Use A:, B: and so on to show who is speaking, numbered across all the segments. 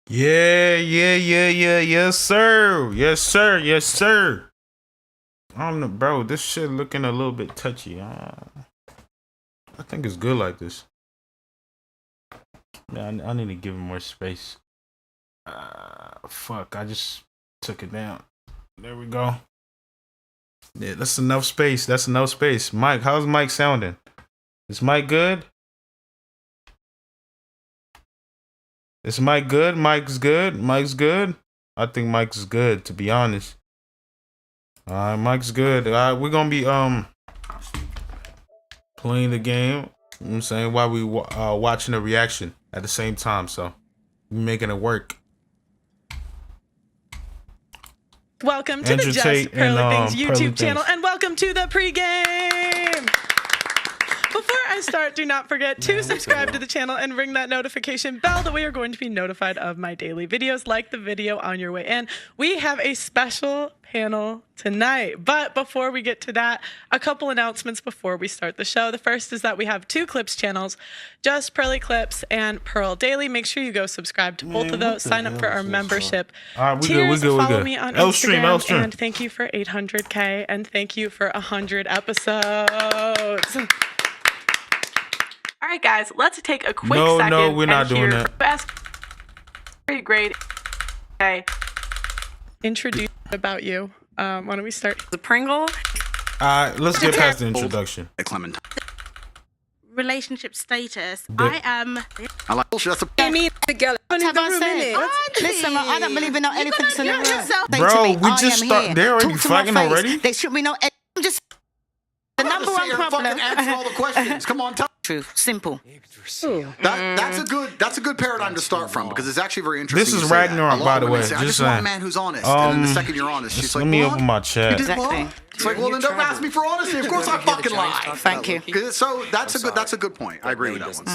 A: Yeah. Yes, sir. Yes, sir. Yes, sir. I don't know, bro. This shit looking a little bit touchy. I think it's good like this. Man, I need to give him more space. Fuck. I just took it down. There we go. Yeah, that's enough space. That's enough space. Mike, how's Mike sounding? Is Mike good? Is Mike good? Mike's good. Mike's good. I think Mike's good, to be honest. Mike's good. We're gonna be playing the game. You know what I'm saying, while we watching the reaction at the same time. So we're making it work.
B: Welcome to the Just Pearly Things YouTube channel, and welcome to the pregame. Before I start, do not forget to subscribe to the channel and ring that notification bell that we are going to be notified of my daily videos. Like the video on your way in. We have a special panel tonight, but before we get to that, a couple announcements before we start the show. The first is that we have two clips channels, Just Pearly Clips and Pearl Daily. Make sure you go subscribe to both of those. Sign up for our membership.
A: We good.
B: Follow me on Instagram. And thank you for 800K and thank you for 100 episodes. All right, guys, let's take a quick second.
A: No, we're not doing that.
B: Best grade. Okay. Introduce about you. Why don't we start?
C: The Pringle.
A: Let's get past the introduction.
D: Clementine.
C: Relationship status. I am.
D: I like bullshit. That's a.
C: I mean, the girl.
E: Listen, I don't believe in no elephants in the room.
A: Bro, we just start. They're already fighting already.
E: There should be no. I'm just. The number one problem.
D: Answer all the questions. Come on, tell.
E: Truth. Simple.
D: That's a good paradigm to start from because it's actually very interesting.
A: This is Ragnarok, by the way.
D: I just want a man who's honest. And then the second you're honest, she's like,
A: let me open my chat.
E: Exactly.
D: It's like, well, then don't ask me for honesty. Of course I fucking lie.
E: Thank you.
D: So that's a good point. I agree with that one.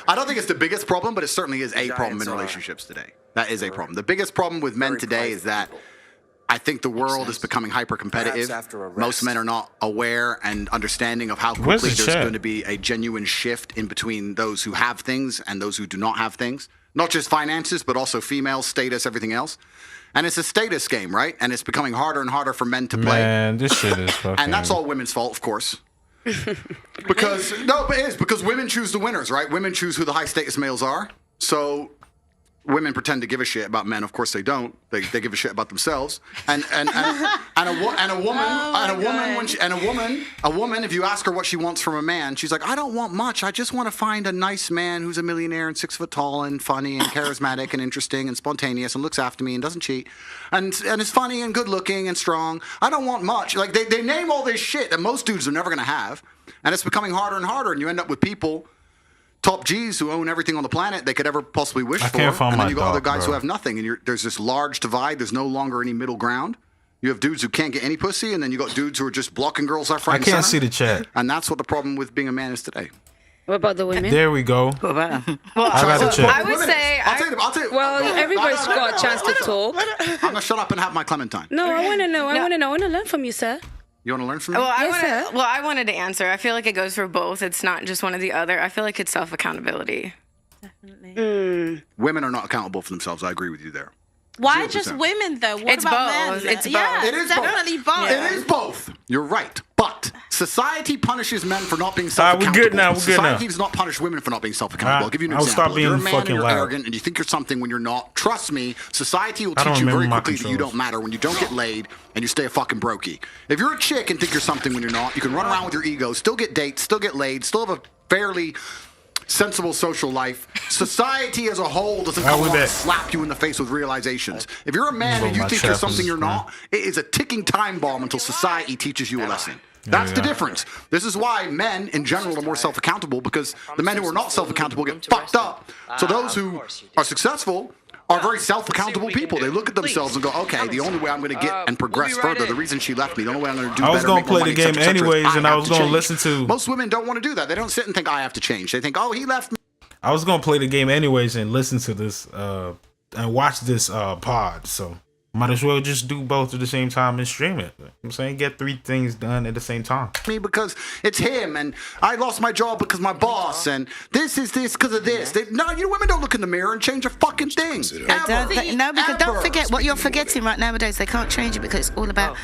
D: I don't think it's the biggest problem, but it certainly is a problem in relationships today. That is a problem. The biggest problem with men today is that I think the world is becoming hyper-competitive. Most men are not aware and understanding of how quickly there's going to be a genuine shift in between those who have things and those who do not have things. Not just finances, but also female status, everything else. And it's a status game, right? And it's becoming harder and harder for men to play.
A: Man, this shit is fucking...
D: And that's all women's fault, of course. Because it is because women choose the winners, right? Women choose who the high-status males are. So... women pretend to give a shit about men. Of course they don't. They give a shit about themselves. And a woman, if you ask her what she wants from a man, she's like, I don't want much. I just want to find a nice man who's a millionaire and 6 foot tall and funny and charismatic and interesting and spontaneous and looks after me and doesn't cheat and is funny and good looking and strong. I don't want much. Like they name all this shit that most dudes are never gonna have, and it's becoming harder and harder. And you end up with people. Top G's who own everything on the planet they could ever possibly wish for, and then you got other guys who have nothing, and there's this large divide. There's no longer any middle ground. You have dudes who can't get any pussy, and then you got dudes who are just blocking girls left, right, and center.
A: I can't see the chat.
D: And that's what the problem with being a man is today.
E: What about the women?
A: There we go.
E: What about them?
C: Well,
A: I got the check.
C: I would say.
D: I'll tell you.
C: Well, everybody's got a chance to talk.
D: I'm gonna shut up and have my Clementine.
E: No, I want to know. I want to learn from you, sir.
D: You want to learn from me?
C: Well, I wanted to answer. I feel like it goes for both. It's not just one or the other. I feel like it's self-accountability.
E: Definitely.
D: Women are not accountable for themselves. I agree with you there.
F: Why 0%. Just women though? What
C: it's
F: about
C: both.
F: men?
C: It's both.
F: Yeah,
D: it is
F: definitely both.
D: It is both. You're right. But society punishes men for not being self-accountable.
A: We're good now.
D: Society does not punish women for not being self-accountable. I'll give you an example.
A: Stop being
D: you're a man
A: fucking
D: and you're
A: loud.
D: arrogant and you think you're something when you're not. Trust me, society will teach you very quickly that you don't matter when you don't get laid and you stay a fucking brokey. If you're a chick and think you're something when you're not, you can run around with your ego, still get dates, still get laid, still have a fairly sensible social life. Society as a whole doesn't come along and slap you in the face with realizations. If you're a man and you think you're something you're not, it is a ticking time bomb until society teaches you a lesson. That's the difference. This is why men in general are more self-accountable, because the men who are not self-accountable get fucked up. So those who are successful are very self-accountable people. They look at themselves and go, okay, the only way I'm going to get and progress further, the reason she left me, the only way I'm going to do better,
A: I was going to play the game anyways, and I was going to listen to...
D: Most women don't want to do that. They don't sit and think, I have to change. They think, oh, he left me.
A: I was going to play the game anyways and listen to this, and watch this pod, so Might as well just do both at the same time and stream it. I'm saying get 3 things done at the same time.
D: Me because it's him, and I lost my job because my boss, and this because of this. No, you women don't look in the mirror and change a fucking thing.
E: No, because don't forget what you're forgetting right nowadays. They can't change it because it's all about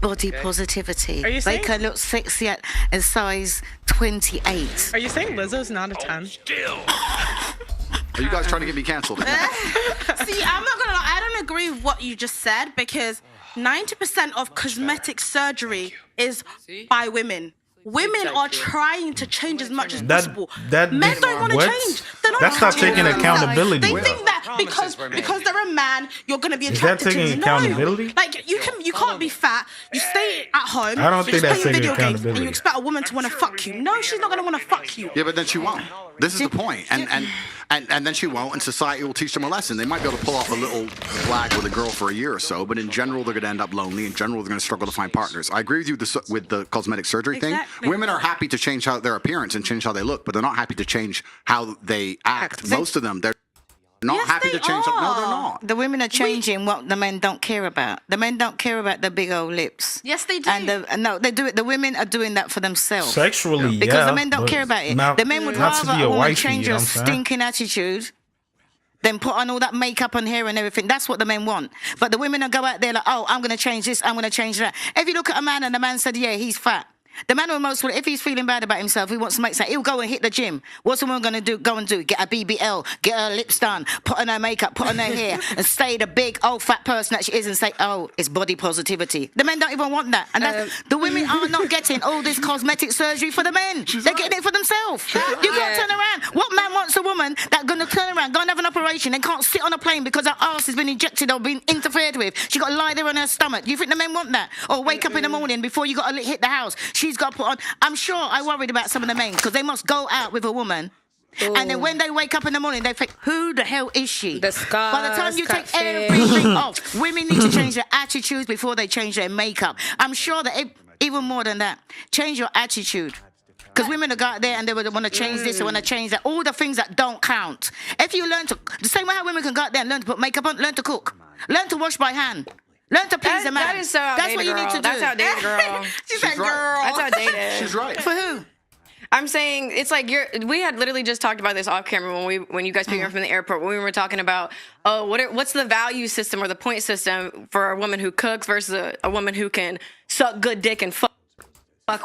E: body positivity.
B: Are you saying?
E: They can look sexy at size 28.
B: Are you saying Lizzo's not a 10?
D: Are you guys trying to get me canceled?
F: See, I'm not gonna lie. I don't agree with what you just said because 90% of cosmetic surgery is by women. Women are trying to change as much as possible. Men don't want to change.
A: That's not taking accountability.
F: They think that because they're a man, you're gonna be attracted to them.
A: Is that taking accountability?
F: Like you can't be fat. You stay at home.
A: I don't think that's taking
F: video games,
A: accountability.
F: and you expect a woman to want to fuck you. No, she's not gonna want to fuck you.
D: Yeah, but then she won't. This is the point. And then she won't, and society will teach them a lesson. They might be able to pull off a little flag with a girl for a year or so, but in general, they're going to end up lonely. In general, they're going to struggle to find partners. I agree with you with the cosmetic surgery thing. Women are happy to change their appearance and change how they look, but they're not happy to change how they act. Most of them, they're not happy to change. No, they're not.
E: The women are changing what the men don't care about. The men don't care about the big old lips.
F: Yes, they do.
E: And no, they do it. The women are doing that for themselves.
A: Sexually,
E: because the men don't care about it. The men would rather a woman change her stinking attitude than put on all that makeup and hair and everything. That's what the men want. But the women will go out there like, oh, I'm going to change this, I'm going to change that. If you look at a man and the man said, yeah, he's fat. The man will if he's feeling bad about himself, he wants to make something, he'll go and hit the gym. What's the woman going to do? Go and do? Get a BBL, get her lips done, put on her makeup, put on her hair, and stay the big, old, fat person that she is and say, oh, it's body positivity. The men don't even want that. And the women are not getting all this cosmetic surgery for the men. They're getting it for themselves. You can't turn around. What man wants a woman that's going to turn around, go and have an operation, and can't sit on a plane because her arse has been injected or been interfered with? She got to lie there on her stomach. Do you think the men want that? Or wake up in the morning before you got to hit the house, she's got to put on... I'm sure I worried about some of the men because they must go out with a woman. Ooh. And then when they wake up in the morning, they think, who the hell is she?
C: The scars,
E: by the time you take everything off, women need to change their attitudes before they change their makeup. I'm sure that even more than that, change your attitude. Because women will go out there and they would want to change this, they want to change that. All the things that don't count. If you learn to, the same way how women can go out there and learn to put makeup on, learn to cook. Learn to wash by hand. Learn to please a man.
C: That is so outdated,
E: that's what you need to do.
C: That's outdated, girl.
F: She's that girl.
C: That's outdated.
D: She's right.
E: For who?
C: I'm saying it's like we had literally just talked about this off camera when you guys picked me up from the airport when we were talking about what's the value system or the point system for a woman who cooks versus a woman who can suck good dick and fuck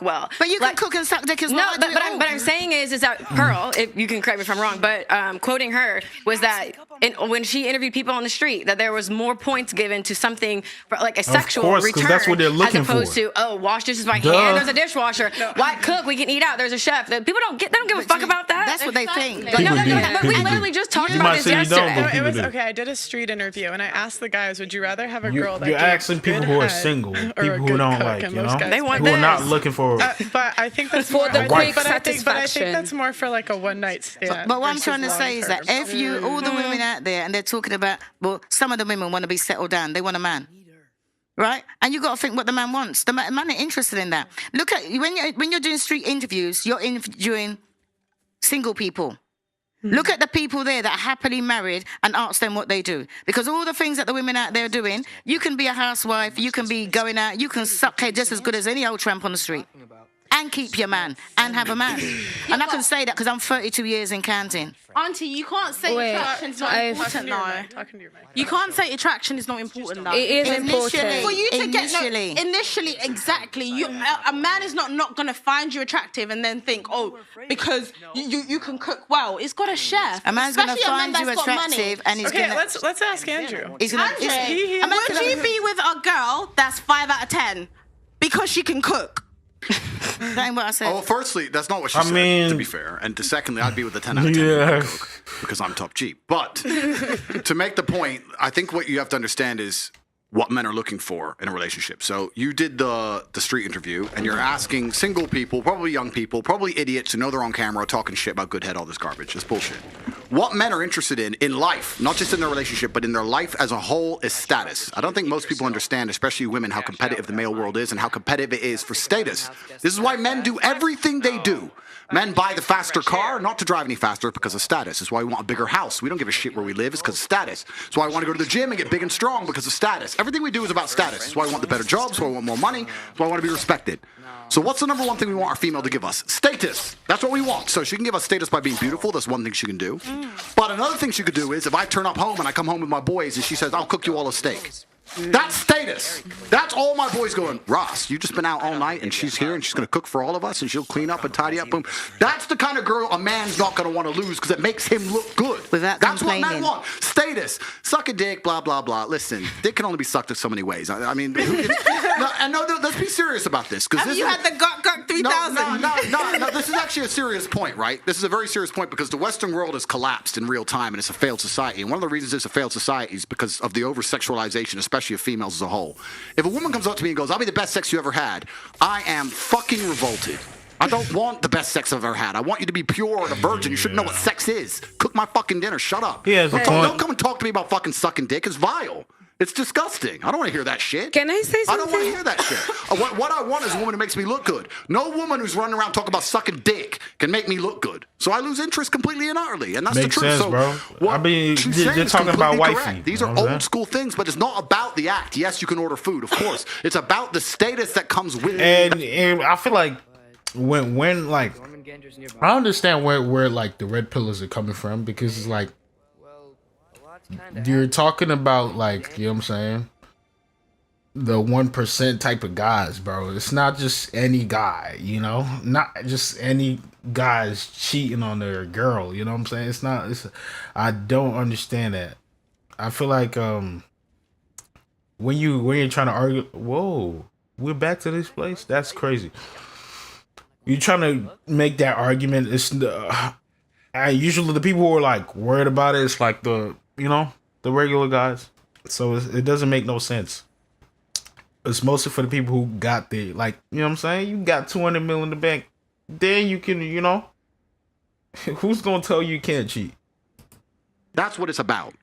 C: well.
E: But you can cook and suck dick as well.
C: No, but I'm saying is that Pearl, if you can correct me if I'm wrong, but quoting her was that when she interviewed people on the street, that there was more points given to something for like a sexual return,
A: that's what they're looking
C: as opposed to wash dishes by hand. There's a dishwasher. Why cook? We can eat out. There's a chef. People don't give a fuck about that.
E: That's what they think.
C: But we literally just talked about this yesterday.
B: It was okay. I did a street interview and I asked the guys, would you rather have a girl that
A: you're asking people who are single, people who don't like, you know,
C: they want
A: who are not looking for.
B: But I think that's
C: for
B: more,
C: the quick
B: satisfaction. But I think that's more for like a one night stand.
E: But what I'm trying to say is that if all the women out there and they're talking about, well, some of the women want to be settled down. They want a man. Right? And you got to think what the man wants. The man ain't interested in that. Look at, when you're doing street interviews, you're interviewing single people. Look at the people there that are happily married and ask them what they do. Because all the things that the women out there are doing, you can be a housewife, you can be going out, you can suck head just as good as any old tramp on the street. And keep your man and have a man. And I can say that because I'm 32 years in counting.
F: Auntie, you can't say attraction is not important now. You can't say attraction is not important now.
C: It is important.
F: For you to initially, exactly. A man is not going to find you attractive and then think, because you can cook well. It's got a chef.
E: A man's going to find you attractive and he's going to...
B: Okay, let's ask Andrew.
F: Would you be with a girl that's 5 out of 10 because she can cook?
E: That ain't what I said.
D: Oh, well, firstly, that's not what she said, to be fair. And secondly, I'd be with a 10 out of 10 because I'm top G. But to make the point, I think what you have to understand is what men are looking for in a relationship. So you did the street interview, and you're asking single people, probably young people, probably idiots who know they're on camera talking shit about good head, all this garbage. It's bullshit. what men are interested in life, not just in their relationship, but in their life as a whole, is status. I don't think most people understand, especially women, how competitive the male world is and how competitive it is for status. This is why men do everything they do. Men buy the faster car, not to drive any faster, because of status. It's why we want a bigger house. We don't give a shit where we live. It's because of status. It's why I want to go to the gym and get big and strong, because of status. Everything we do is about status. It's why I want the better jobs. It's why I want more money. It's why I want to be respected. So what's the number one thing we want our female to give us? Status. That's what we want. So she can give us status by being beautiful. That's one thing she can do. But another thing she could do is if I turn up home and I come home with my boys and she says, I'll cook you all a steak. That's status. That's all my boys going, Ross, you just been out all night and she's here and she's going to cook for all of us and she'll clean up and tidy up. Boom. That's the kind of girl a man's not going to want to lose because it makes him look good.
E: Without
D: That's
E: complaining.
D: what men want. Status. Suck a dick, blah, blah, blah. Listen, dick can only be sucked in so many ways. I mean, let's be serious about this.
F: Have you had the Gok 3000?
D: No, this is actually a serious point, right? This is a very serious point because the Western world has collapsed in real time and it's a failed society. And one of the reasons it's a failed society is because of the over-sexualization, especially of females as a whole. If a woman comes up to me and goes, I'll be the best sex you ever had, I am fucking revolted. I don't want the best sex I've ever had. I want you to be pure and a virgin. You should know what sex is. Cook my fucking dinner. Shut up. Don't come and talk to me about fucking sucking dick. It's vile. It's disgusting. I don't want to hear that shit.
C: Can I say something?
D: I don't want to hear that shit. What I want is a woman who makes me look good. No woman who's running around talking about sucking dick can make me look good. So I lose interest completely and utterly. And that's
A: Makes
D: the truth.
A: Sense, bro. I mean, you're talking about wifey.
D: These are old school things, but it's not about the act. Yes, you can order food, of course. It's about the status that comes with it.
A: And I feel like when like I understand where like the red pillars are coming from because it's like you're talking about like, you know what I'm saying, the 1% type of guys, bro. It's not just any guy, you know, not just any guys cheating on their girl, you know what I'm saying? I don't understand that. I feel like when you're trying to argue, whoa, we're back to this place. That's crazy. You're trying to make that argument. It's usually the people who are like worried about it. It's like the regular guys. So it doesn't make no sense. It's mostly for the people who got the, like, you know what I'm saying? You got 200 mil in the bank. Then you can, you know, who's going to tell you can't cheat?
D: That's what it's about.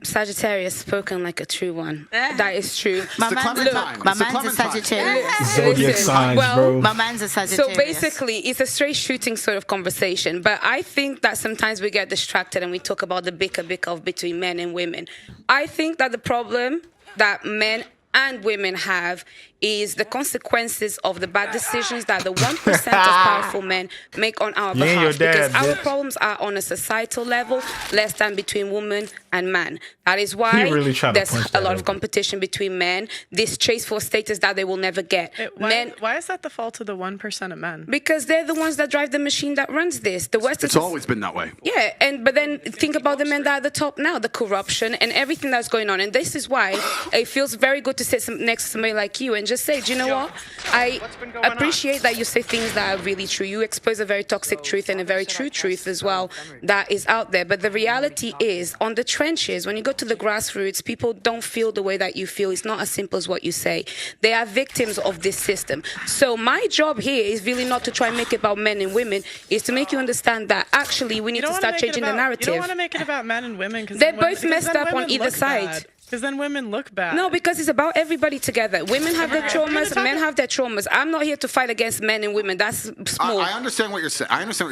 G: Sagittarius, spoken like a true one. That is true.
E: My man's a Sagittarius.
A: Zodiac signs, bro.
E: My man's a Sagittarius.
G: So basically, it's a straight shooting sort of conversation. But I think that sometimes we get distracted and we talk about the bicker between men and women. I think that the problem that men and women have is the consequences of the bad decisions that the 1% of powerful men make on our behalf. Because our problems are on a societal level, less than between woman and man. That is why there's a lot of competition between men, this chase for status that they will never get.
B: Why is that the fault of the 1% of men?
G: Because they're the ones that drive the machine that runs this. The West
D: it's always been that way.
G: Yeah, but then think about the men that are at the top now, the corruption and everything that's going on. And this is why it feels very good to sit next to somebody like you and just say, do you know what? I appreciate that you say things that are really true. You expose a very toxic truth and a very true truth as well that is out there. But the reality is, on the trenches, when you go to the grassroots, people don't feel the way that you feel. It's not as simple as what you say. They are victims of this system. So my job here is really not to try and make it about men and women. It's to make you understand that actually we need to start changing the narrative.
B: You don't want to make it about men and women because
G: they're both messed up on either side.
B: Because then women look bad.
G: No, because it's about everybody together. Women have their traumas, men have their traumas. I'm not here to fight against men and women. That's small.
D: I understand what you're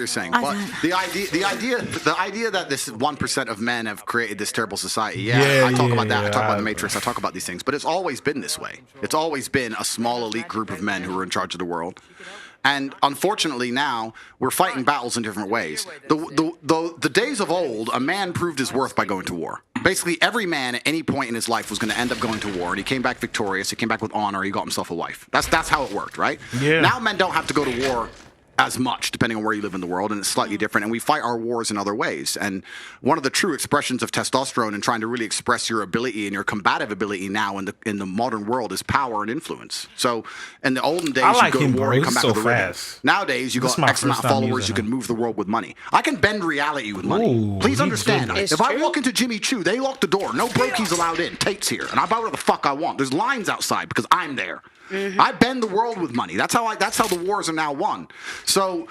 D: saying. But the idea that this 1% of men have created this terrible society. I talk about that. I talk about the Matrix. I talk about these things. But it's always been this way. It's always been a small elite group of men who are in charge of the world. And unfortunately now, we're fighting battles in different ways. The days of old, a man proved his worth by going to war. Basically, every man at any point in his life was going to end up going to war, and he came back victorious, he came back with honor, he got himself a wife. That's how it worked, right? Yeah. Now men don't have to go to war as much, depending on where you live in the world, and it's slightly different, and we fight our wars in other ways. And one of the true expressions of testosterone and trying to really express your ability and your combative ability now in the modern world is power and influence. So in the olden days, you go to war and come back with a ribbon. Nowadays, you got X amount of followers, you can move the world with money. I can bend reality with money. Please understand, if I walk into Jimmy Choo, they lock the door. No brokies allowed in. Tate's here, and I buy whatever the fuck I want. There's lines outside because I'm there. I bend the world with money. That's how the wars are now won. So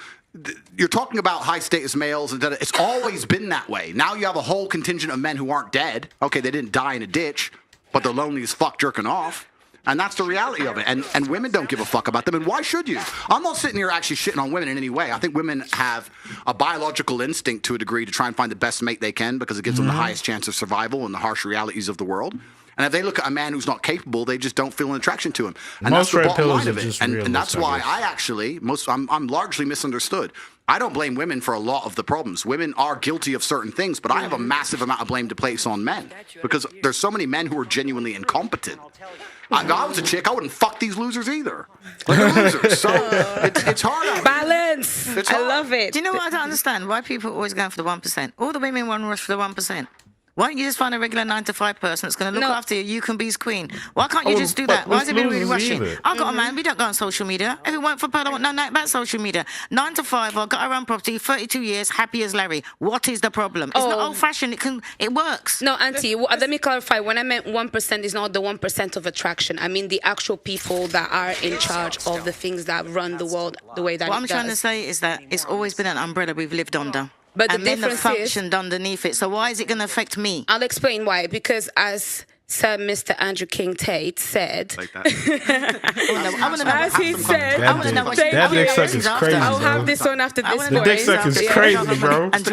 D: you're talking about high status males, and it's always been that way. Now you have a whole contingent of men who aren't dead. Okay, they didn't die in a ditch, but they're lonely as fuck jerking off. And that's the reality of it. And women don't give a fuck about them. And why should you? I'm not sitting here actually shitting on women in any way. I think women have a biological instinct to a degree to try and find the best mate they can because it gives them the highest chance of survival in the harsh realities of the world. And if they look at a man who's not capable, they just don't feel an attraction to him. And
A: most
D: that's the bottom line of it.
A: Just
D: and that's why I'm largely misunderstood. I don't blame women for a lot of the problems. Women are guilty of certain things, but I have a massive amount of blame to place on men because there's so many men who are genuinely incompetent. If I was a chick, I wouldn't fuck these losers either. Like they're losers. So it's hard.
G: Balance. I love it.
E: Do you know what I don't understand? Why people are always going for the 1%? All the women want to rush for the 1%. Why don't you just find a regular 9-to-5 person that's going to look after you? You can be his queen. Why can't you just do that? Why is everybody rushing? I've got a man. We don't go on social media. If it weren't for Pearl, I want no night about social media. 9 to 5. I've got our own property. 32 years, happy as Larry. What is the problem? It's not old-fashioned. It works.
G: No, Auntie. Let me clarify. When I meant 1% is not the 1% of attraction. I mean the actual people that are in charge of the things that run the world the way that.
E: What I'm trying to say is that it's always been an umbrella we've lived under.
G: But the
E: and then
G: difference
E: functioned underneath it. So why is it going to affect me?
G: I'll explain why. Because as Sir Mr. Andrew King Tate said,
D: like that.
G: as he said,
A: that dick suck is crazy.
G: I'll have this one after this.
A: The dick suck is crazy, bro.
G: It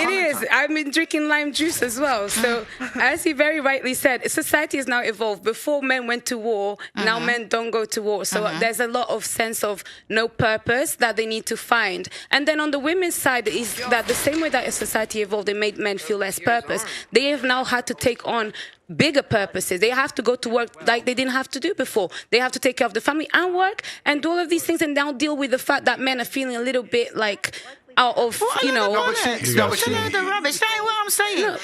G: is. I've been drinking lime juice as well. So, as he very rightly said, society has now evolved. Before men went to war, now men don't go to war. So there's a lot of sense of no purpose that they need to find. And then on the women's side is that the same way that society evolved, they made men feel less purpose. They have now had to take on bigger purposes. They have to go to work like they didn't have to do before. They have to take care of the family and work and do all of these things and now deal with the fact that men are feeling a little bit like out of, you know.
E: Rubbish. That ain't what I'm saying. You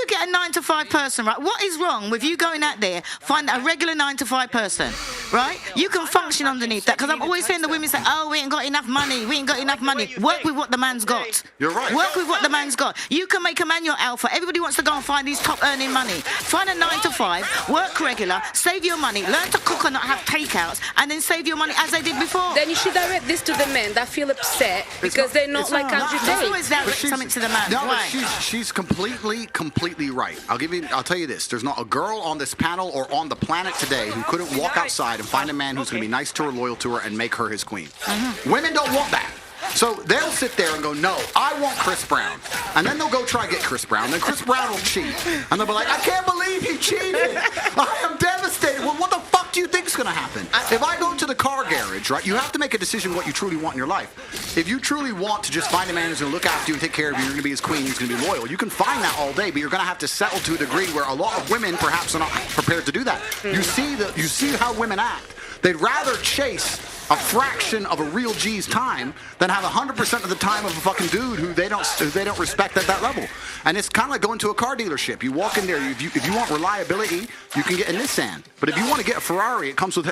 E: get a 9-to-5 person, right? What is wrong with you going out there, find a regular 9-to-5 person, right? You can function underneath that because I'm always hearing the women say, "Oh, we ain't got enough money. We ain't got enough money." Work with what the man's got.
D: You're right.
E: Work with what the man's got. You can make a man your alpha. Everybody wants to go and find these top earning money. Find a 9-to-5, work regular, save your money, learn to cook and not have takeouts, and then save your money as they did before.
G: Then you should direct this to the men that feel upset because they're not like Andrew Tate.
E: Always direct something to the man.
D: No,
E: why?
D: She's completely right. I'll tell you this. There's not a girl on this panel or on the planet today who couldn't walk outside and find a man who's going to be nice to her, loyal to her, and make her his queen. Women don't want that. So they'll sit there and go, "No, I want Chris Brown." And then they'll go try to get Chris Brown. Then Chris Brown will cheat. And they'll be like, "I can't believe he cheated. I am devastated." Well, what the fuck do you think is going to happen? If I go to the car garage, right, you have to make a decision what you truly want in your life. If you truly want to just find a man who's going to look after you and take care of you, you're going to be his queen, he's going to be loyal, you can find that all day, but you're going to have to settle to a degree where a lot of women perhaps are not prepared to do that. You see how women act. They'd rather chase a fraction of a real G's time than have 100% of the time of a fucking dude who they don't respect at that level. And it's kind of like going to a car dealership. You walk in there, if you want reliability, you can get a Nissan. But if you want to get a Ferrari, it comes with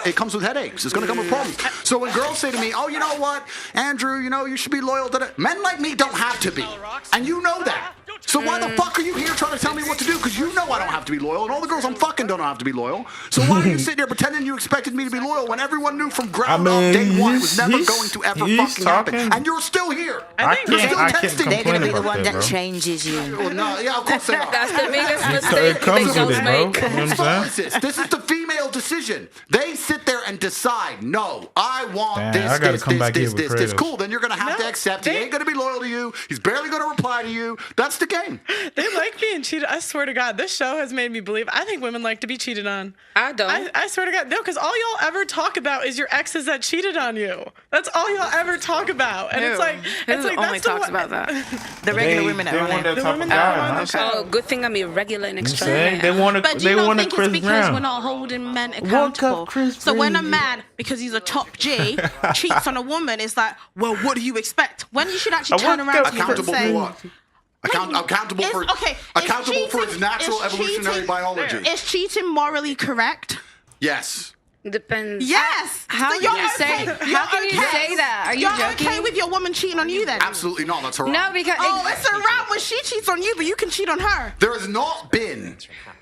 D: headaches. It's going to come with problems. So when girls say to me, "Oh, you know what, Andrew, you should be loyal to that," men like me don't have to be, and you know that. So why the fuck are you here trying to tell me what to do? Because you know I don't have to be loyal, and all the girls I'm fucking don't have to be loyal. So why are you sitting there pretending you expected me to be loyal when everyone knew from ground up day one it was never going to ever fucking happen? And you're still here.
A: I can't
E: They're going to be the
A: about
E: one
A: that,
E: that changes you.
D: Well, no, yeah, of course they are.
G: That's the biggest mistake
A: It comes
G: they
A: with it, bro.
G: make.
A: You know what I'm saying?
D: This is the female decision. They sit there and decide, "No, I want
A: Damn,
D: this,
A: I gotta
D: this,
A: come
D: this,
A: back
D: this,
A: here with
D: this, this."
A: creative.
D: Cool, then you're going to have to accept he ain't going to be loyal to you. He's barely going to reply to you. That's the game.
B: They like being cheated. I swear to God, this show has made me believe. I think women like to be cheated on.
G: I don't.
B: I swear to God, no, because all y'all ever talk about is your exes that cheated on you. That's all y'all ever talk about, and it's like
C: only
B: that's
C: talks about that.
E: The regular women
A: They
E: are on
A: want
E: it.
A: that type of
B: women that are on
A: guy.
B: the show.
G: Oh, good thing I'm irregular and
A: You saying? They
G: extraordinary.
A: want
F: But do
A: they
F: you not
A: want a
F: think
A: Chris
F: it's because
A: Brown.
F: we're not holding men accountable?
A: Chris
F: So when a
A: Brown.
F: man, because he's a top G, cheats on a woman, it's like, well, what do you expect? When you should actually turn
A: woke
F: around
A: up
F: to people and
D: Accountable
F: say,
D: for what? Accountable for its natural evolutionary biology.
F: Is cheating morally correct?
D: Yes.
G: Depends.
F: Yes.
C: How
F: So
C: can
F: you're
C: you say?
F: okay.
C: How can you
F: You're
C: say
F: okay.
C: that? Are you
F: You're
C: joking?
F: okay with your woman cheating on you then?
D: Absolutely not. That's her.
C: No, because
F: Oh, it's a wrap when she cheats on you, but you can cheat on her.
D: There has not been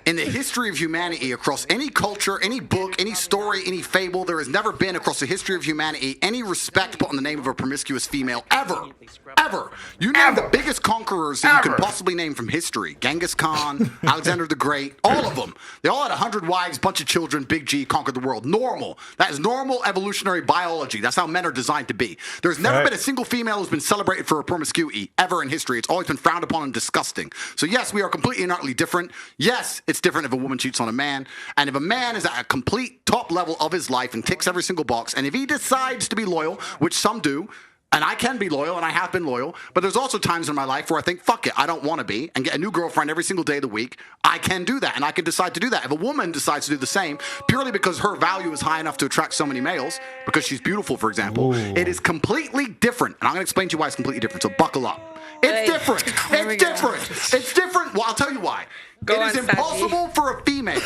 D: in the history of humanity, across any culture, any book, any story, any fable, there has never been across the history of humanity any respect put on the name of a promiscuous female ever. Ever. You name the biggest conquerors that you could possibly name from history. Genghis Khan, Alexander the Great, all of them. They all had 100 wives, bunch of children, Big G, conquered the world. Normal. That is normal evolutionary biology. That's how men are designed to be. There's never been a single female who's been celebrated for her promiscuity ever in history. It's always been frowned upon and disgusting. So yes, we are completely and utterly different. Yes, it's different if a woman cheats on a man. And if a man is at a complete top level of his life and ticks every single box, and if he decides to be loyal, which some do, and I can be loyal, and I have been loyal, but there's also times in my life where I think, fuck it, I don't want to be, and get a new girlfriend every single day of the week. I can do that, and I can decide to do that. If a woman decides to do the same, purely because her value is high enough to attract so many males, because she's beautiful, for example, it is completely different. And I'm going to explain to you why it's completely different, so buckle up. It's different. It's different. It's different. Well, I'll tell you why. It is impossible for a female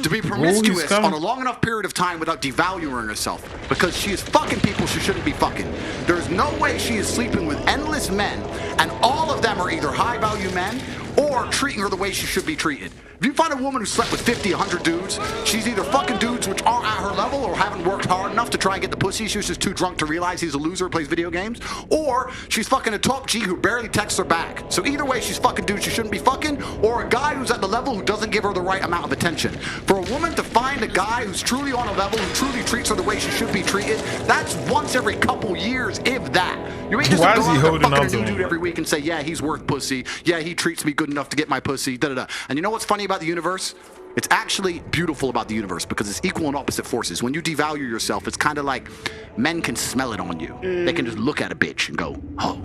D: to be promiscuous on a long enough period of time without devaluing herself, because she is fucking people she shouldn't be fucking. There's no way she is sleeping with endless men, and all of them are either high-value men or treating her the way she should be treated. If you find a woman who slept with 50, 100 dudes, she's either fucking dudes which aren't at her level or haven't worked hard enough to try and get the pussy. She was just too drunk to realize he's a loser who plays video games. Or she's fucking a top G who barely texts her back. So either way, she's fucking dudes she shouldn't be fucking, or a guy who's at the level who doesn't give her the right amount of attention. For a woman to find a guy who's truly on a level, who truly treats her the way she should be treated, that's once every couple years, if that. You ain't just go out there fucking a new dude every week and say, yeah, he's worth pussy. Yeah, he treats me good enough to get my pussy. Da-da-da. And you know what's funny about the universe? It's actually beautiful about the universe because it's equal and opposite forces. When you devalue yourself, it's kind of like men can smell it on you. They can just look at a bitch and go, oh.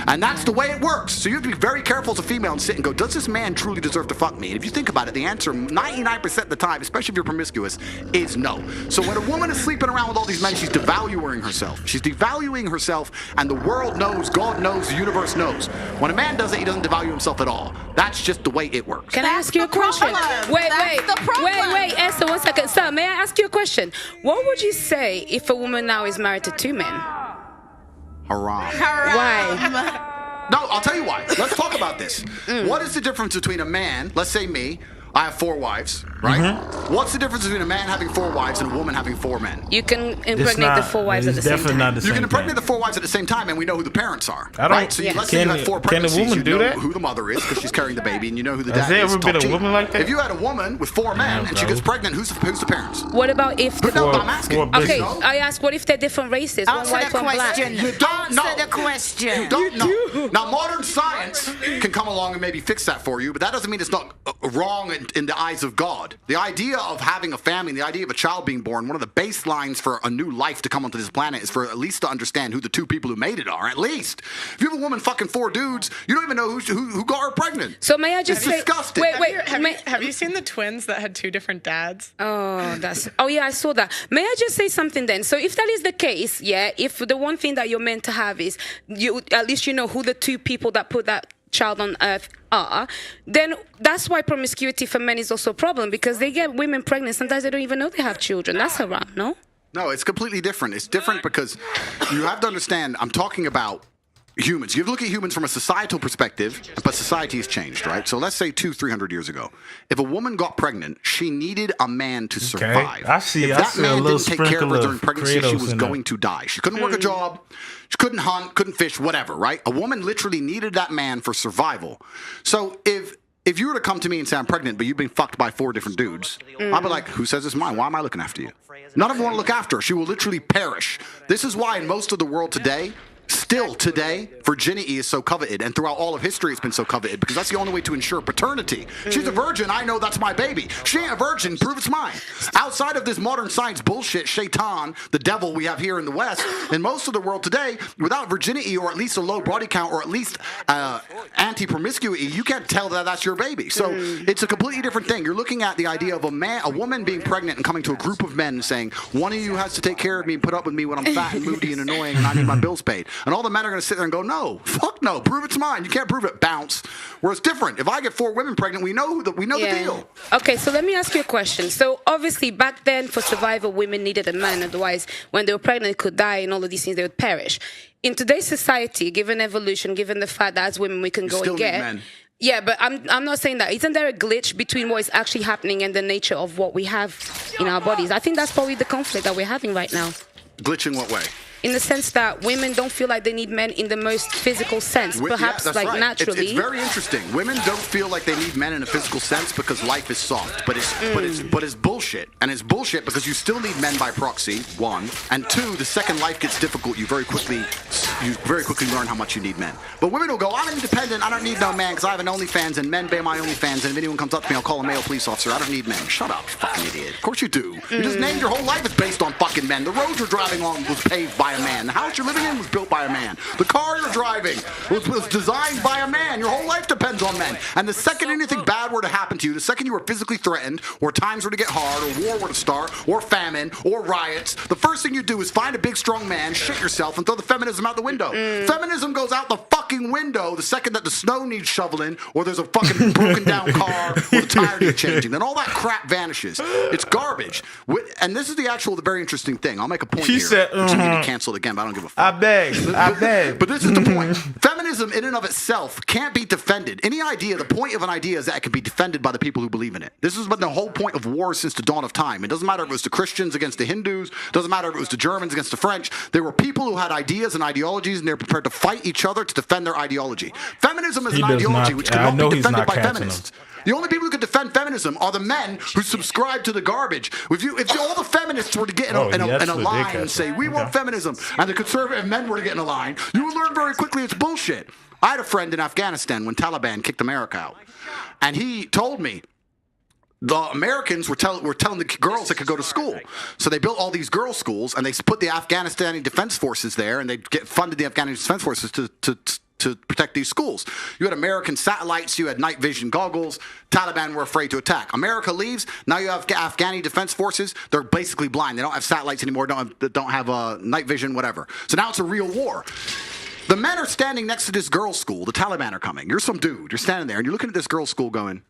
D: And that's the way it works. So you have to be very careful as a female and sit and go, does this man truly deserve to fuck me? And if you think about it, the answer 99% of the time, especially if you're promiscuous, is no. So when a woman is sleeping around with all these men, she's devaluing herself. She's devaluing herself, and the world knows, God knows, the universe knows. When a man does it, he doesn't devalue himself at all. That's just the way it works.
G: Can I ask you a question? Wait, Esther, 1 second. Sir, may I ask you a question? What would you say if a woman now is married to 2 men?
D: Haram.
G: Why?
D: No, I'll tell you why. Let's talk about this. What is the difference between a man, let's say me, I have 4 wives, right? What's the difference between a man having 4 wives and a woman having 4 men?
G: You can impregnate the 4 wives at the same time.
D: You can impregnate the 4 wives at the same time, and we know who the parents are, right? So let's say you have 4 pregnancies,
A: can a woman do that?
D: Who the mother is because she's carrying the baby, and you know who the dad is.
A: Has there ever been a woman like that?
D: If you had a woman with 4 men and she gets pregnant, who's the parents?
G: What about if the
D: I'm asking.
G: Okay, I ask, what if they're different races? One white, one black.
E: You don't know. Answer the question.
D: You don't know. Now, modern science can come along and maybe fix that for you, but that doesn't mean it's not wrong in the eyes of God. The idea of having a family, the idea of a child being born, one of the baselines for a new life to come onto this planet is for at least to understand who the 2 people who made it are. At least. If you have a woman fucking 4 dudes, you don't even know who got her pregnant.
G: So may I just say,
D: disgusting.
G: Wait,
B: have you seen the twins that had 2 different dads?
G: Oh yeah, I saw that. May I just say something then? So if that is the case, yeah, if the one thing that you're meant to have is you, at least you know who the 2 people that put that child on earth are, then that's why promiscuity for men is also a problem, because they get women pregnant. Sometimes they don't even know they have children. That's haram, no?
D: No, it's completely different. It's different because you have to understand, I'm talking about humans. You have to look at humans from a societal perspective, but society has changed, right? So let's say 200-300 years ago, if a woman got pregnant, she needed a man to survive.
A: I see.
D: If that man didn't take care of her during pregnancy, she was going to die. She couldn't work a job. She couldn't hunt, couldn't fish, whatever, right? A woman literally needed that man for survival. So if you were to come to me and say, I'm pregnant, but you've been fucked by 4 different dudes, I'd be like, who says it's mine? Why am I looking after you? None of them want to look after her. She will literally perish. This is why in most of the world today, still today, virginity is so coveted, and throughout all of history it's been so coveted, because that's the only way to ensure paternity. She's a virgin, I know that's my baby. She ain't a virgin, prove it's mine. Outside of this modern science bullshit, Shaitan, the devil we have here in the West, in most of the world today, without virginity or at least a low body count or at least anti-promiscuity, you can't tell that that's your baby. So it's a completely different thing. You're looking at the idea of a woman being pregnant and coming to a group of men and saying, one of you has to take care of me and put up with me when I'm fat and moody and annoying and I need my bills paid. And all the men are going to sit there and go, no, fuck no, prove it's mine. You can't prove it, bounce. Where it's different. If I get 4 women pregnant, we know the deal.
G: Okay, so let me ask you a question. So obviously back then for survival, women needed a man. Otherwise, when they were pregnant, they could die and all of these things, they would perish. In today's society, given evolution, given the fact that as women we can go and get, Yeah, but I'm not saying that. Isn't there a glitch between what is actually happening and the nature of what we have in our bodies? I think that's probably the conflict that we're having right now.
D: Glitch in what way?
G: In the sense that women don't feel like they need men in the most physical sense, perhaps
D: right.
G: Naturally.
D: It's very interesting. Women don't feel like they need men in a physical sense because life is soft, but it's bullshit. And it's bullshit because you still need men by proxy, one, and two, the second life gets difficult, you very quickly learn how much you need men. But women will go, I'm independent, I don't need no man because I have an OnlyFans and men pay my OnlyFans, and if anyone comes up to me, I'll call a male police officer. I don't need men. Shut up, you fucking idiot. Of course you do. You just named your whole life is based on fucking men. The road you're driving on was paved by a man. The house you're living in was built by a man. The car you're driving was designed by a man. Your whole life depends on men. And the second anything bad were to happen to you, the second you were physically threatened, or times were to get hard, or war were to start, or famine, or riots, the first thing you do is find a big strong man, shit yourself, and throw the feminism out the window. Feminism goes out the fucking window the second that the snow needs shoveling, or there's a fucking broken down car, or the tire needs changing. Then all that crap vanishes. It's garbage. And this is the very interesting thing. I'll make a point here.
H: Said,
D: which you need to cancel it again, but I don't give a fuck.
H: I beg.
D: But this is the point. Feminism in and of itself can't be defended. The point of an idea is that it can be defended by the people who believe in it. This has been the whole point of war since the dawn of time. It doesn't matter if it was the Christians against the Hindus. It doesn't matter if it was the Germans against the French. There were people who had ideas and ideologies, and they were prepared to fight each other to defend their ideology. Feminism is an ideology which cannot be defended by feminists. The only people who could defend feminism are the men who subscribe to the garbage. If all the feminists were to get in a line and say, we want feminism, and the conservative men were to get in a line, you would learn very quickly it's bullshit. I had a friend in Afghanistan when Taliban kicked America out. And he told me, the Americans were telling the girls they could go to school. So they built all these girls' schools, and they put the Afghanistani Defense Forces there, and they funded the Afghanistan Defense Forces to protect these schools. You had American satellites, you had night vision goggles. Taliban were afraid to attack. America leaves, now you have Afghani Defense Forces. They're basically blind. They don't have satellites anymore, don't have night vision, whatever. So now it's a real war. The men are standing next to this girls' school. The Taliban are coming. You're some dude. You're standing there, and you're looking at this girls' school going,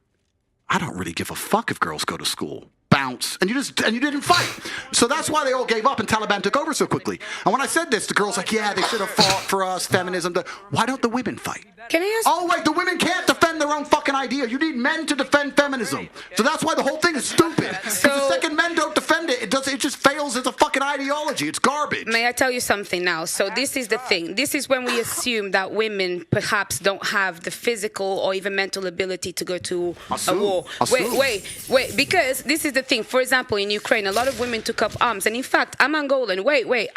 D: I don't really give a fuck if girls go to school. Bounce, and you didn't fight. So that's why they all gave up and Taliban took over so quickly. And when I said this, the girls like, yeah, they should have fought for us, feminism. Why don't the women fight?
G: Can I ask?
D: Oh, wait, the women can't defend their own fucking idea. You need men to defend feminism. So that's why the whole thing is stupid. Because the second men don't defend it, it just fails as a fucking ideology. It's garbage.
G: May I tell you something now? So this is the thing. This is when we assume that women perhaps don't have the physical or even mental ability to go to a war. Wait, because this is the thing. For example, in Ukraine, a lot of women took up arms. And in fact, I'm Angolan.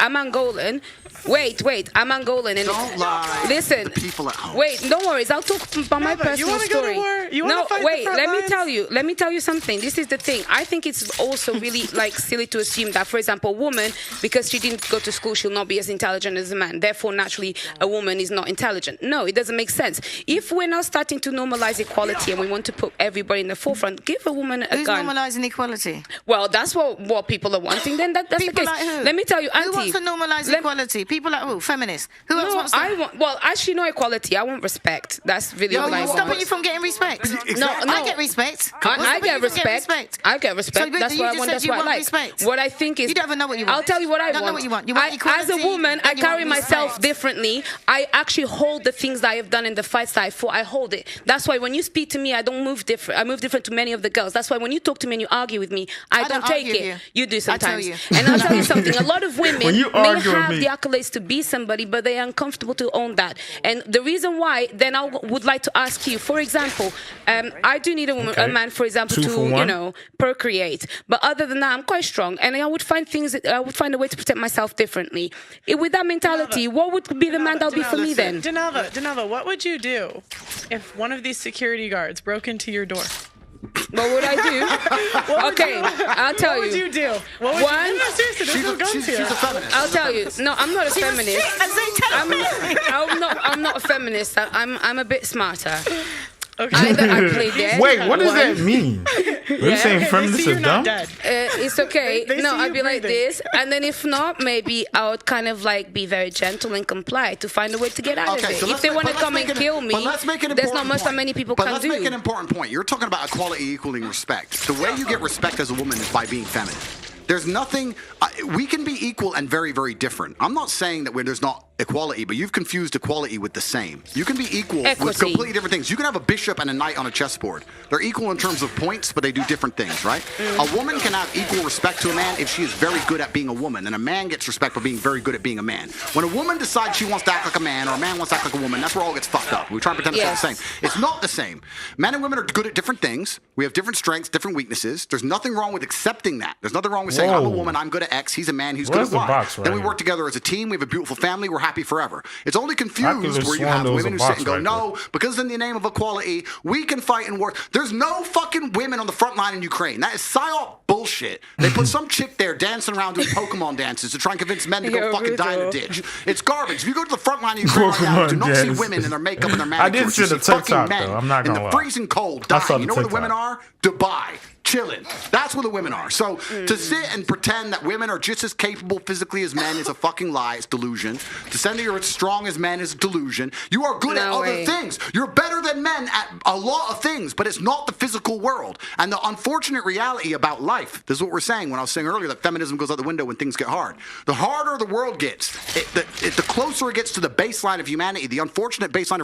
G: I'm Angolan. I'm Angolan. And
D: don't lie.
G: Listen.
D: To the people at home.
G: Wait, don't worry. I'll talk about my personal story. Let me tell you something. This is the thing. I think it's also really silly to assume that, for example, a woman, because she didn't go to school, she'll not be as intelligent as a man. Therefore, naturally, a woman is not intelligent. No, it doesn't make sense. If we're now starting to normalize equality and we want to put everybody in the forefront, give a woman a gun.
E: Who's normalizing equality?
G: Well, that's what people are wanting. Then that's
E: people
G: the case.
E: Like who?
G: Let me tell you, Auntie.
E: Who wants to normalize equality? People like who? Feminists. Who else wants that?
G: Actually, no equality. I want respect. That's really what I want.
E: Stopping you from getting respect.
D: Exactly.
E: No, I get respect.
G: I get respect. I get respect.
E: So,
G: that's what I want. That's what I like.
E: Respect.
G: What I think is,
E: you don't even know what you want.
G: I'll tell you what I want.
E: Know what you want. You want equality,
G: as a woman, I carry myself differently. I actually hold the things that I have done in the fights that I fought. I hold it. That's why when you speak to me, I don't move different. I move different to many of the girls. That's why when you talk to me and you argue with me, I don't take it. You do sometimes. And I'll tell you something. A lot of women may have the accolades to be somebody, but they are uncomfortable to own that. And the reason why, then I would like to ask you, for example, I do need a man, for example, to procreate. But other than that, I'm quite strong, and I would find a way to protect myself differently. With that mentality, what would be the man that would be for me then?
B: Janava, what would you do if one of these security guards broke into your door?
G: What would I do? Okay, I'll tell you.
B: What would you do?
D: She's a feminist.
G: I'll tell you. No, I'm not a feminist. I'm not a feminist. I'm a bit smarter. Okay. I play dead.
H: Wait, what does that mean? Are you saying feminists are dumb?
G: It's okay. I'd be like this, and then if not, maybe I would kind of be very gentle and comply to find a way to get out of it. So if they want to come and kill me, there's not much that many people can do.
D: But let's make an important point. You're talking about equality equaling respect. The way you get respect as a woman is by being feminine. There's nothing. We can be equal and very, very different. I'm not saying that there's not equality, but you've confused equality with the same. You can be equal with completely different things. You can have a bishop and a knight on a chessboard. They're equal in terms of points, but they do different things, right? A woman can have equal respect to a man if she is very good at being a woman, and a man gets respect for being very good at being a man. When a woman decides she wants to act like a man, or a man wants to act like a woman, that's where all gets fucked up. We try and pretend it's the same. It's not the same. Men and women are good at different things. We have different strengths, different weaknesses. There's nothing wrong with accepting that. There's nothing wrong with saying, I'm a woman, I'm good at X, he's a man, he's good at Y. Then we work together as a team, we have a beautiful family, we're happy forever. It's only confused where you have women who sit and go, no, because in the name of equality, we can fight in war. There's no fucking women on the front line in Ukraine. That is psyop bullshit. They put some chick there dancing around doing Pokemon dances to try and convince men to go fucking die in a ditch. It's garbage. If you go to the front line of Ukraine right now, you do not see women in their makeup and their manicure.
H: I did see the TikTok, though. I'm not gonna lie.
D: In the freezing cold, dying. You know where the women are? Dubai. Chilling. That's where the women are. So to sit and pretend that women are just as capable physically as men is a fucking lie. It's delusion. To say that you're as strong as men is delusion. You are good at other things. You're better than men at a lot of things, but it's not the physical world. And the unfortunate reality about life, this is what we're saying when I was saying earlier that feminism goes out the window when things get hard. The harder the world gets, the closer it gets to the baseline of humanity. The unfortunate baseline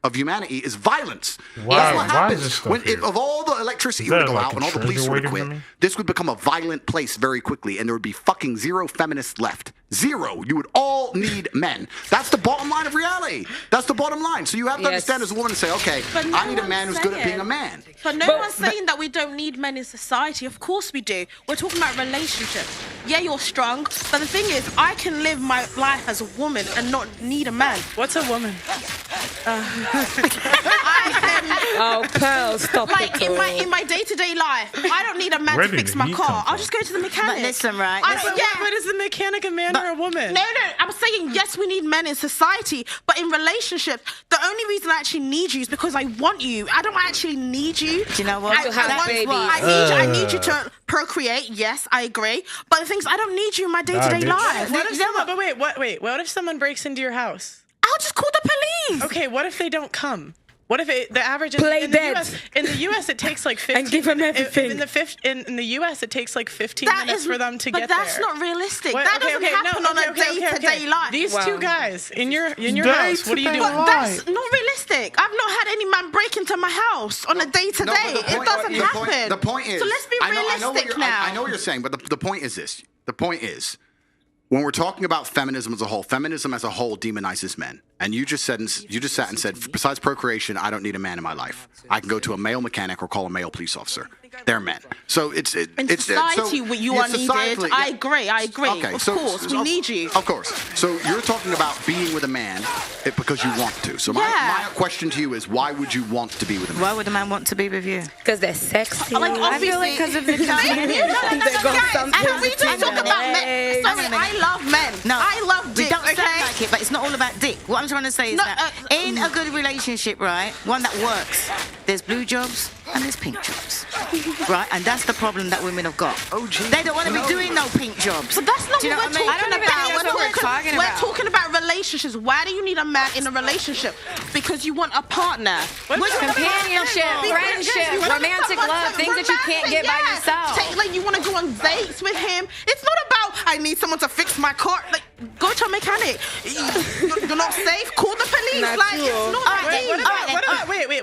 D: of humanity is violence.
H: Wow.
D: That's what happens. Of all the electricity would go out and all the police would quit, this would become a violent place very quickly, and there would be fucking zero feminists left. Zero. You would all need men. That's the bottom line of reality. That's the bottom line. So you have to understand as a woman and say, okay, I need a man who's good at being a man.
F: But no one's saying that we don't need men in society. Of course we do. We're talking about relationships. Yeah, you're strong, but the thing is, I can live my life as a woman and not need a man.
B: What's a woman?
G: Oh, Pearl, stop
F: it. In my day-to-day life, I don't need a man to fix my car. I'll just go to the mechanic.
E: But listen, right?
B: But is the mechanic a man or a woman?
F: No. I'm saying, yes, we need men in society, but in relationships, the only reason I actually need you is because I want you. I don't actually need you.
E: Do you know what?
F: I need you to procreate. Yes, I agree. But the thing is, I don't need you in my day-to-day life.
B: What if someone breaks into your house?
F: I'll just call the police.
B: Okay, what if they don't come? What if the average
G: in
B: the US it takes like 15
G: and give them everything.
B: In the US it takes like 15 minutes for them to get there.
F: But that's not realistic. That doesn't happen on a day-to-day life.
B: These two guys in your house, what are you doing?
F: But that's not realistic. I've not had any man break into my house on a day-to-day. It doesn't happen.
D: The point is,
F: so let's be realistic now.
D: I know what you're saying, but the point is this. The point is, when we're talking about feminism as a whole demonizes men. And you just sat and said, besides procreation, I don't need a man in my life. I can go to a male mechanic or call a male police officer. They're men. So it's
F: society, you are needed. I agree. Okay, of course, we need you.
D: Of course. So you're talking about being with a man because you want to. So my question to you is, why would you want to be with a man?
E: Why would a man want to be with you?
G: Because they're sexy.
F: Like, I feel like because of the we don't talk about men. Sorry, I love men. No, I love dick.
E: We don't sound like it, but it's not all about dick. What I'm trying to say is that in a good relationship, right, one that works, there's blue jobs and there's pink jobs, right? And that's the problem that women have got. They don't want to be doing no pink jobs.
F: But that's not what we're talking about. We're talking about relationships. Why do you need a man in a relationship? Because you want a partner.
C: Companionship, friendship, romantic love, things that you can't get by yourself.
F: Like, you want to go on dates with him. It's not about, I need someone to fix my car. Like, go to a mechanic. You're not safe. Call the police.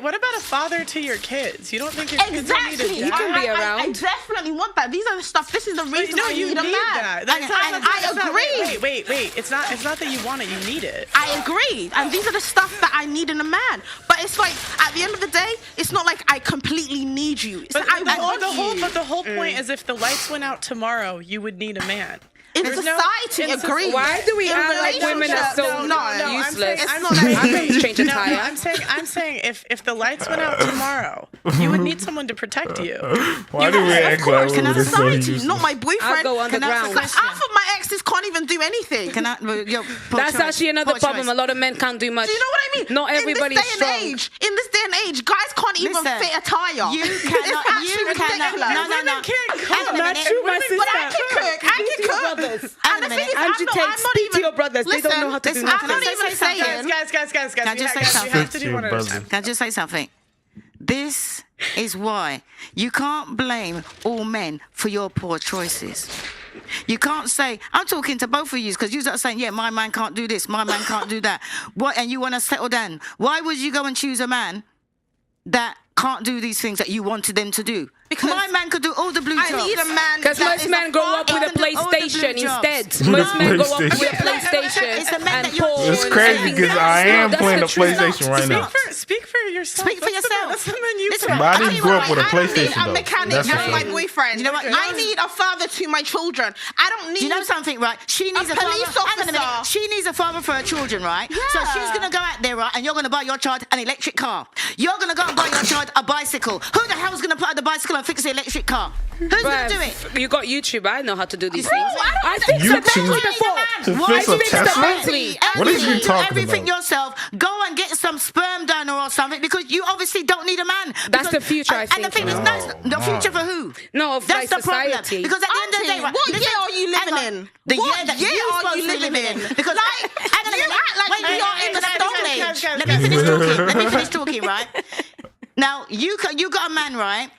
B: What about a father to your kids? You don't think your kids
F: need a
B: dad?
G: can be around.
F: I definitely want that. These are the stuff. This is the reason I need a man.
B: I agree. Wait. It's not that you want it. You need it.
F: I agree. And these are the stuff that I need in a man. But it's like, at the end of the day, it's not like I completely need you.
B: But the whole point is, if the lights went out tomorrow, you would need a man.
F: In society, agree.
G: Why do we act like women are so useless? I'm going to change a tire.
B: I'm saying if the lights went out tomorrow, you would need someone to protect you.
H: Why do we act like women are so
F: useless? Not my boyfriend.
G: I'll go underground.
F: Half of my exes can't even do anything.
G: That's actually another problem. A lot of men can't do much.
F: Do you know what I mean?
G: Not everybody's strong.
F: In this day and age, guys can't even fit a tire.
E: You cannot.
B: Women can't cook.
G: Not true, my sister.
F: But I can cook.
G: And the thing is, Andrew Tate, speak to your brothers. They don't know how to do nothing.
F: I'm not even saying.
B: Guys. Can
E: I just say something? This is why you can't blame all men for your poor choices. You can't say, I'm talking to both of you because you're saying, yeah, my man can't do this, my man can't do that. What? And you want to settle down. Why would you go and choose a man that can't do these things that you wanted them to do? Because my man could do all the blue jobs.
F: I need a man.
G: Because most men grow up with a PlayStation instead. Most men grow up with a PlayStation and porn.
H: It's crazy because I am playing a PlayStation right now.
B: Speak for yourself.
E: Speak for yourself.
B: That's the man you
H: But I didn't grow up with a PlayStation,
F: I
H: though.
F: need a mechanic
H: That's
F: as
H: for
F: my
H: sure.
F: boyfriend.
E: You know what?
F: I need a father to my children. I don't need.
E: Do you know something, right? She needs a
F: police
E: father. Hang on a minute.
F: officer.
E: She needs a father for her children, right?
F: Yeah.
E: So she's gonna go out there, right? And you're gonna buy your child an electric car. You're gonna go and buy your child a bicycle. Who the hell's gonna put out the bicycle and fix the electric car? Who's gonna do it?
G: You got YouTube. I know how to do these things.
F: I
G: fixed a
H: YouTube
G: Bentley before.
H: to fix a Tesla?
G: Bentley.
H: What is you talking
E: Everything
H: about?
E: yourself. Go and get some sperm donor or something because you obviously don't need a man.
G: That's the future, I
E: And the
G: think.
E: thing is, that's the future for who?
G: No, of
E: That's
G: like
E: the problem.
G: society.
E: Because at the end of the day, right,
F: What
E: listen,
F: year are you living
E: hang on.
F: in?
E: The
F: What
E: year that
F: year
E: you're
F: are
E: supposed
F: you
E: to be
F: living in?
E: Because
F: Like,
E: hang on a
F: you
E: minute.
F: act like
E: Wait,
F: we are in the Stone Age.
E: Let me finish talking. Let me finish talking, right? Now, you got a man, right?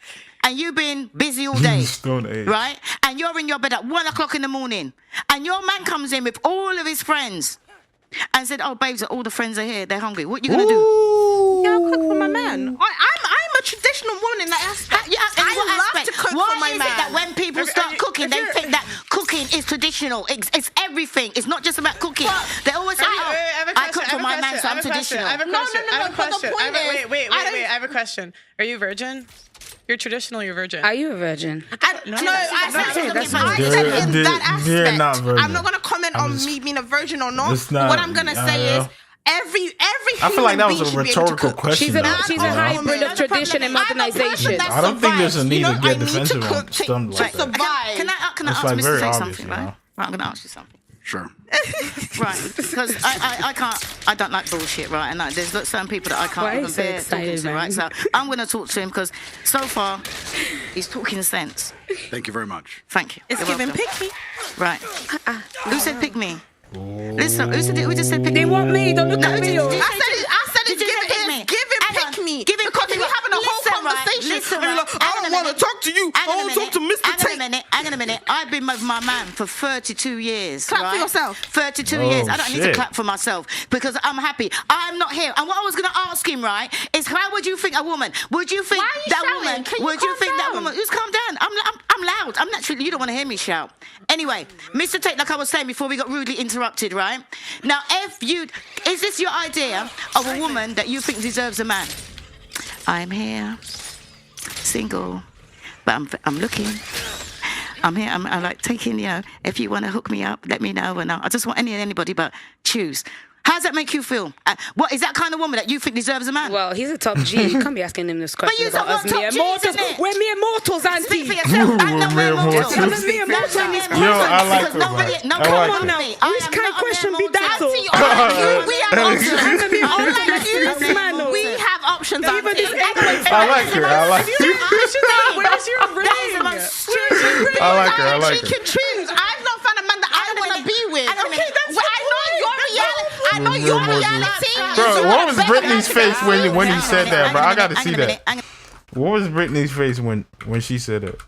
E: And you've been busy all day,
H: Stone Age.
E: right? And you're in your bed at 1 o'clock in the morning. And your man comes in with all of his friends and said, oh, babes, all the friends are here. They're hungry. What you going to do?
F: Yeah, I'll cook for my man. I'm a traditional woman in that aspect. I love to cook for my
E: Why is
F: man.
E: it that when people start cooking, they think that cooking is traditional? It's everything. It's not just about cooking. They always say, I cook for my man, so I'm traditional.
B: I have a question.
F: No,
B: I have a
F: but the
B: question.
F: point is,
B: Wait. I have a question. Are you virgin? You're traditional, you're virgin.
G: Are you a virgin?
F: I said in
H: They're
F: that aspect.
H: not virgin.
F: I'm not going to comment on me being a virgin or not.
H: It's not-
F: What I'm going to say is every
H: I feel like that was
F: human
H: a
F: being should be able to
H: rhetorical
F: cook.
H: question.
G: She's
H: though.
G: a hybrid of tradition and modernization.
H: I don't think there's a need to get
F: I need
H: defensive
F: to
H: on
F: cook
H: stuff like
F: to
H: that.
F: survive.
E: Can I
H: It's
E: ask
H: like
E: Mr.
H: very
E: Tate
H: obvious,
E: something,
H: you
E: right?
H: know?
E: Right, I'm going to ask you something.
D: Sure.
E: Right, because I don't like bullshit, right? And there's certain people that I can't
G: Why are you
E: even
G: so
E: bear talking
G: excited,
E: to, right?
G: man?
E: So I'm going to talk to him because so far he's talking sense.
D: Thank you very much.
E: Thank you.
F: It's
E: You're
F: giving
E: welcome.
F: pick me.
E: Right. Who said pick me? Listen, who just said pick me?
G: They want me. Don't look at me.
F: I said it's
E: Did you say pick me?
F: give it
E: Hang on.
F: pick me.
E: Give it
F: Because
E: pick
F: we're
E: me.
F: having a whole
E: Listen, right,
F: conversation.
E: listen,
F: And you're
E: right.
F: like, I don't want to talk to you. I want to talk to Mr.
E: Hang on a minute. I've been with my man for 32 years.
F: Clap for
E: right?
F: yourself.
E: 32
H: Oh,
E: years. I don't need to
H: shit.
E: clap for myself because I'm happy. I'm not here. And what I was going to ask him, right, is how would you think a woman? Would you think
F: Why are you
E: that
F: shouting?
E: woman?
F: Can you
E: Would you
F: calm
E: think that
F: down?
E: woman? Just calm down. I'm loud. I'm naturally. You don't want to hear me shout. Anyway, Mr. Tate, like I was saying before we got rudely interrupted, right? Now, is this your idea of a woman that you think deserves a man? I'm here, single, but I'm looking. I'm here. I'm like taking, if you want to hook me up, let me know. And I just want anybody, but choose. How does that make you feel? What is that kind of woman that you think deserves a man?
G: Well, he's a top G. You can't be asking him this question
E: you
G: about
E: don't
G: us
E: want
G: mere
E: top Gs,
G: mortals.
E: innit?
G: We're mere mortals, auntie.
E: Speak for yourself. I'm not
H: Mere
E: mere mortal.
H: mortals.
G: I'm a mere mortal in his
H: Yo, I like
E: Because
H: her,
E: nobody,
H: man.
E: no,
H: I
E: come
H: like
E: on
H: her.
E: now.
G: Which kind of question be that, though?
F: We have options.
G: Unlike you, man.
F: We have options.
G: Even this
F: auntie.
H: I like her. I like her.
B: Where's your
E: That is the
B: ring?
E: most stupid.
H: I like her. I like
F: She can
H: her.
F: choose. I've not found a man that I want to be with.
E: Okay,
F: that's I know your reality. I know your reality.
H: Bro, what was Brittany's face when he said that, bro? I got to see
E: Hang on a
H: that.
E: minute.
H: What was Brittany's face when she said it?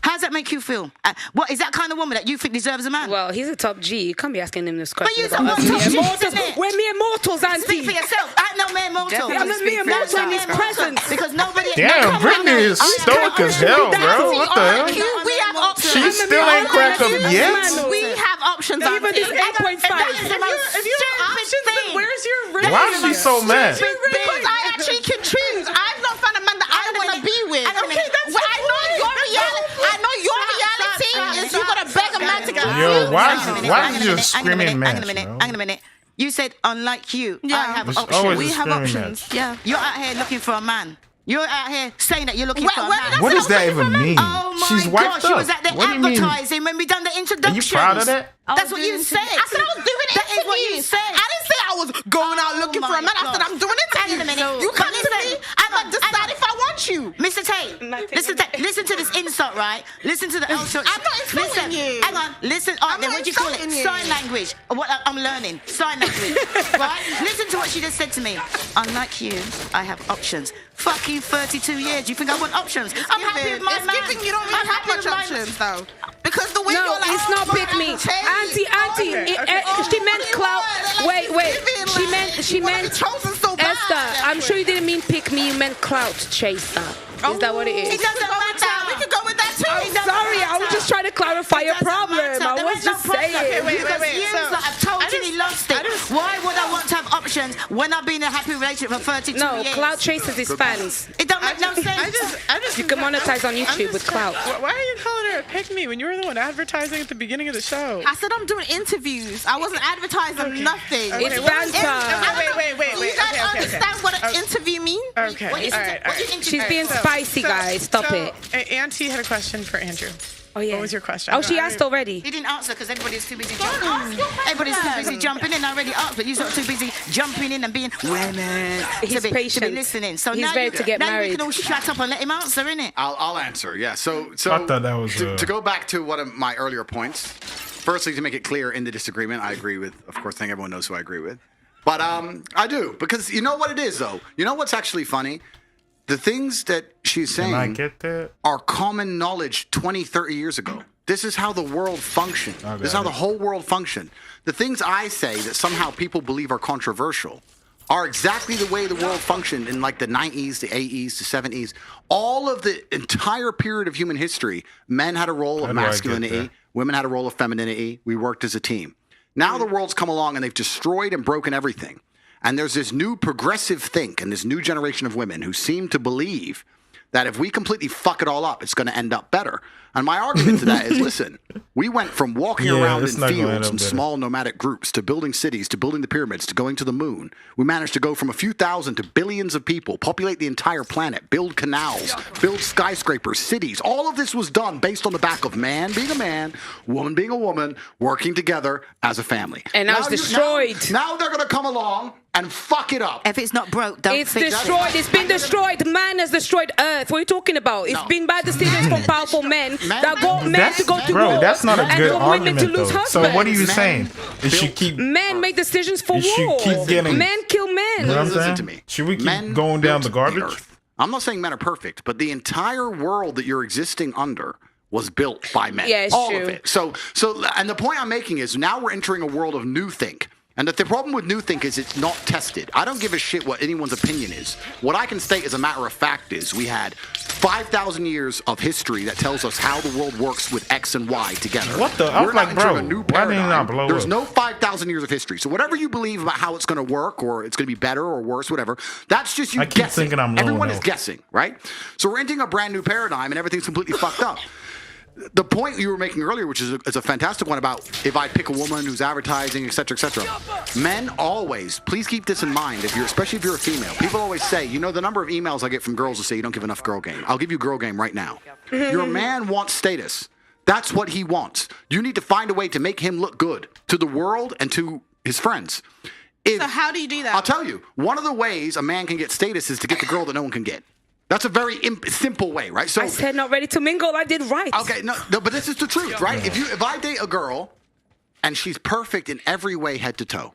E: How does that make you feel? What is that kind of woman that you think deserves a man?
G: Well, he's a top G. You can't be asking him this
E: But
G: question
E: you
G: about
E: don't
G: us
E: want
G: mere
E: top Gs,
G: mortals.
E: innit?
G: We're mere mortals,
E: Speak
G: auntie.
E: for yourself. I'm no mere mortal.
G: I'm a mere mortal in his presence.
E: Because nobody.
H: Damn, Brittany is stoic as hell, bro. What the hell?
F: We have options.
H: She still ain't cracked up yet.
F: We have options.
G: Even this 8.5.
B: If you have options, then where's your ring?
H: Why is she so mad?
F: Because I actually can choose. I've not found a man that I want to be with.
E: Okay, that's
F: I know your reality. I know your reality is you gotta beg a man to give you.
H: Yo, why is you just screaming
E: Hang on a
H: match,
E: minute.
H: bro?
E: Hang on a minute. You said, unlike you, I have
H: It's
E: options.
H: always
F: We
H: a
F: have
H: screaming
F: options.
H: match.
F: Yeah.
E: You're out here looking for a man. You're out here saying that you're looking for a
F: When
E: man.
F: did I
H: What does that even mean?
E: Oh my
H: She's wiped
E: gosh, she
H: up.
E: was at the
H: What do you mean?
E: advertising when we done the
H: Are
E: introduction.
H: you proud of that?
E: That's what you said.
F: I said I was doing
E: That is what you
F: interviews.
E: said.
F: I didn't say I was going out looking for a man. I said I'm doing
E: Hang on a
F: interviews.
E: minute.
F: You come to
E: Listen,
F: me. I'm gonna decide if I want you.
E: Mr. Tate, Listen to this insult, right? Listen to the insult.
F: I'm not insulting you.
E: Hang on. Listen. All right, then what do you call it? Sign language. What I'm learning. Sign language. Right? Listen to what she just said to me. Unlike you, I have options. Fucking 32 years. You think I want options? I'm happy with my man.
F: You don't really have much options, though. Because the way you're like,
G: it's not pick me. Auntie, she meant clout. Wait. She meant Esther. I'm sure you didn't mean pick me. You meant clout chaser. Is that what it is?
E: It doesn't matter.
F: We could go with that too.
G: I'm sorry. I was just trying to clarify your problem. I was just saying.
E: Wait. I've totally lost it. Why would I want to have options when I've been in a happy relationship for 32 years?
G: No, clout chasers is fans.
E: It don't make no sense.
B: You
G: can monetize on YouTube with clout.
B: Why are you calling her a pick me when you were the one advertising at the beginning of the show?
F: I said I'm doing interviews. I wasn't advertising nothing.
G: It's banter.
F: Wait.
B: Do
F: you guys understand what an interview means?
B: Okay.
E: All right.
G: She's being spicy, guys. Stop it.
B: Auntie had a question for Andrew.
G: Oh, yeah.
B: What was your question?
G: Oh, she asked already.
E: He didn't answer because everybody's too busy jumping. Everybody's too busy jumping in. I already asked, but you're not too busy jumping in and being women.
G: He's patient.
E: To be listening. So
G: he's
E: now
G: ready to get
E: now
G: married.
E: you can all shut up and let him answer, innit?
D: I'll answer. Yeah. So
H: I thought that was
D: to go back to one of my earlier points. Firstly, to make it clear in the disagreement, I agree with. Of course, I think everyone knows who I agree with. But I do, because you know what it is, though. You know what's actually funny? The things that she's saying are common knowledge 20, 30 years ago. This is how the world functioned. This is how the whole world functioned. The things I say that somehow people believe are controversial are exactly the way the world functioned in like the 90s, the 80s, the 70s. All of the entire period of human history, men had a role of masculinity, women had a role of femininity. We worked as a team. Now the world's come along and they've destroyed and broken everything. And there's this new progressive think and this new generation of women who seem to believe that if we completely fuck it all up, it's going to end up better. And my argument to that is, listen, we went from walking around in fields in small nomadic groups to building cities, to building the pyramids, to going to the moon. We managed to go from a few thousand to billions of people, populate the entire planet, build canals, build skyscrapers, cities. All of this was done based on the back of man being a man, woman being a woman, working together as a family.
G: And now it's destroyed.
D: Now they're going to come along and fuck it up.
E: If it's not broke, don't
G: It's
E: fix
G: destroyed.
E: it.
G: It's been destroyed. Man has destroyed Earth. What are you talking about? It's been bad decisions from powerful men that got men to go to war.
H: That's not a good argument,
G: to lose
H: though.
G: husbands.
H: So what are you saying? It should keep...
G: Men make decisions for war.
H: Keep getting...
G: Men kill men.
H: You know what I'm saying?
D: Listen to me.
H: Should we keep
D: Men
H: going down the
D: built
H: garbage?
D: Earth. I'm not saying men are perfect, but the entire world that you're existing under was built by men.
G: Yeah, it's
D: all
G: true.
D: of it. So, and the point I'm making is now we're entering a world of new think. And that the problem with new think is it's not tested. I don't give a shit what anyone's opinion is. What I can state as a matter of fact is we had 5,000 years of history that tells us how the world works with X and Y together.
H: What the? I'm like, bro,
D: a new
H: why did it not blow
D: There's
H: up?
D: no 5,000 years of history. So whatever you believe about how it's going to work or it's going to be better or worse, whatever, that's just you
H: I keep
D: guessing.
H: thinking I'm
D: Everyone
H: low
D: is guessing, right? So we're entering a brand new paradigm and everything's completely fucked up. The point you were making earlier, which is a fantastic one about if I pick a woman who's advertising, et cetera, men always, please keep this in mind, especially if you're a female. People always say, you know, the number of emails I get from girls that say you don't give enough girl game. I'll give you girl game right now. Your man wants status. That's what he wants. You need to find a way to make him look good to the world and to his friends.
F: So how do you do that?
D: I'll tell you. One of the ways a man can get status is to get the girl that no one can get. That's a very simple way, right? So
G: I said not ready to mingle. I did right.
D: Okay, no, but this is the truth, right? If I date a girl and she's perfect in every way, head to toe,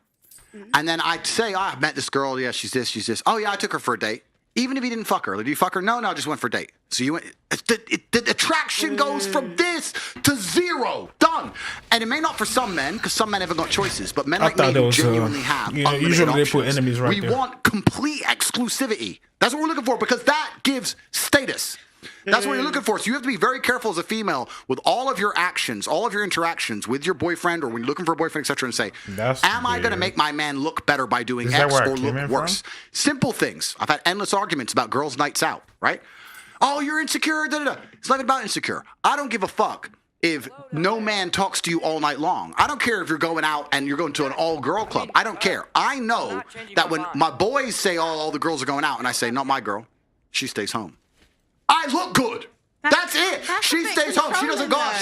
D: and then I say, I've met this girl. Yeah, she's this. Oh yeah, I took her for a date. Even if you didn't fuck her, did you fuck her? No, I just went for a date. So you went. The attraction goes from this to zero. Done. And it may not for some men, because some men haven't got choices. But men like me who genuinely have unlimited
H: usually
D: options.
H: they put enemies right there.
D: We want complete exclusivity. That's what we're looking for, because that gives status. That's what you're looking for. So you have to be very careful as a female with all of your actions, all of your interactions with your boyfriend or when you're looking for a boyfriend, etc., and say, am I going to make my man look better by doing X or look worse? Simple things. I've had endless arguments about girls' nights out, right? Oh, you're insecure. It's not even about insecure. I don't give a fuck if no man talks to you all night long. I don't care if you're going out and you're going to an all-girl club. I don't care. I know that when my boys say, oh, all the girls are going out, and I say, not my girl. She stays home. I look good. That's it. She stays home. She doesn't go out.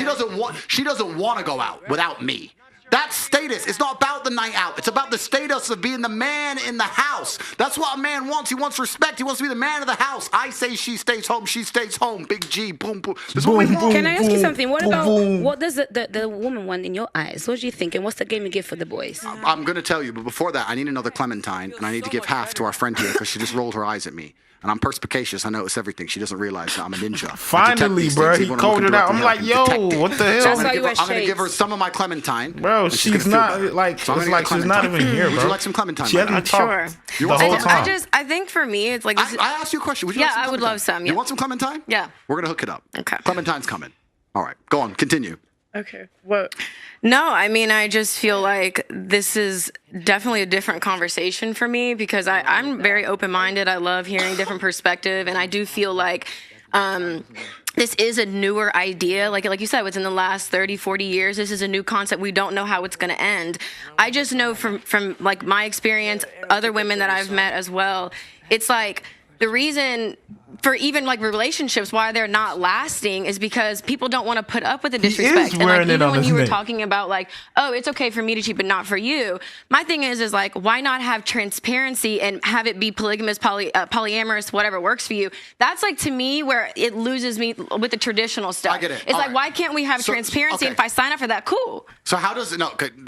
D: She doesn't want to go out without me. That's status. It's not about the night out. It's about the status of being the man in the house. That's what a man wants. He wants respect. He wants to be the man of the house. I say she stays home. She stays home. Big G. Boom, boom. That's what we want.
G: Can I ask you something? What about what does the woman want in your eyes? What do you think? And what's the game you give for the boys?
D: I'm going to tell you, but before that, I need another Clementine, and I need to give half to our friend here because she just rolled her eyes at me. And I'm perspicacious. I notice everything. She doesn't realize that I'm a ninja.
A: Finally, bro, he called it out. I'm like, yo, what the hell?
G: That's why you
D: I'm going to give her some of my Clementine.
A: Bro, she's not like, it's like she's not even here, bro.
D: Would you like some Clementine?
A: She hasn't talked the whole time.
C: I think for me, it's like...
D: I asked you a question. Would you like some
C: I would love some. Yeah.
D: You want some Clementine?
C: Yeah.
D: We're going to hook it up.
C: Okay.
D: Clementine's coming. All right. Go on. Continue.
B: Okay. What?
C: No, I mean, I just feel like this is definitely a different conversation for me because I'm very open-minded. I love hearing different perspective, and I do feel like this is a newer idea. Like you said, within the last 30, 40 years, this is a new concept. We don't know how it's going to end. I just know from like my experience, other women that I've met as well, it's like the reason for even like relationships why they're not lasting is because people don't want to put up with the disrespect. And like even when you were talking about like, oh, it's okay for me to cheat but not for you, my thing is like, why not have transparency and have it be polygamous, polyamorous, whatever works for you? That's like to me where it loses me with the traditional stuff.
D: I get it.
C: It's like, why can't we have transparency? And if I sign up for that, cool.
D: So how does it?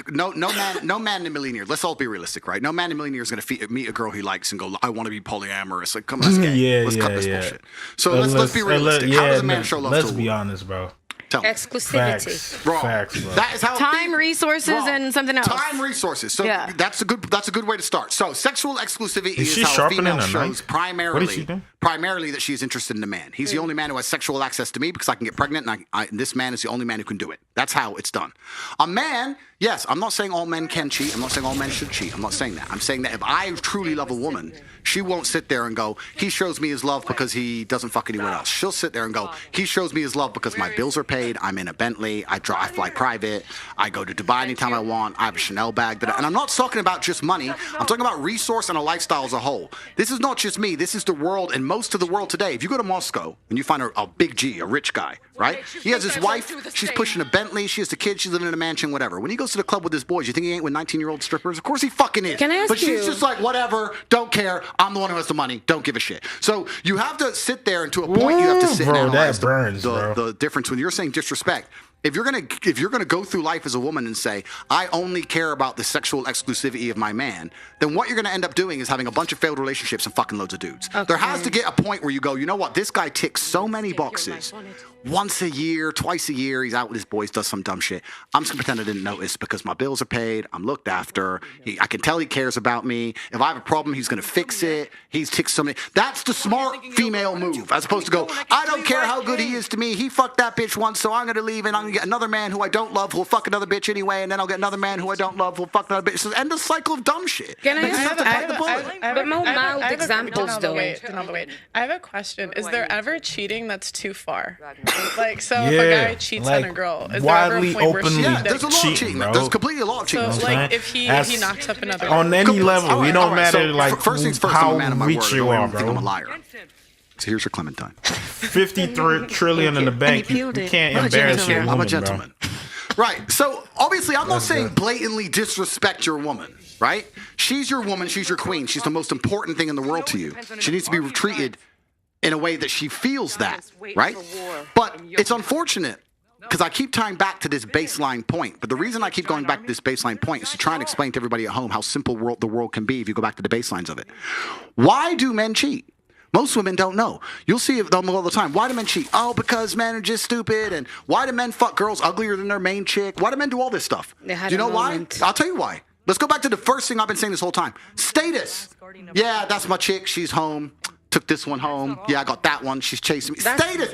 D: No man in a million years. Let's all be realistic, right? No man in a million years is going to meet a girl he likes and go, I want to be polyamorous. Like, come on, let's cut this bullshit. So let's be realistic. How does a man show love to a woman?
A: Let's be honest, bro.
G: Exclusivity.
A: Facts, bro.
D: That is how
C: time, resources, and something else.
D: Time, resources. So that's a good way to start. So sexual exclusivity is how a female shows primarily that she's interested in a man. He's the only man who has sexual access to me because I can get pregnant, and this man is the only man who can do it. That's how it's done. A man, yes, I'm not saying all men can cheat. I'm not saying all men should cheat. I'm not saying that. I'm saying that if I truly love a woman, she won't sit there and go, he shows me his love because he doesn't fuck anyone else. She'll sit there and go, he shows me his love because my bills are paid, I'm in a Bentley, I fly private, I go to Dubai anytime I want, I have a Chanel bag. And I'm not talking about just money. I'm talking about resource and a lifestyle as a whole. This is not just me. This is the world and most of the world today. If you go to Moscow and you find a big G, a rich guy, right? He has his wife, she's pushing a Bentley, she has the kids, she's living in a mansion, whatever. When he goes to the club with his boys, you think he ain't with 19-year-old strippers? Of course he fucking is.
G: Can I ask
D: but she's just like, whatever, don't care. I'm the one who has the money. Don't give a shit. So you have to sit there, and to a point, you have to sit and analyze the difference when you're saying disrespect. If you're gonna go through life as a woman and say, I only care about the sexual exclusivity of my man, then what you're gonna end up doing is having a bunch of failed relationships and fucking loads of dudes. Okay. There has to get a point where you go, you know what, this guy ticks so many boxes. Once a year, twice a year, he's out with his boys, does some dumb shit. I'm just gonna pretend I didn't notice because my bills are paid, I'm looked after, I can tell he cares about me. If I have a problem, he's gonna fix it. He's ticked so many. That's the smart female move, as opposed to go, I don't care how good he is to me. He fucked that bitch once, so I'm gonna leave and I'm gonna get another man who I don't love who'll fuck another bitch anyway, and then I'll get another man who I don't love who'll fuck another bitch. So end the cycle of dumb shit.
G: Can I have but more mild examples though?
B: Wait. I have a question. Is there ever cheating that's too far? Like, so if a guy cheats on a girl, is there ever a point where
D: there's a lot of cheating. There's completely a lot of cheating.
B: So like if he knocks up another
A: on any level, we don't matter like
D: first things first,
A: how
D: I'm a man of my
A: rich
D: word.
A: you are,
D: I think I'm a liar. So here's your Clementine.
A: 53 trillion in the bank. You can't embarrass your woman,
D: I'm a gentleman. Right. So obviously, I'm not saying blatantly disrespect your woman. Right? She's your woman. She's your queen. She's the most important thing in the world to you. She needs to be treated in a way that she feels that. Right? But it's unfortunate because I keep tying back to this baseline point. But the reason I keep going back to this baseline point is to try and explain to everybody at home how simple the world can be if you go back to the baselines of it. Why do men cheat? Most women don't know. You'll see them all the time. Why do men cheat? Oh, because men are just stupid. And why do men fuck girls uglier than their main chick? Why do men do all this stuff? Do you know why? I'll tell you why. Let's go back to the first thing I've been saying this whole time. Status. Yeah, that's my chick. She's home. Took this one home. Yeah, I got that one. She's chasing me. Status.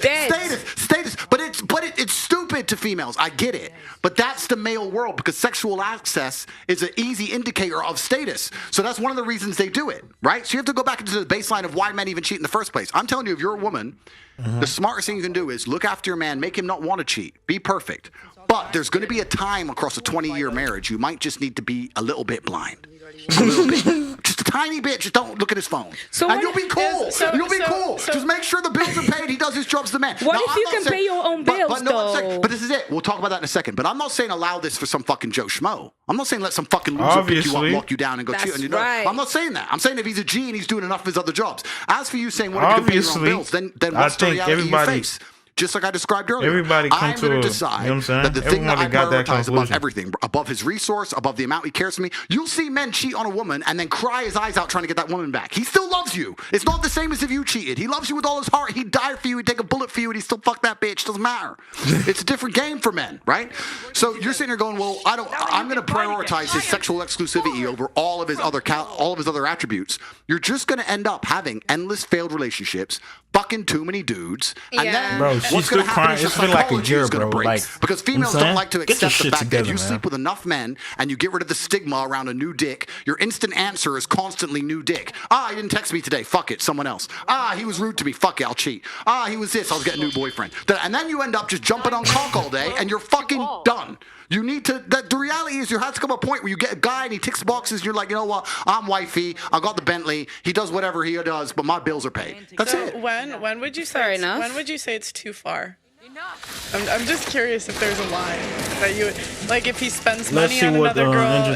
D: But it's stupid to females. I get it. But that's the male world because sexual access is an easy indicator of status. So that's one of the reasons they do it, right? So you have to go back into the baseline of why men even cheat in the first place. I'm telling you, if you're a woman, the smartest thing you can do is look after your man, make him not want to cheat, be perfect. But there's going to be a time across a 20-year marriage you might just need to be a little bit blind. A little bit. just a tiny bit. Just don't look at his phone.
G: So
D: and you'll be cool. You'll be cool. Just make sure the bills are paid. He does his job as the man.
G: What if you can pay your own bills, though?
D: But this is it. We'll talk about that in a second. But I'm not saying allow this for some fucking Joe Schmo. I'm not saying let some fucking loser pick you up, lock you down, and go cheat on you.
G: Right.
D: I'm not saying that. I'm saying if he's a G and he's doing enough of his other jobs. As for you saying, what if you can pay your own bills, then what's the reality you face? Just like I described earlier.
H: Everybody come
D: I'm going to decide
H: you know what I'm saying?
D: that the thing that I
H: Everybody got
D: prioritize above everything, above his resource, above the amount he cares for me. You'll see men cheat on a woman and then cry his eyes out trying to get that woman back. He still loves you. It's not the same as if you cheated. He loves you with all his heart. He'd die for you. He'd take a bullet for you, and he'd still fuck that bitch. Doesn't matter. It's a different game for men, right? So you're sitting here going, well, I'm going to prioritize his sexual exclusivity over all of his other attributes. You're just going to end up having endless failed relationships, fucking too many dudes, and then
H: bro, she's still crying. It's been like a year, bro. Like,
D: because females don't like to accept the fact that if you sleep with enough men and you get rid of the stigma around a new dick, your instant answer is constantly new dick. He didn't text me today. Fuck it, someone else. He was rude to me. Fuck it, I'll cheat. He was this. I'll get a new boyfriend. And then you end up just jumping on cock all day, and you're fucking done. You need to. The reality is, there has to come a point where you get a guy and he ticks boxes. And you're like, you know what? I'm wifey. I got the Bentley. He does whatever he does, but my bills are paid. That's it.
B: When would you say? When would you say it's too far? I'm just curious if there's a line that you would, like, if he spends money on another girl,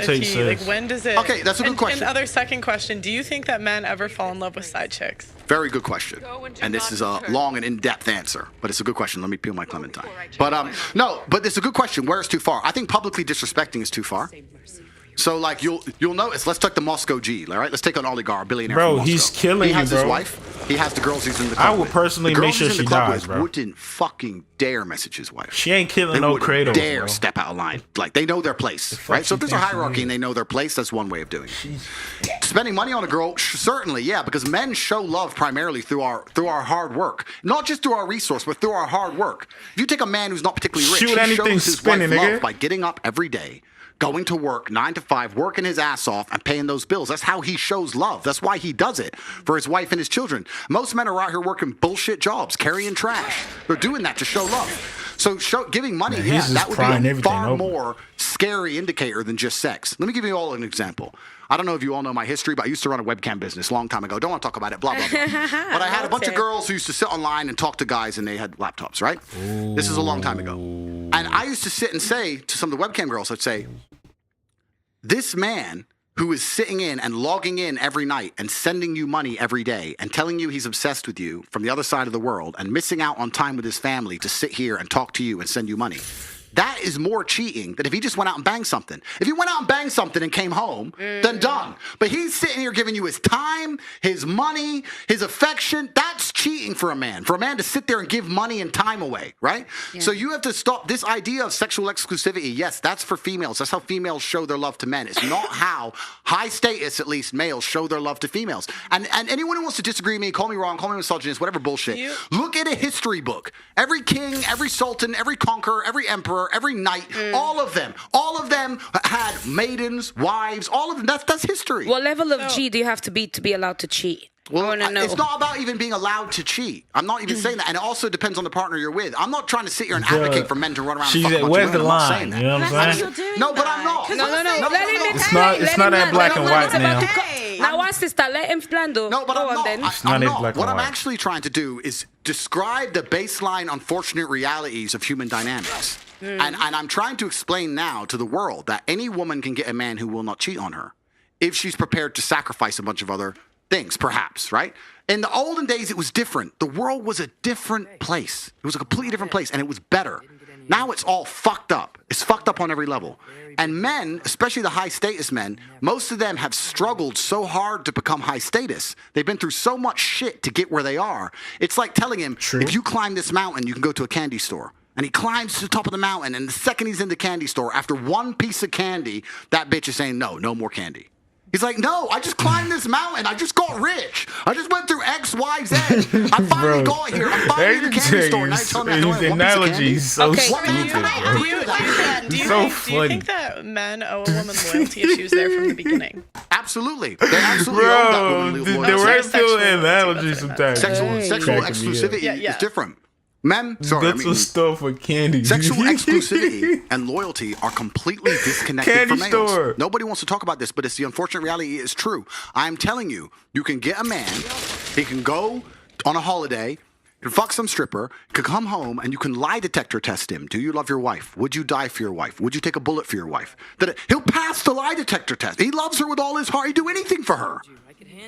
B: when does it?
D: Okay, that's a good question.
B: And second question, do you think that men ever fall in love with side chicks?
D: Very good question. And this is a long and in-depth answer, but it's a good question. Let me peel my clementine. But no, but it's a good question. Where is too far? I think publicly disrespecting is too far. So, like, you'll notice. Let's take the Moscow G. All right, let's take an oligarch, billionaire.
H: Bro,
D: from Moscow.
H: he's killing you, bro.
D: He has his wife. He has the girls he's in the club
H: I would personally make sure she dies, bro.
D: Wouldn't fucking dare message his wife.
H: She ain't killing no Kratos.
D: Dare
H: bro.
D: step out of line. Like, they know their place, right? So if there's a hierarchy and they know their place, that's one way of doing it. Spending money on a girl, certainly, yeah, because men show love primarily through our hard work, not just through our resource, but through our hard work. If you take a man who's not particularly rich, he shows his wife love by getting up every day, going to work 9 to 5, working his ass off and paying those bills. That's how he shows love. That's why he does it, for his wife and his children. Most men are out here working bullshit jobs, carrying trash. They're doing that to show love. So giving money, that would be a far more scary indicator than just sex. Let me give you all an example. I don't know if you all know my history, but I used to run a webcam business a long time ago. Don't want to talk about it, blah, blah, blah. But I had a bunch of girls who used to sit online and talk to guys, and they had laptops, right? Ooh. This is a long time ago. And I used to sit and say to some of the webcam girls, I'd say, this man who is sitting in and logging in every night and sending you money every day and telling you he's obsessed with you from the other side of the world and missing out on time with his family to sit here and talk to you and send you money, that is more cheating than if he just went out and banged something. If he went out and banged something and came home, then done. But he's sitting here giving you his time, his money, his affection. That's cheating for a man. For a man to sit there and give money and time away, right? Yeah. So you have to stop this idea of sexual exclusivity. Yes, that's for females. That's how females show their love to men. It's not how high status, at least, males show their love to females. And anyone who wants to disagree with me, call me wrong, call me misogynist, whatever bullshit. Look at a history book. Every king, every sultan, every conqueror, every emperor, every knight, all of them had maidens, wives, all of them. That's history.
G: What level of G do you have to be allowed to cheat?
D: Well, it's not about even being allowed to cheat. I'm not even saying that. And it also depends on the partner you're with. I'm not trying to sit here and advocate for men to run around and fuck a bunch of women. I'm not saying that.
H: You know what I'm saying?
D: No, but I'm not.
G: No.
H: It's not that black and white now.
G: Now, what's this? Let him plan.
D: No, but I'm not. What I'm actually trying to do is describe the baseline unfortunate realities of human dynamics. And I'm trying to explain now to the world that any woman can get a man who will not cheat on her if she's prepared to sacrifice a bunch of other things, perhaps, right? In the olden days, it was different. The world was a different place. It was a completely different place, and it was better. Now it's all fucked up. It's fucked up on every level. And men, especially the high status men, most of them have struggled so hard to become high status. They've been through so much shit to get where they are. It's like telling him, if you climb this mountain, you can go to a candy store. And he climbs to the top of the mountain, and the second he's in the candy store, after one piece of candy, that bitch is saying, no more candy. He's like, no, I just climbed this mountain. I just got rich. I just went through X, Y, Z. I finally got here. I'm finally in the candy store. Now you're telling me I don't have one piece of candy?
H: So stupid,
B: Do you think that men owe a woman loyalty if she was there from the beginning?
D: Absolutely. They absolutely owe that woman loyalty.
H: The word still analogy sometimes.
D: Sexual exclusivity is different. Men,
H: Go to a store for candy.
D: Sexual exclusivity and loyalty are completely disconnected
H: Candy
D: from males.
H: store.
D: Nobody wants to talk about this, but it's the unfortunate reality. It's true. I'm telling you, you can get a man, he can go on a holiday, you can fuck some stripper, you can come home, and you can lie detector test him. Do you love your wife? Would you die for your wife? Would you take a bullet for your wife? He'll pass the lie detector test. He loves her with all his heart. He'd do anything for her.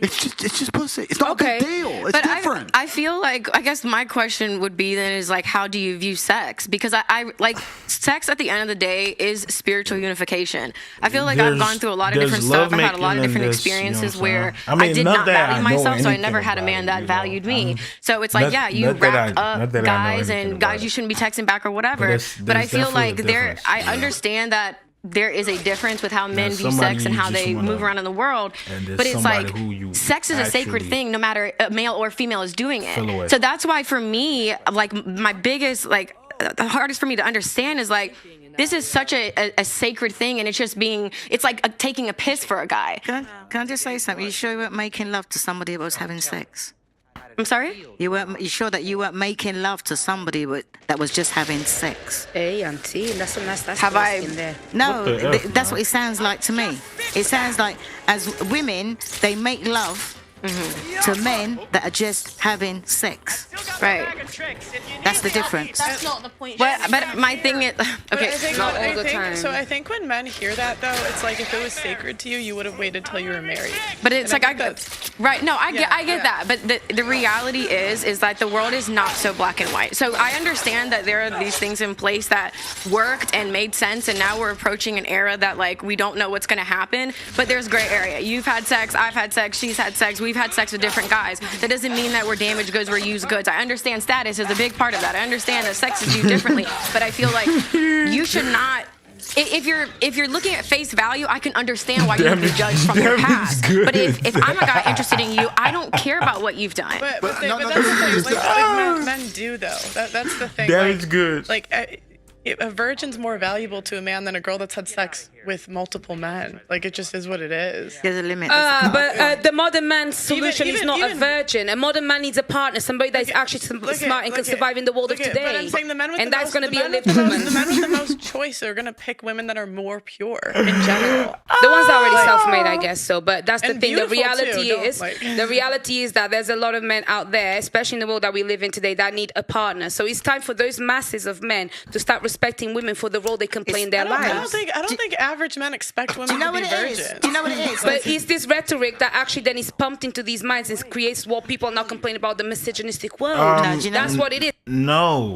D: It's just pussy. It's not a big deal. It's different.
C: I feel like, I guess my question would be then is like, how do you view sex? Because I like sex at the end of the day is spiritual unification. I feel like I've gone through a lot of different stuff. I've had a lot of different experiences where I did not value myself, so I never had a man that valued me. So it's like, you wrap up guys and guys you shouldn't be texting back or whatever. But I feel like I understand that there is a difference with how men view sex and how they move around in the world. But it's like, sex is a sacred thing, no matter male or female is doing it. So that's why for me, like my biggest, like the hardest for me to understand is like, this is such a sacred thing, and it's like taking a piss for a guy.
E: Can I just say something? You sure you weren't making love to somebody that was having sex?
C: I'm sorry?
E: You sure that you weren't making love to somebody that was just having sex?
G: Hey, auntie, that's
C: have I?
E: No, that's what it sounds like to me. It sounds like as women, they make love to men that are just having sex.
C: Right.
E: That's the difference.
F: That's not the point.
C: But my thing is, okay,
B: not all the time. So I think when men hear that though, it's like if it was sacred to you, you would have waited till you were married.
C: But it's like I get that. But the reality is that the world is not so black and white. So I understand that there are these things in place that worked and made sense, and now we're approaching an era that like we don't know what's going to happen. But there's gray area. You've had sex, I've had sex, she's had sex, we've had sex with different guys. That doesn't mean that we're damaged goods, we're used goods. I understand status is a big part of that. I understand that sex is viewed differently, but I feel like you should not. If you're looking at face value, I can understand why you would be judged from your past. But if I'm a guy interested in you, I don't care about what you've done.
B: But that's the thing. Like men do though. That's the thing.
H: That is good.
B: Like a virgin's more valuable to a man than a girl that's had sex with multiple men. Like it just is what it is.
E: There's a limit.
G: But the modern man's solution is not a virgin. A modern man needs a partner, somebody that's actually smart and can survive in the world of today.
B: But I'm saying the men with
G: and
B: the
G: that's going to be a lived
B: woman. The men with the most choice are going to pick women that are more pure in general.
G: The ones that are already self-made, I guess so. But that's the
B: And
G: thing. The
B: beautiful,
G: reality is that there's a lot of men out there, especially in the world that we live in today, that need a partner. So it's time for those masses of men to start respecting women for the role they can play in their lives.
B: I don't think average men expect women to be virgins.
E: Do you know what it is?
G: But it's this rhetoric that actually then is pumped into these minds and creates what people are now complaining about, the misogynistic world. That's what it is.
H: Nobody.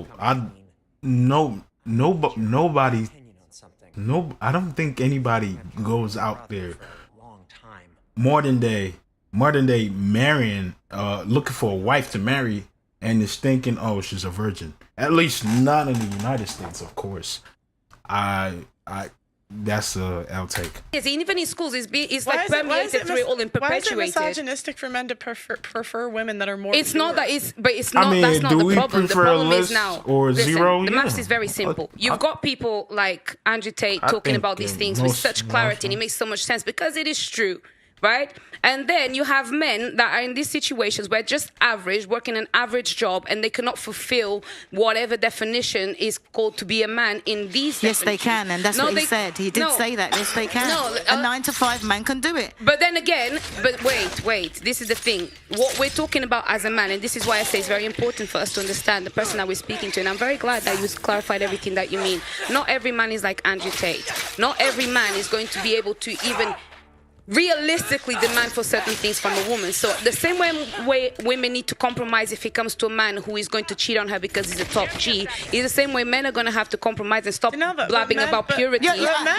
H: I don't think anybody goes out there modern day marrying, looking for a wife to marry and is thinking, oh, she's a virgin. At least not in the United States, of course. That's a L take.
G: Yes, even in schools, it's like permeated through it all and perpetuated.
B: Why is it misogynistic for men to prefer women that are more
G: It's
B: pure?
G: Not that it's, but it's not. That's not the problem. The problem is now.
H: Or zero?
G: The maths is very simple. You've got people like Andrew Tate talking about these things with such clarity, and it makes so much sense because it is true. Right? And then you have men that are in these situations where just average, working an average job, and they cannot fulfill whatever definition is called to be a man in these
E: Yes, they can, and that's what he said. He did say that. Yes, they can. A 9-to-5 man can do it.
G: But then again, wait. This is the thing. What we're talking about as a man, and this is why I say it's very important for us to understand the person that we're speaking to. And I'm very glad that you clarified everything that you mean. Not every man is like Andrew Tate. Not every man is going to be able to even realistically demand for certain things from a woman. So the same way women need to compromise if it comes to a man who is going to cheat on her because he's a top G, is the same way men are going to have to compromise and stop blabbing about purity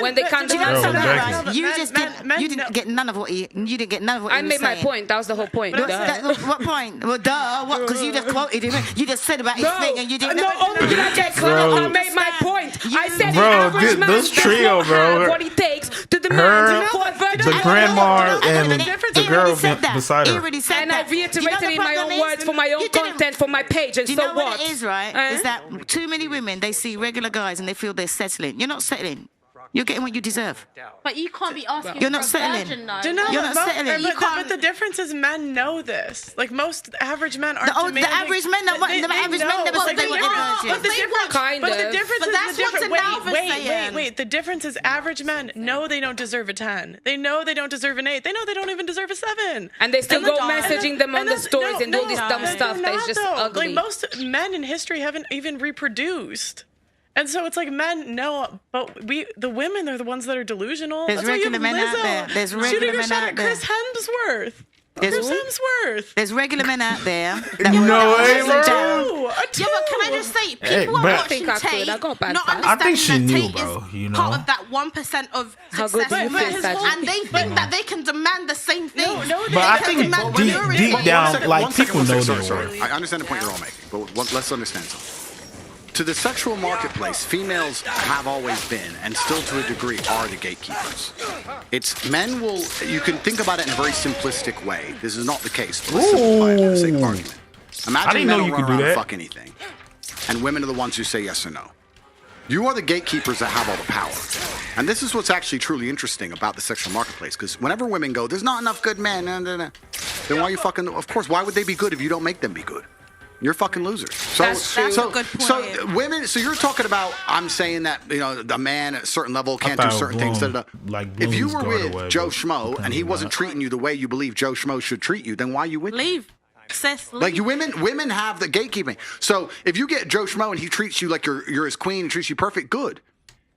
G: when they can't demand something.
E: You didn't get none of what you didn't get none of what
G: I made my point. That was the whole point.
E: What point? Well, what? Because you just quoted him. You just said about his thing, and you didn't.
G: No, only did I get caught. I made my point. I said the average man does not have what it takes to demand for a virgin.
H: Grandma and the girl beside her.
G: And I reiterated in my own words for my own content for my page. And
E: do you know what it is, right? Is that too many women, they see regular guys and they feel they're settling. You're not settling. You're getting what you deserve.
F: But you can't be asking.
E: You're not
F: for a
E: settling.
F: virgin, though.
E: You're not settling.
B: But the difference is men know this. Like most average men aren't demanding.
E: The average men never said they were virgin.
B: But the difference is
F: that's what
B: wait. The difference is average men know they don't deserve a 10. They know they don't deserve an 8. They know they don't even deserve a 7.
G: And they still go messaging them on the stories and all this dumb stuff that's just ugly.
B: Like most men in history haven't even reproduced. And so it's like men know, but the women are the ones that are delusional.
E: There's regular men out there. There's regular men out there.
B: Chris Hemsworth. There's
E: regular men out there.
H: No way,
F: bro. Yeah, but can I just say, people are watching Tate, not understanding that Tate is part of that 1% of success women, and they think that they can demand the same thing.
H: But I think deep down, like people know their worth.
D: I understand the point you're all making, but let's understand something. To the sexual marketplace, females have always been, and still to a degree, are the gatekeepers. It's men will, you can think about it in a very simplistic way. This is not the case. But let's simplify it for the sake of argument. Imagine men will run around and fuck anything, and women are the ones who say yes or no. You are the gatekeepers that have all the power. And this is what's actually truly interesting about the sexual marketplace, because whenever women go, there's not enough good men, then why are you fucking, of course, why would they be good if you don't make them be good? You're fucking losers.
F: That's a good point.
D: So women. So you're talking about. I'm saying that a man at a certain level can't do certain things. If you were with Joe Schmo and he wasn't treating you the way you believe Joe Schmo should treat you, then why are you with him?
F: Leave. Sis, leave.
D: Like you women have the gatekeeping. So if you get Joe Schmo and he treats you like you're his queen and treats you perfect, good.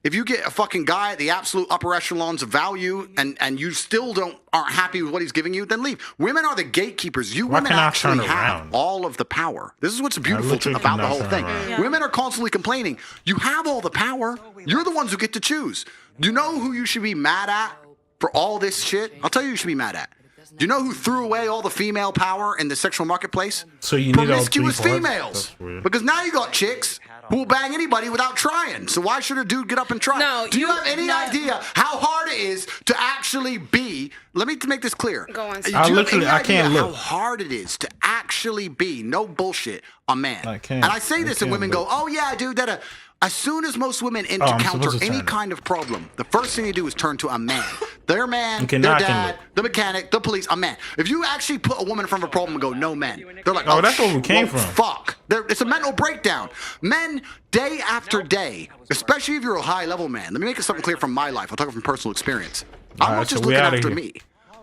D: If you get a fucking guy at the absolute upper echelons of value and you still aren't happy with what he's giving you, then leave. Women are the gatekeepers. Women actually have all of the power. This is what's beautiful about the whole thing. Yeah. Women are constantly complaining. You have all the power. You're the ones who get to choose. Do you know who you should be mad at for all this shit? I'll tell you who you should be mad at. Do you know who threw away all the female power in the sexual marketplace?
H: So you need
D: promiscuous females. Because now you got chicks who will bang anybody without trying. So why should a dude get up and try?
G: No,
D: do you have any idea how hard it is to actually be? Let me make this clear.
G: Go on.
H: I can't look.
D: How hard it is to actually be, no bullshit, a man. And I say this and women go, oh yeah, dude, that. As soon as most women encounter any kind of problem, the first thing they do is turn to a man. Their man, their dad, the mechanic, the police, a man. If you actually put a woman in front of a problem and go, no men, they're like,
H: that's where we came from.
D: Fuck. It's a mental breakdown. Men, day after day, especially if you're a high-level man. Let me make it something clear from my life. I'll talk from personal experience. I'm not just looking after me.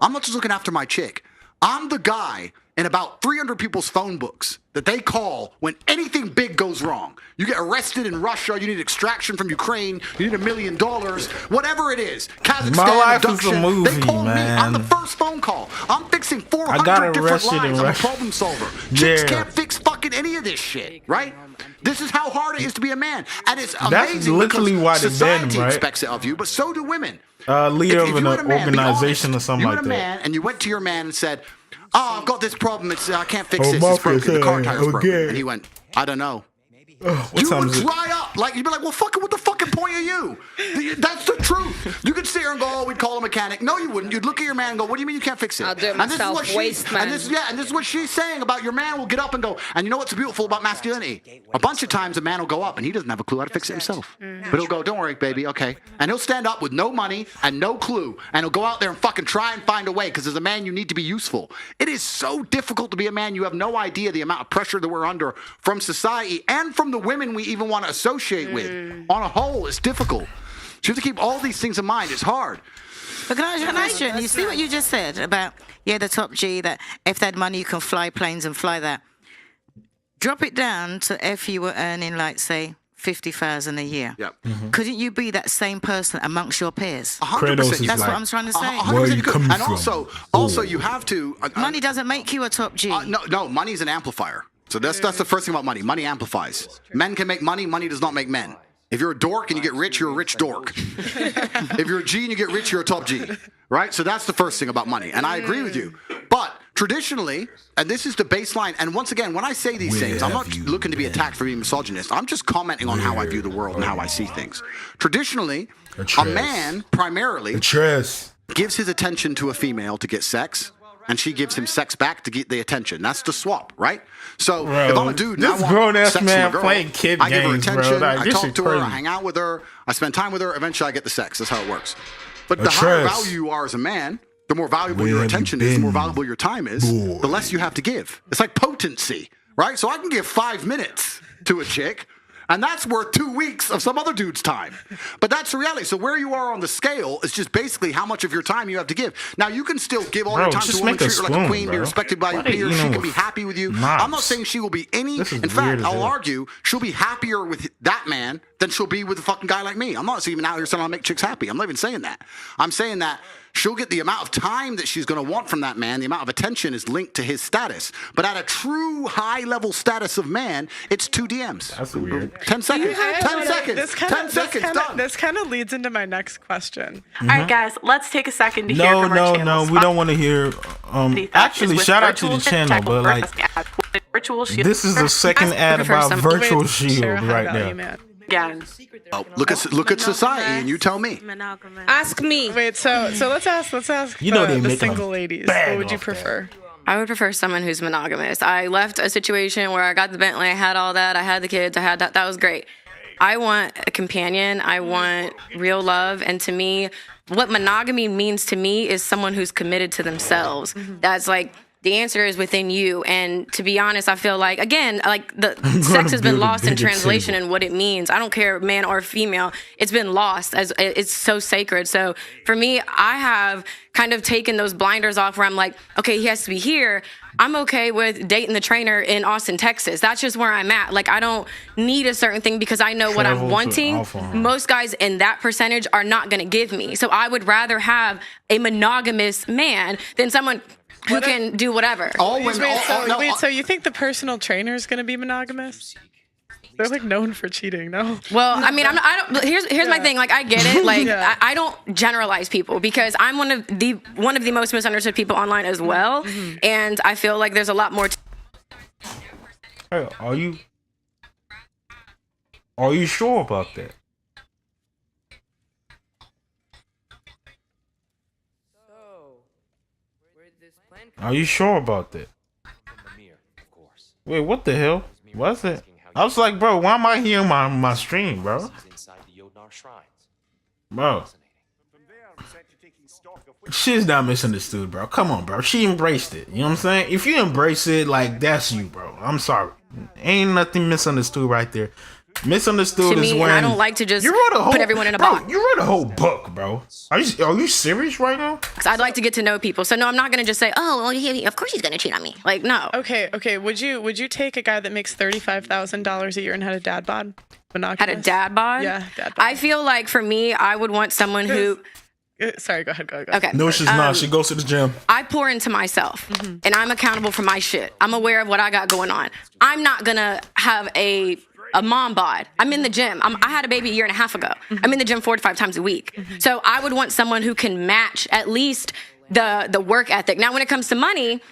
D: I'm not just looking after my chick. I'm the guy in about 300 people's phone books that they call when anything big goes wrong. You get arrested in Russia, you need extraction from Ukraine, you need $1 million, whatever it is. Kazakhstan,
H: my life
D: abduction,
H: is a movie,
D: they call
H: man.
D: me. I'm the first phone call. I'm fixing 400 different lives. I'm a problem solver. Chicks can't fix fucking any of this shit, right? This is how hard it is to be a man. And it's amazing.
H: That's literally why the
D: society
H: right?
D: expects it of you, but so do women.
H: Leader of an organization or something like that.
D: You were a man and you went to your man and said, oh, I've got this problem. I can't fix this. It's broken. The car tire's broken. And he went, I don't know. You would dry up. Like, you'd be like, well, fucking, what the fucking point are you? That's the truth. You could sit here and go, oh, we'd call a mechanic. No, you wouldn't. You'd look at your man and go, what do you mean you can't fix it?
G: I'll do it myself.
D: And this is what she's saying about your man will get up and go, and you know what's beautiful about masculinity? A bunch of times a man will go up and he doesn't have a clue how to fix it himself. But he'll go, don't worry, baby, okay. And he'll stand up with no money and no clue, and he'll go out there and fucking try and find a way, because as a man, you need to be useful. It is so difficult to be a man. You have no idea the amount of pressure that we're under from society and from the women we even want to associate with. On a whole, it's difficult. So you have to keep all these things in mind. It's hard.
E: But can I ask you a question? You see what you just said about, the top G, that if they had money, you can fly planes and fly that. Drop it down to if you were earning, like, say, 50,000 a year.
D: Yep.
E: Couldn't you be that same person amongst your peers?
D: 100%.
E: That's what I'm trying to say.
D: 100%
H: Where are you coming
D: and also, you have to.
E: Money doesn't make you a top G.
D: No, money is an amplifier. So that's the first thing about money. Money amplifies. Men can make money. Money does not make men. If you're a dork and you get rich, you're a rich dork. If you're a G and you get rich, you're a top G. Right? So that's the first thing about money. And I agree with you. But traditionally, and this is the baseline, and once again, when I say these things, I'm not looking to be attacked for being misogynist. I'm just commenting on how I view the world and how I see things. Traditionally, a man primarily gives his attention to a female to get sex, and she gives him sex back to get the attention. That's the swap, right? So if I'm a dude and I want
H: grown-ass
D: sex
H: man
D: from a girl,
H: playing kid
D: I give her
H: games,
D: attention,
H: bro. Like,
D: I talk to her, I hang out with her, I spend time with her, eventually I get the sex. That's how it works. But the higher value you are as a man, the more valuable your attention is, the more valuable your time is, the less you have to give. It's like potency, right? So I can give 5 minutes to a chick, and that's worth 2 weeks of some other dude's time. But that's the reality. So where you are on the scale is just basically how much of your time you have to give. Now, you can still give all your time to a woman, treat her like a queen, be respected by your peers. She can be happy with you. I'm not saying she will be any. In fact, I'll argue she'll be happier with that man than she'll be with a fucking guy like me. I'm not even out here saying I'll make chicks happy. I'm not even saying that. I'm saying that she'll get the amount of time that she's going to want from that man. The amount of attention is linked to his status. But at a true high-level status of man, it's 2 DMs.
H: That's weird.
D: 10 seconds. 10 seconds. 10 seconds. Done.
B: This kind of leads into my next question.
I: All right, guys, let's take a second to hear from our channel.
H: No, we don't want to hear. Actually, shout out to the channel, but like, this is the second ad about Virtual Shield right now.
I: Again.
D: Oh, look at society, and you tell me.
G: Ask me.
B: Wait, so let's ask.
H: You know
B: the single ladies. What would you prefer?
C: I would prefer someone who's monogamous. I left a situation where I got the Bentley, I had all that, I had the kids, I had that. That was great. I want a companion. I want real love. And to me, what monogamy means to me is someone who's committed to themselves. That's like, the answer is within you. And to be honest, I feel like, again, like the sex has been lost in translation and what it means. I don't care, man or female. It's been lost as it's so sacred. So for me, I have kind of taken those blinders off where I'm like, okay, he has to be here. I'm okay with dating the trainer in Austin, Texas. That's just where I'm at. Like, I don't need a certain thing because I know what I'm wanting. Most guys in that percentage are not going to give me. So I would rather have a monogamous man than someone who can do whatever.
B: So you think the personal trainer is going to be monogamous? They're like known for cheating, no?
C: Well, I mean, here's my thing. Like, I get it. Like, I don't generalize people because I'm one of the most misunderstood people online as well, and I feel like there's a lot more.
H: Hey, are you sure about that? Are you sure about that? Wait, what the hell? What's it? I was like, bro, why am I hearing my stream, bro? Bro. She's not misunderstood, bro. Come on, bro. She embraced it. You know what I'm saying? If you embrace it, like, that's you, bro. I'm sorry. Ain't nothing misunderstood right there. Misunderstood
C: to me,
H: is when
C: I don't like to just put everyone in a box.
H: You read a whole book, bro. Are you serious right now?
C: I'd like to get to know people. So no, I'm not gonna just say, oh, well, of course he's gonna cheat on me. Like, no.
B: Okay. Would you take a guy that makes $35,000 a year and had a dad bod? Monogamous?
C: Had a dad bod?
B: Yeah, dad bod.
C: I feel like for me, I would want someone who.
B: Sorry, go ahead.
C: Okay.
H: No, she's not. She goes to the gym.
C: I pour into myself, and I'm accountable for my shit. I'm aware of what I got going on. I'm not gonna have a mom bod. I'm in the gym. I had a baby a year and a half ago. I'm in the gym 4 to 5 times a week. So I would want someone who can match at least the work ethic. Now, when it comes to money,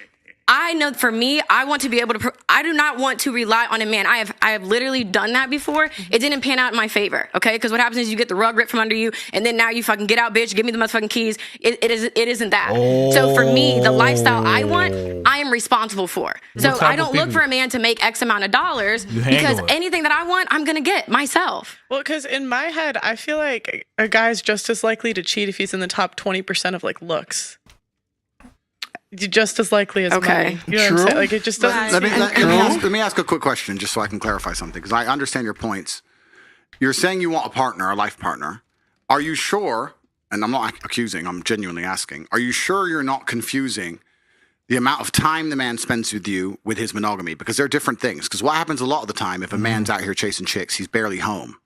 C: I know for me, I want to be able to. I do not want to rely on a man. I have literally done that before. It didn't pan out in my favor. Okay, because what happens is you get the rug ripped from under you, and then now you fucking get out, bitch. Give me the motherfucking keys. It isn't that. So for me, the lifestyle I want, I am responsible for. So I don't look for a man to make X amount of dollars because anything that I want, I'm gonna get myself.
B: Well, because in my head, I feel like a guy's just as likely to cheat if he's in the top 20% of like looks. Just as likely as money. You know what I'm saying? Like, it just doesn't.
D: Let me ask a quick question, just so I can clarify something, because I understand your points. You're saying you want a partner, a life partner. Are you sure? And I'm not accusing. I'm genuinely asking. Are you sure you're not confusing the amount of time the man spends with you with his monogamy? Because they're different things. Because what happens a lot of the time, if a man's out here chasing chicks, he's barely home.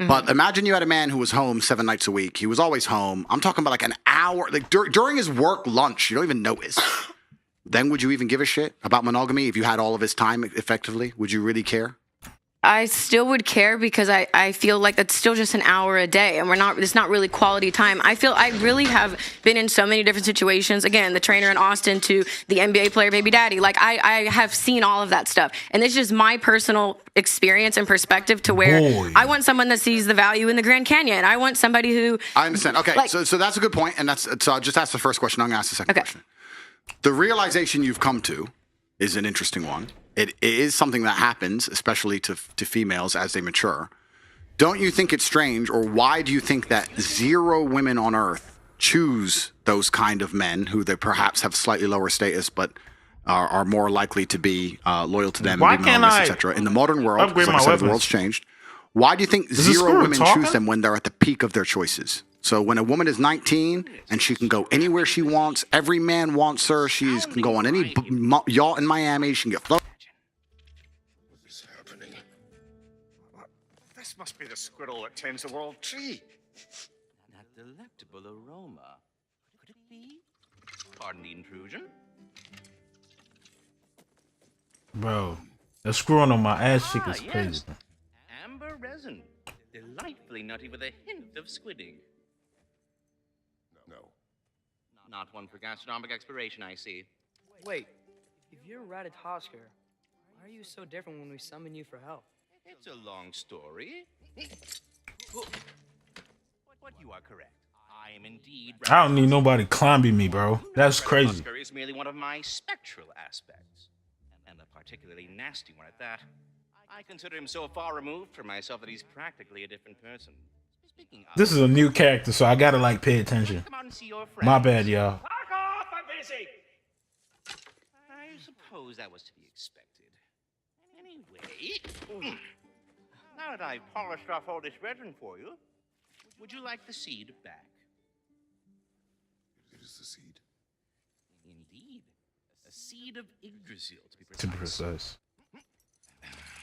D: But imagine you had a man who was home 7 nights a week. He was always home. I'm talking about like an hour, like during his work lunch. You don't even notice. Then would you even give a shit about monogamy if you had all of his time effectively? Would you really care?
C: I still would care because I feel like that's still just an hour a day, and it's not really quality time. I feel I really have been in so many different situations. Again, the trainer in Austin to the NBA player baby daddy. Like I have seen all of that stuff, and it's just my personal experience and perspective to where I want someone that sees the value in the Grand Canyon. I want somebody who
D: I understand. Okay, so that's a good point, and so I'll just ask the first question. I'm gonna ask the second question. The realization you've come to is an interesting one. It is something that happens, especially to females as they mature. Don't you think it's strange, or why do you think that 0 women on Earth choose those kind of men who they perhaps have slightly lower status, but are more likely to be loyal to them, and be monogamous, etc. In the modern world, because like I said, the world's changed. Why do you think 0 women choose them when they're at the peak of their choices? So when a woman is 19 and she can go anywhere she wants, every man wants her. She can go on any yacht in Miami. She can get flown.
J: What is happening? This must be the squirrel that tends the world tree.
K: That delectable aroma. Could it be? Pardon the intrusion.
H: Bro, the screwing on my ass cheek is crazy.
K: Yes. Amber resin. Delightfully nutty with a hint of squidding.
J: No.
K: Not one for gastronomic exploration, I see.
L: Wait, if you're Ratatosker, why are you so different when we summon you for help?
K: It's a long story. But you are correct. I am indeed.
H: I don't need nobody climbing me, bro. That's crazy.
K: Ratatosker is merely one of my spectral aspects, and a particularly nasty one at that. I consider him so far removed from myself that he's practically a different person.
H: This is a new character, so I gotta like pay attention.
K: Come out and see your friends.
H: My bad, y'all.
K: Fuck off! I'm busy. I suppose that was to be expected. Anyway, now that I've polished off all this resin for you, would you like the seed back?
J: It is the seed.
K: Indeed, a seed of Yggdrasil, to be precise.
H: To be precise.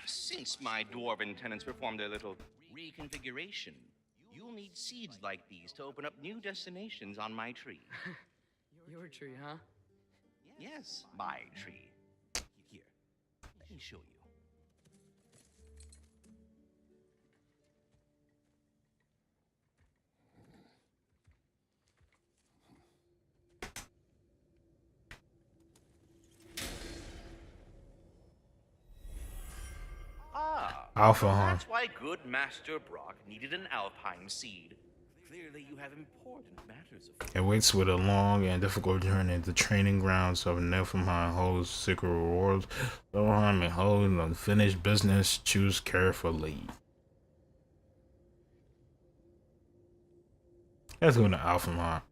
K: Since my dwarven tenants performed their little reconfiguration, you'll need seeds like these to open up new destinations on my tree.
L: Your tree, huh?
K: Yes, my tree. Here, let me show you.
H: Alpha, huh?
K: That's why good Master Brock needed an alpine seed. Clearly, you have important matters of.
H: It waits with a long and difficult journey. The training grounds of Niflheim holds secret rewards. Niflheim and hold unfinished business. Choose carefully. Let's go to Alpha.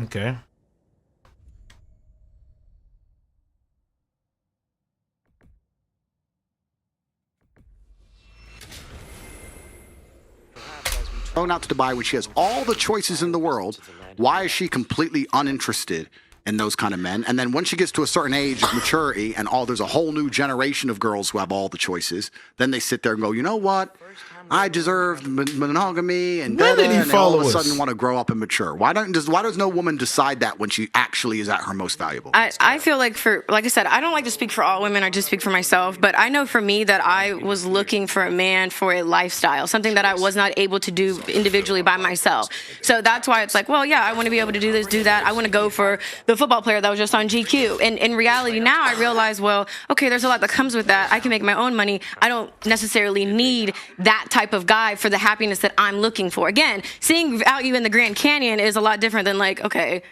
H: Okay.
D: Thrown out to Dubai when she has all the choices in the world. Why is she completely uninterested in those kind of men? And then when she gets to a certain age of maturity and there's a whole new generation of girls who have all the choices, then they sit there and go, you know what? I deserve monogamy and they all of a sudden want to grow up and mature. Why does no woman decide that when she actually is at her most valuable?
C: I feel like like I said, I don't like to speak for all women. I just speak for myself. But I know for me that I was looking for a man for a lifestyle, something that I was not able to do individually by myself. So that's why it's like, well, yeah, I want to be able to do this, do that. I want to go for the football player that was just on GQ. And in reality now I realize, well, okay, there's a lot that comes with that. I can make my own money. I don't necessarily need that type of guy for the happiness that I'm looking for. Again, seeing value in the Grand Canyon is a lot different than like, okay,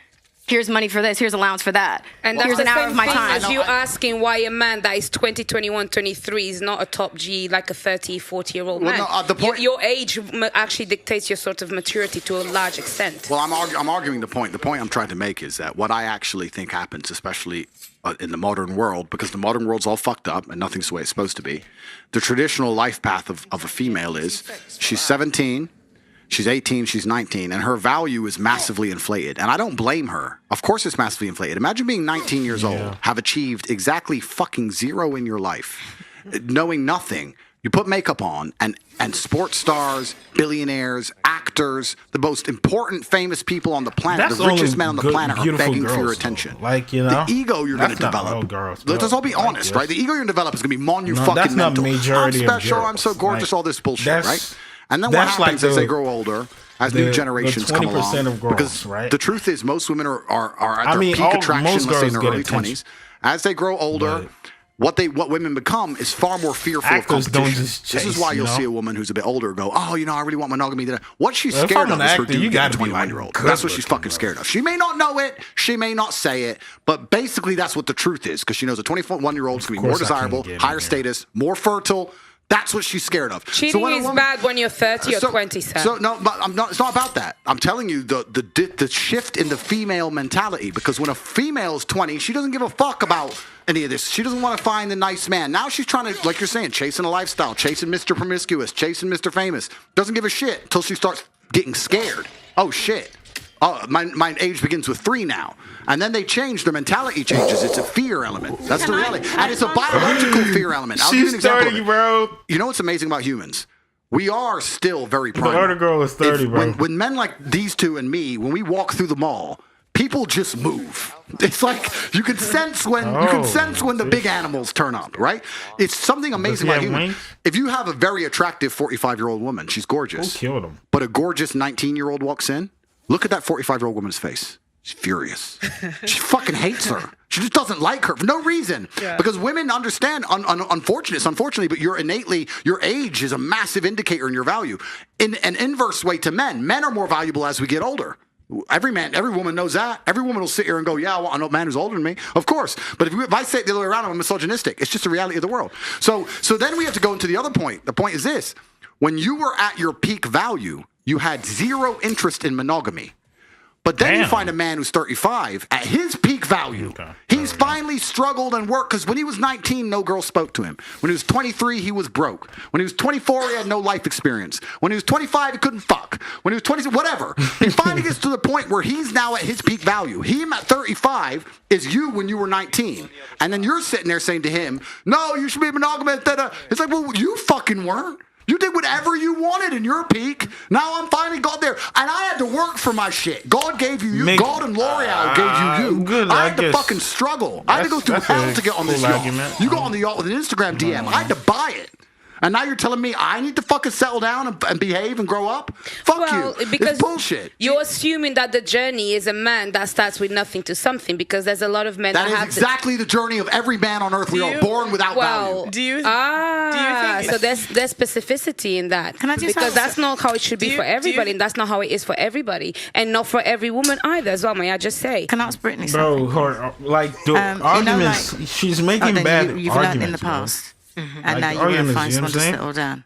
C: here's money for this, here's allowance for that.
G: And that's the same thing as you asking why a man that is 20, 21, 23 is not a top G like a 30, 40-year-old man.
D: No, the point,
G: your age actually dictates your sort of maturity to a large extent.
D: Well, I'm arguing the point. The point I'm trying to make is that what I actually think happens, especially in the modern world, because the modern world's all fucked up and nothing's the way it's supposed to be. The traditional life path of a female is she's 17, she's 18, she's 19, and her value is massively inflated. And I don't blame her. Of course it's massively inflated. Imagine being 19 years old, have achieved exactly fucking zero in your life, knowing nothing. You put makeup on, and sports stars, billionaires, actors, the most important, famous people on the planet, the richest men on the planet are begging for your attention.
H: Like, you know,
D: the ego you're going to develop. Let's all be honest, right? The ego you're going to develop is going to be monumental. I'm special, I'm so gorgeous, all this bullshit, right? And then what happens as they grow older, as new generations come along? Because the truth is, most women are at their peak attraction, let's say in their early 20s. As they grow older, what women become is far more fearful of competition. This is why you'll see a woman who's a bit older go, oh, I really want monogamy. What she's scared of is her dude getting a 21-year-old. That's what she's fucking scared of. She may not know it. She may not say it. But basically, that's what the truth is, because she knows a 21-year-old is going to be more desirable, higher status, more fertile. That's what she's scared of.
G: Cheating is bad when you're 30 or 27.
D: So no, but it's not about that. I'm telling you the shift in the female mentality, because when a female is 20, she doesn't give a fuck about any of this. She doesn't want to find the nice man. Now she's trying to, like you're saying, chasing a lifestyle, chasing Mr. Promiscuous, chasing Mr. Famous. Doesn't give a shit until she starts getting scared. Oh shit. Oh, my age begins with 3 now. And then they change, their mentality changes. It's a fear element. That's the reality. And it's a biological fear element. I'll give you an example.
H: 30, bro.
D: You know what's amazing about humans? We are still very primal.
H: The other girl is 30, bro.
D: When men like these two and me, when we walk through the mall, people just move. It's like you can sense when the big animals turn up, right? It's something amazing about humans. If you have a very attractive 45-year-old woman, she's gorgeous.
H: Who killed him?
D: But a gorgeous 19-year-old walks in, look at that 45-year-old woman's face. She's furious. She fucking hates her. She just doesn't like her for no reason. Yeah. Because women understand, unfortunately, but your age is a massive indicator in your value. In an inverse way to men are more valuable as we get older. Every woman knows that. Every woman will sit here and go, yeah, I know a man who's older than me. Of course. But if I say it the other way around, I'm misogynistic. It's just the reality of the world. So then we have to go into the other point. The point is this. When you were at your peak value, you had zero interest in monogamy. But then you find a man who's 35 at his peak value. Okay. He's finally struggled and worked, because when he was 19, no girl spoke to him. When he was 23, he was broke. When he was 24, he had no life experience. When he was 25, he couldn't fuck. When he was 20, whatever. He finally gets to the point where he's now at his peak value. Him at 35 is you when you were 19. And then you're sitting there saying to him, no, you should be monogamous. It's like, well, you fucking weren't. You did whatever you wanted in your peak. Now I'm finally got there. And I had to work for my shit. God gave you. God and L'Oreal gave you.
H: Good,
D: I had to fucking struggle. I had to go through hell to get on this yacht. You got on the yacht with an Instagram DM. I had to buy it. And now you're telling me I need to fucking settle down and behave and grow up? Fuck you.
G: Because
D: it's bullshit.
G: You're assuming that the journey is a man that starts with nothing to something, because there's a lot of men that
D: is
G: have
D: exactly the journey of every man on earth. We are born without value.
B: Do you think
G: so there's specificity in that.
E: Can I just
G: because that's not how it should be for everybody, and that's not how it is for everybody, and not for every woman either as well, may I just say.
E: Can I ask Brittany something?
H: Bro, the arguments, she's making bad arguments.
E: You've learned in the past. Mm-hmm. And now you're going to find someone to settle down.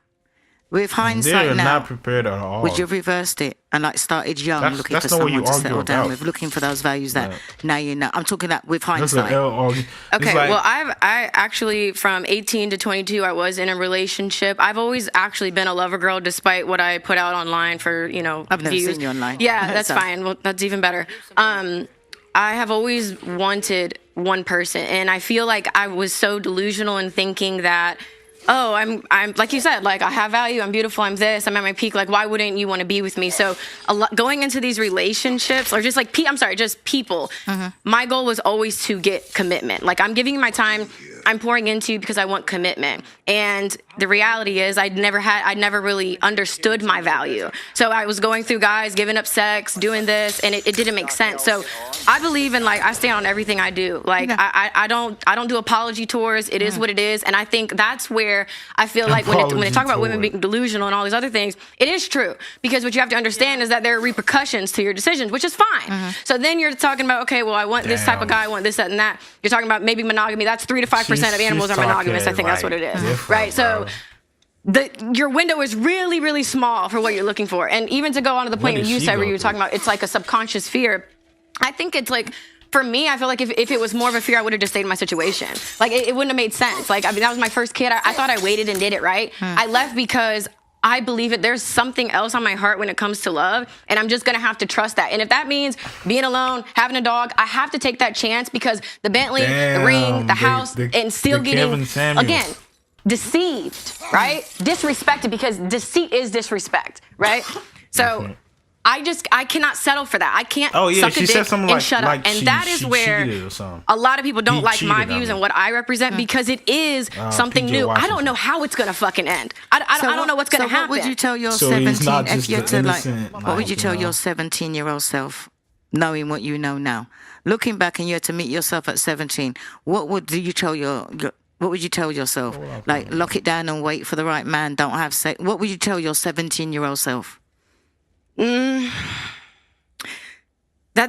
E: With hindsight now,
H: not prepared at all.
E: Would you have reversed it and started young, looking for someone to settle down with, looking for those values that now you know? I'm talking that with hindsight.
C: Okay, well, I actually, from 18 to 22, I was in a relationship. I've always actually been a lover girl, despite what I put out online for,
E: I've never seen you online.
C: Yeah, that's fine. Well, that's even better. I have always wanted one person, and I feel like I was so delusional in thinking that, oh, I'm like you said, like I have value, I'm beautiful, I'm this, I'm at my peak. Like, why wouldn't you want to be with me? So, going into these relationships, or just just people. Mm-hmm. My goal was always to get commitment. Like, I'm giving you my time. I'm pouring into you because I want commitment. And the reality is I never really understood my value. So I was going through guys, giving up sex, doing this, and it didn't make sense. So I believe in, I stand on everything I do. Like, I don't do apology tours. It is what it is. And I think that's where I feel like when they talk about women being delusional and all these other things, it is true. Because what you have to understand is that there are repercussions to your decisions, which is fine. Mm-hmm. So then you're talking about, okay, well, I want this type of guy, I want this, that, and that. You're talking about maybe monogamy. That's 3 to 5% of animals are monogamous. I think that's what it is. Right? So your window is really, really small for what you're looking for. And even to go on to the point you said where you were talking about it's like a subconscious fear, I think it's like, for me, I feel like if it was more of a fear, I would have just stayed in my situation. Like, it wouldn't have made sense. Like, I mean, that was my first kid. I thought I waited and did it right. I left because I believe it. There's something else on my heart when it comes to love, and I'm just going to have to trust that. And if that means being alone, having a dog, I have to take that chance, because the Bentley, the ring, the house, and still getting, again, deceived, right? Disrespected, because deceit is disrespect, right? So I cannot settle for that. I can't suck a dick and shut up. And that is where a lot of people don't like my views and what I represent, because it is something new. I don't know how it's going to fucking end. I don't know what's going to happen.
E: What would you tell your 17, if you had to, what would you tell your 17-year-old self, knowing what you know now? Looking back and you had to meet yourself at 17, what would you tell your what would you tell yourself? Like, lock it down and wait for the right man, don't have sex. What would you tell your 17-year-old self?
C: That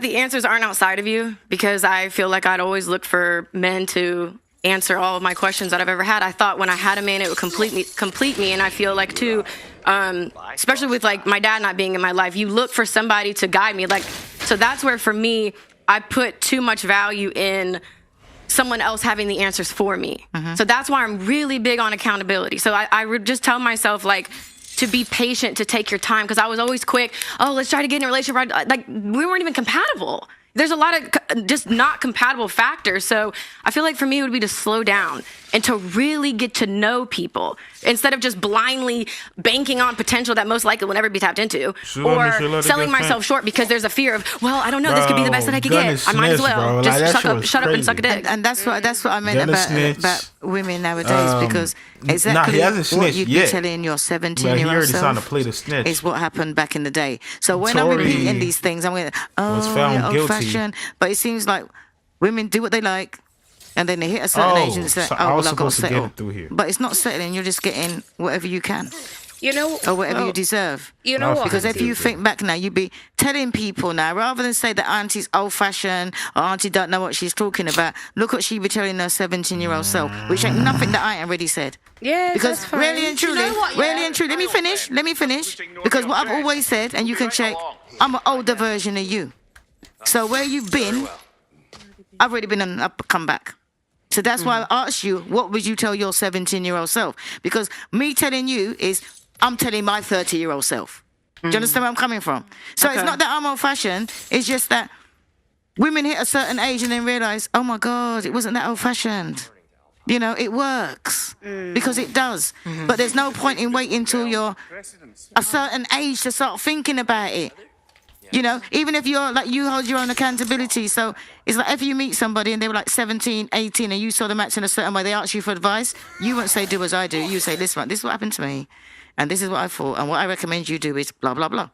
C: the answers aren't outside of you, because I feel like I'd always look for men to answer all of my questions that I've ever had. I thought when I had a man, it would complete me. And I feel like too, especially with like my dad not being in my life, you look for somebody to guide me. Like, so that's where for me, I put too much value in someone else having the answers for me. So that's why I'm really big on accountability. So I would just tell myself, like, to be patient, to take your time, because I was always quick. Oh, let's try to get in a relationship. Like, we weren't even compatible. There's a lot of just not compatible factors. So I feel like for me, it would be to slow down and to really get to know people instead of just blindly banking on potential that most likely will never be tapped into, or selling myself short because there's a fear of, well, I don't know, this could be the best that I could get. I might as well just shut up and suck a dick.
E: And that's what I meant about women nowadays, because exactly what you'd be telling your 17-year-old self is what happened back in the day. So when I'm repeating these things, I'm going, old-fashioned, but it seems like women do what they like, and then they hit a certain age and say, well, I've got to settle. But it's not settling, you're just getting whatever you can.
G: You know,
E: or whatever you deserve.
G: You know what?
E: Because if you think back now, you'd be telling people now, rather than say that auntie's old-fashioned or auntie don't know what she's talking about, look what she'd be telling her 17-year-old self, which ain't nothing that I ain't already said.
G: Yeah,
E: because
G: that's fine.
E: Really and truly, let me finish. Because what I've always said, and you can check, I'm an older version of you. So where you've been, I've already been on up come back. So that's why I asked you, what would you tell your 17-year-old self? Because me telling you is, I'm telling my 30-year-old self. Do you understand where I'm coming from? So it's not that I'm old-fashioned. It's just that women hit a certain age and then realize, oh my God, it wasn't that old-fashioned. You know, it works because it does. But there's no point in waiting till you're a certain age to start thinking about it. You know, even if you're like, you hold your own accountability. So it's like if you meet somebody and they were like 17, 18 and you saw them acting a certain way, they ask you for advice, you won't say do as I do. You say, listen, this is what happened to me and this is what I thought and what I recommend you do is blah, blah, blah.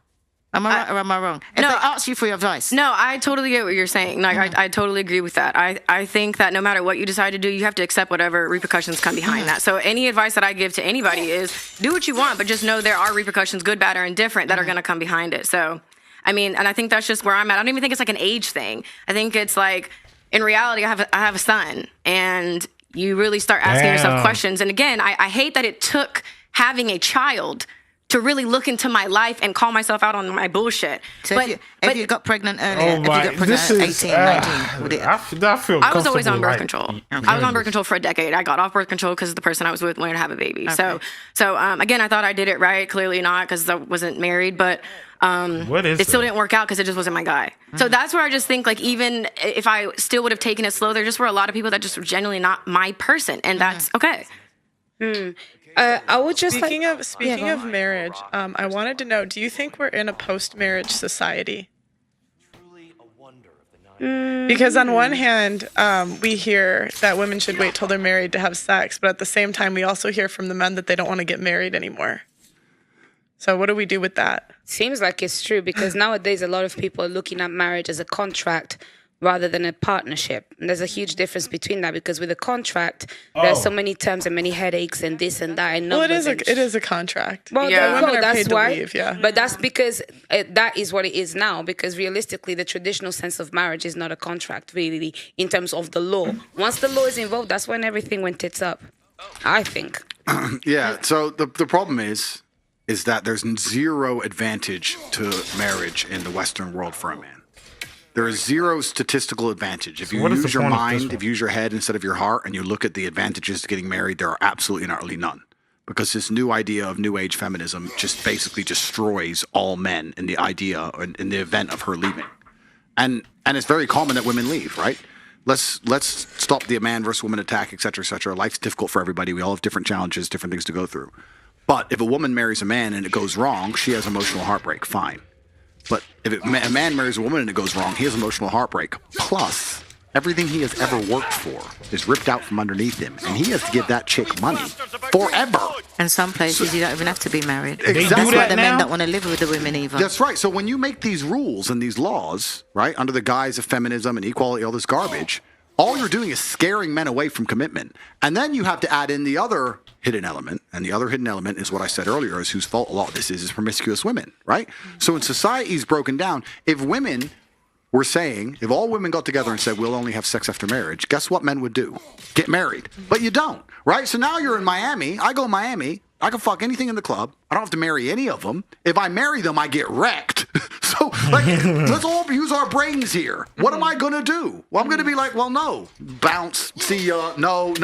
E: Am I right or am I wrong? If they ask you for your advice.
C: No, I totally get what you're saying. Like, I totally agree with that. I think that no matter what you decide to do, you have to accept whatever repercussions come behind that. So any advice that I give to anybody is do what you want, but just know there are repercussions, good, bad, or indifferent, that are going to come behind it. So, I mean, and I think that's just where I'm at. I don't even think it's like an age thing. I think it's like, in reality, I have a son, and you really start asking yourself questions. And again, I hate that it took having a child to really look into my life and call myself out on my bullshit.
E: So if you got pregnant earlier, if you got pregnant at 18, 19, would it?
C: I was always on birth control. I was on birth control for a decade. I got off birth control because the person I was with wanted to have a baby. Okay. So again, I thought I did it right. Clearly not, because I wasn't married, but it still didn't work out because it just wasn't my guy. So that's where I just think, like, even if I still would have taken it slow, there just were a lot of people that just were genuinely not my person, and that's okay.
B: I would just speaking of marriage, I wanted to know, do you think we're in a post-marriage society? Because on one hand, we hear that women should wait till they're married to have sex, but at the same time, we also hear from the men that they don't want to get married anymore. So what do we do with that?
G: Seems like it's true, because nowadays a lot of people are looking at marriage as a contract rather than a partnership. And there's a huge difference between that, because with a contract, there's so many terms and many headaches and this and that. And
B: well, it is a contract.
G: Well, that's why. Leave, But that's because that is what it is now, because realistically, the traditional sense of marriage is not a contract, really, in terms of the law. Once the law is involved, that's when everything went tits up, I think.
D: Yeah, so the problem is that there's zero advantage to marriage in the Western world for a man. There is zero statistical advantage. If you use your mind, if you use your head instead of your heart, and you look at the advantages to getting married, there are absolutely and utterly none. Because this new idea of new age feminism just basically destroys all men in the idea, in the event of her leaving. And it's very common that women leave, right? Let's stop the man versus woman attack, et cetera, et cetera. Life's difficult for everybody. We all have different challenges, different things to go through. But if a woman marries a man and it goes wrong, she has emotional heartbreak, fine. But if a man marries a woman and it goes wrong, he has emotional heartbreak. Plus, everything he has ever worked for is ripped out from underneath him, and he has to give that chick money forever.
E: And some places you don't even have to be married.
D: Exactly.
E: That's why the men don't want to live with the women either.
D: That's right. So when you make these rules and these laws, right, under the guise of feminism and equality, all this garbage, all you're doing is scaring men away from commitment. And then you have to add in the other hidden element. And the other hidden element is what I said earlier, is whose fault a lot of this is promiscuous women, right? So when society is broken down, if women were saying, if all women got together and said, we'll only have sex after marriage, guess what men would do? Get married. But you don't, right? So now you're in Miami. I go to Miami. I can fuck anything in the club. I don't have to marry any of them. If I marry them, I get wrecked. So, like, let's all use our brains here. What am I going to do? Well, I'm going to be like, well, no. Bounce. See ya. No.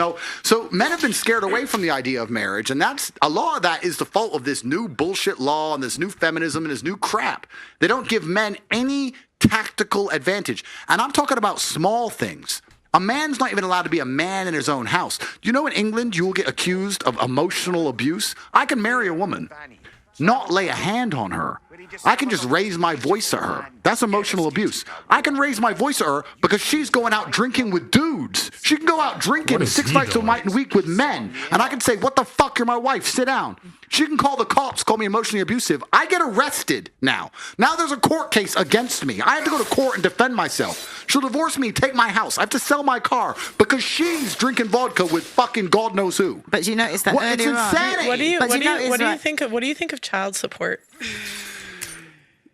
D: So men have been scared away from the idea of marriage, and that's a lot of that is the fault of this new bullshit law and this new feminism and this new crap. They don't give men any tactical advantage. And I'm talking about small things. A man's not even allowed to be a man in his own house. You know, in England, you will get accused of emotional abuse. I can marry a woman, not lay a hand on her. I can just raise my voice at her. That's emotional abuse. I can raise my voice at her because she's going out drinking with dudes. She can go out drinking 6 nights a week with men. And I can say, what the fuck, you're my wife, sit down. She can call the cops, call me emotionally abusive. I get arrested now. Now there's a court case against me. I have to go to court and defend myself. She'll divorce me, take my house. I have to sell my car because she's drinking vodka with fucking God knows who.
E: But you notice that
D: it's insanity.
B: What do you think of child support?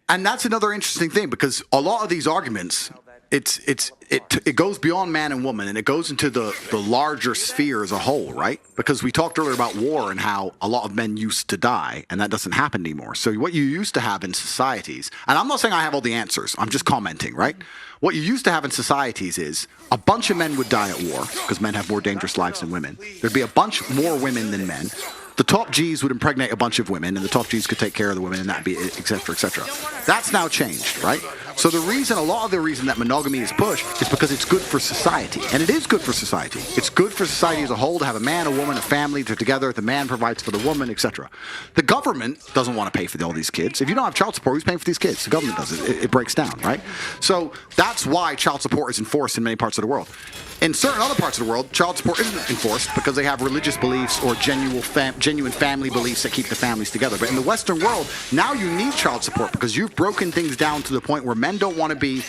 D: And that's another interesting thing, because a lot of these arguments, it goes beyond man and woman, and it goes into the larger sphere as a whole, right? Because we talked earlier about war and how a lot of men used to die, and that doesn't happen anymore. So what you used to have in societies, and I'm not saying I have all the answers, I'm just commenting, right? What you used to have in societies is a bunch of men would die at war, because men have more dangerous lives than women. There'd be a bunch more women than men. The top Gs would impregnate a bunch of women, and the top Gs could take care of the women, and that'd be it, et cetera, et cetera. That's now changed, right? So a lot of the reason that monogamy is pushed is because it's good for society. And it is good for society. It's good for society as a whole to have a man, a woman, a family, they're together, the man provides for the woman, etc. The government doesn't want to pay for all these kids. If you don't have child support, who's paying for these kids? The government does it. It breaks down, right? So that's why child support is enforced in many parts of the world. In certain other parts of the world, child support isn't enforced because they have religious beliefs or genuine family beliefs that keep the families together. But in the Western world, now you need child support because you've broken things down to the point where men don't want to be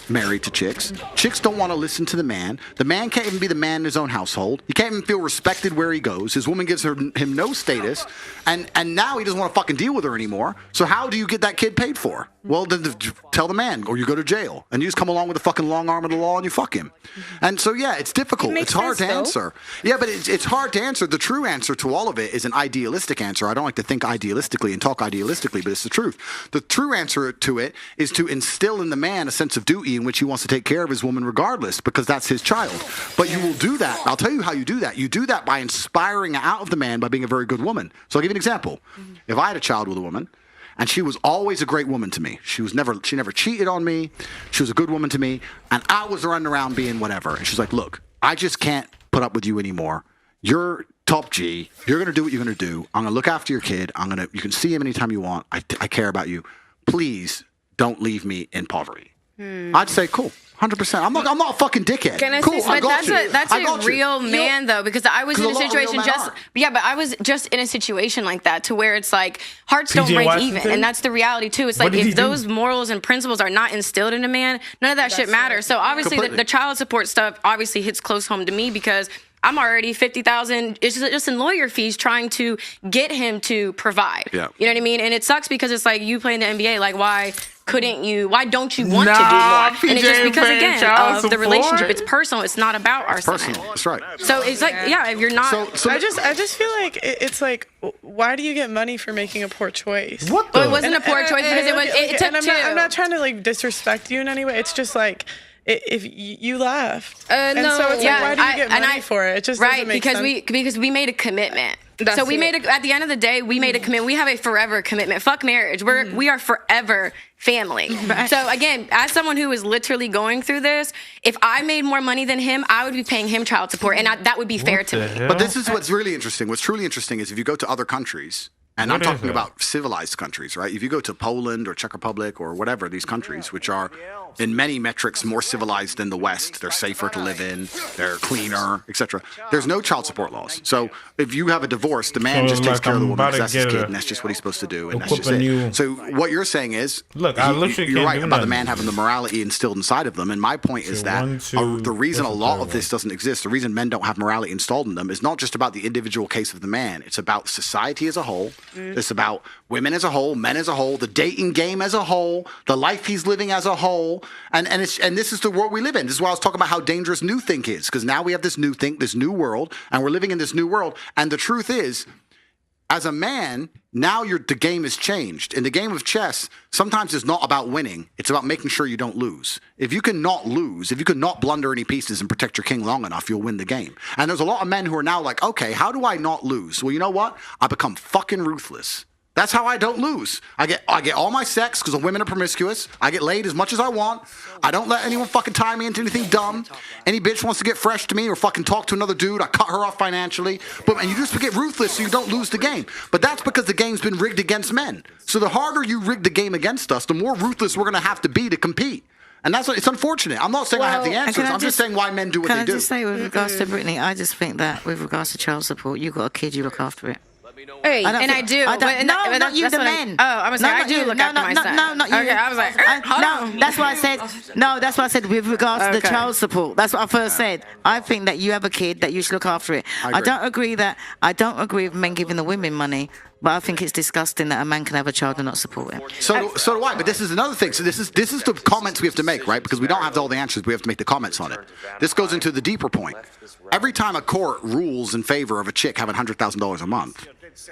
D: married to chicks. Chicks don't want to listen to the man. The man can't even be the man in his own household. He can't even feel respected where he goes. His woman gives him no status. And now he doesn't want to fucking deal with her anymore. So how do you get that kid paid for? Well, then tell the man, or you go to jail. And you just come along with the fucking long arm of the law and you fuck him. And so, yeah, it's difficult. It's hard to answer. Yeah, but it's hard to answer. The true answer to all of it is an idealistic answer. I don't like to think idealistically and talk idealistically, but it's the truth. The true answer to it is to instill in the man a sense of duty in which he wants to take care of his woman regardless, because that's his child. But you will do that. I'll tell you how you do that. You do that by inspiring out of the man by being a very good woman. So I'll give you an example. If I had a child with a woman, and she was always a great woman to me. She never cheated on me. She was a good woman to me. And I was running around being whatever. And she's like, look, I just can't put up with you anymore. You're top G. You're going to do what you're going to do. I'm going to look after your kid. You can see him anytime you want. I care about you. Please don't leave me in poverty. I'd say, cool. 100%. I'm not a fucking dickhead.
C: Can I
D: cool,
C: say, but that's a real man though, because I was in a situation but I was just in a situation like that to where it's like hearts don't break even, and that's the reality too. It's like if those morals and principles are not instilled in a man, none of that shit matters. So obviously the child support stuff obviously hits close home to me because I'm already $50,000 just in lawyer fees trying to get him to provide. Yeah. You know what I mean? And it sucks because it's like you play in the NBA, like why don't you want to do more? And it's just because, again, of the relationship. It's personal. It's not about our son.
D: Personal. That's right.
C: So it's like, yeah, if you're not...
B: So I just feel like it's like, why do you get money for making a poor choice?
C: What the? Well, it wasn't a poor choice because it took two.
B: I'm not trying to like disrespect you in any way. It's just like... If you left,
C: no,
B: so it's like, why do you get money for it? It just doesn't make sense.
C: because we made a commitment. So we made at the end of the day, we made a commitment. We have a forever commitment. Fuck marriage. We are forever family. So again, as someone who is literally going through this, if I made more money than him, I would be paying him child support, and that would be fair to me.
D: But this is what's really interesting. What's truly interesting is if you go to other countries And I'm talking about civilized countries, right? If you go to Poland or Czech Republic or whatever, these countries, which are in many metrics more civilized than the West, they're safer to live in, they're cleaner, etc. There's no child support laws. So if you have a divorce, the man just takes care of the woman because that's his kid, and that's just what he's supposed to do, and that's just it. So what you're saying is, you're right about the man having the morality instilled inside of them. And my point is that the reason a lot of this doesn't exist, the reason men don't have morality installed in them, is not just about the individual case of the man. It's about society as a whole. It's about women as a whole, men as a whole, the dating game as a whole, the life he's living as a whole, and this is the world we live in. This is why I was talking about how dangerous new think is, because now we have this new think, this new world, and we're living in this new world. And the truth is, as a man, now the game has changed. In the game of chess, sometimes it's not about winning. It's about making sure you don't lose. If you can not lose, if you can not blunder any pieces and protect your king long enough, you'll win the game. And there's a lot of men who are now like, okay, how do I not lose? Well, you know what? I become fucking ruthless. That's how I don't lose. I get all my sex because the women are promiscuous. I get laid as much as I want. I don't let anyone fucking tie me into anything dumb. Any bitch wants to get fresh to me or fucking talk to another dude, I cut her off financially. And you just get ruthless so you don't lose the game. But that's because the game's been rigged against men. So the harder you rig the game against us, the more ruthless we're going to have to be to compete. And it's unfortunate. I'm not saying I have the answers. I'm just saying why men do what they do.
E: Can I just say with regards to Brittany, I just think that with regards to child support, you've got a kid, you look after it.
C: Hey, I do.
E: Not you, the men.
C: I was like, I do look after my son.
E: No, not you.
C: Okay, I was like,
E: no, that's why I said. No, that's why I said with regards to the child support. That's what I first said. I think that you have a kid that you should look after it. I don't agree with men giving the women money. But I think it's disgusting that a man can have a child and not support it.
D: So do I. But this is another thing. So this is the comments we have to make, right? Because we don't have all the answers. We have to make the comments on it. This goes into the deeper point. Every time a court rules in favor of a chick having $100,000 a month,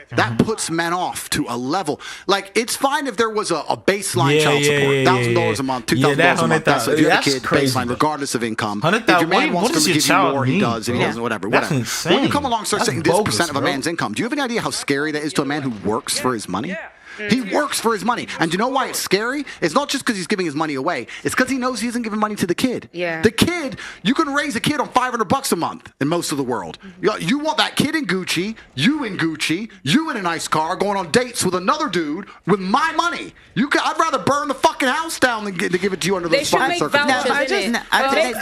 D: that puts men off to a level. Like, it's fine if there was a baseline child support, $1,000 a month, $2,000 a month. That's if you have a kid, baseline, regardless of income. If your man wants to give you more, he does. If he doesn't, whatever. When you come along and start saying this percent of a man's income, do you have any idea how scary that is to a man who works for his money? He works for his money. And do you know why it's scary? It's not just because he's giving his money away. It's because he knows he isn't giving money to the kid.
G: Yeah.
D: The kid, you can raise a kid on $500 a month in most of the world. You want that kid in Gucci, you in a nice car, going on dates with another dude with my money. I'd rather burn the fucking house down than to give it to you under those fine circumstances.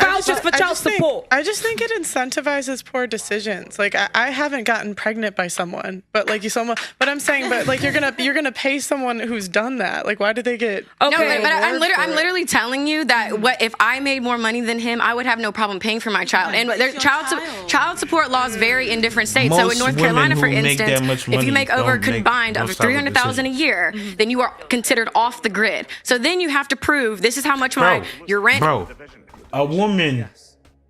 G: Vouchers for child support.
B: I just think it incentivizes poor decisions. Like, I haven't gotten pregnant by someone, but like I'm saying, but like you're gonna pay someone who's done that. Like, why did they get?
C: Okay, but I'm literally telling you that what if I made more money than him, I would have no problem paying for my child. And there's child support laws vary in different states. So in North Carolina, for instance, if you make over combined over $300,000 a year, then you are considered off the grid. So then you have to prove this is how much your rent.
H: Bro, a woman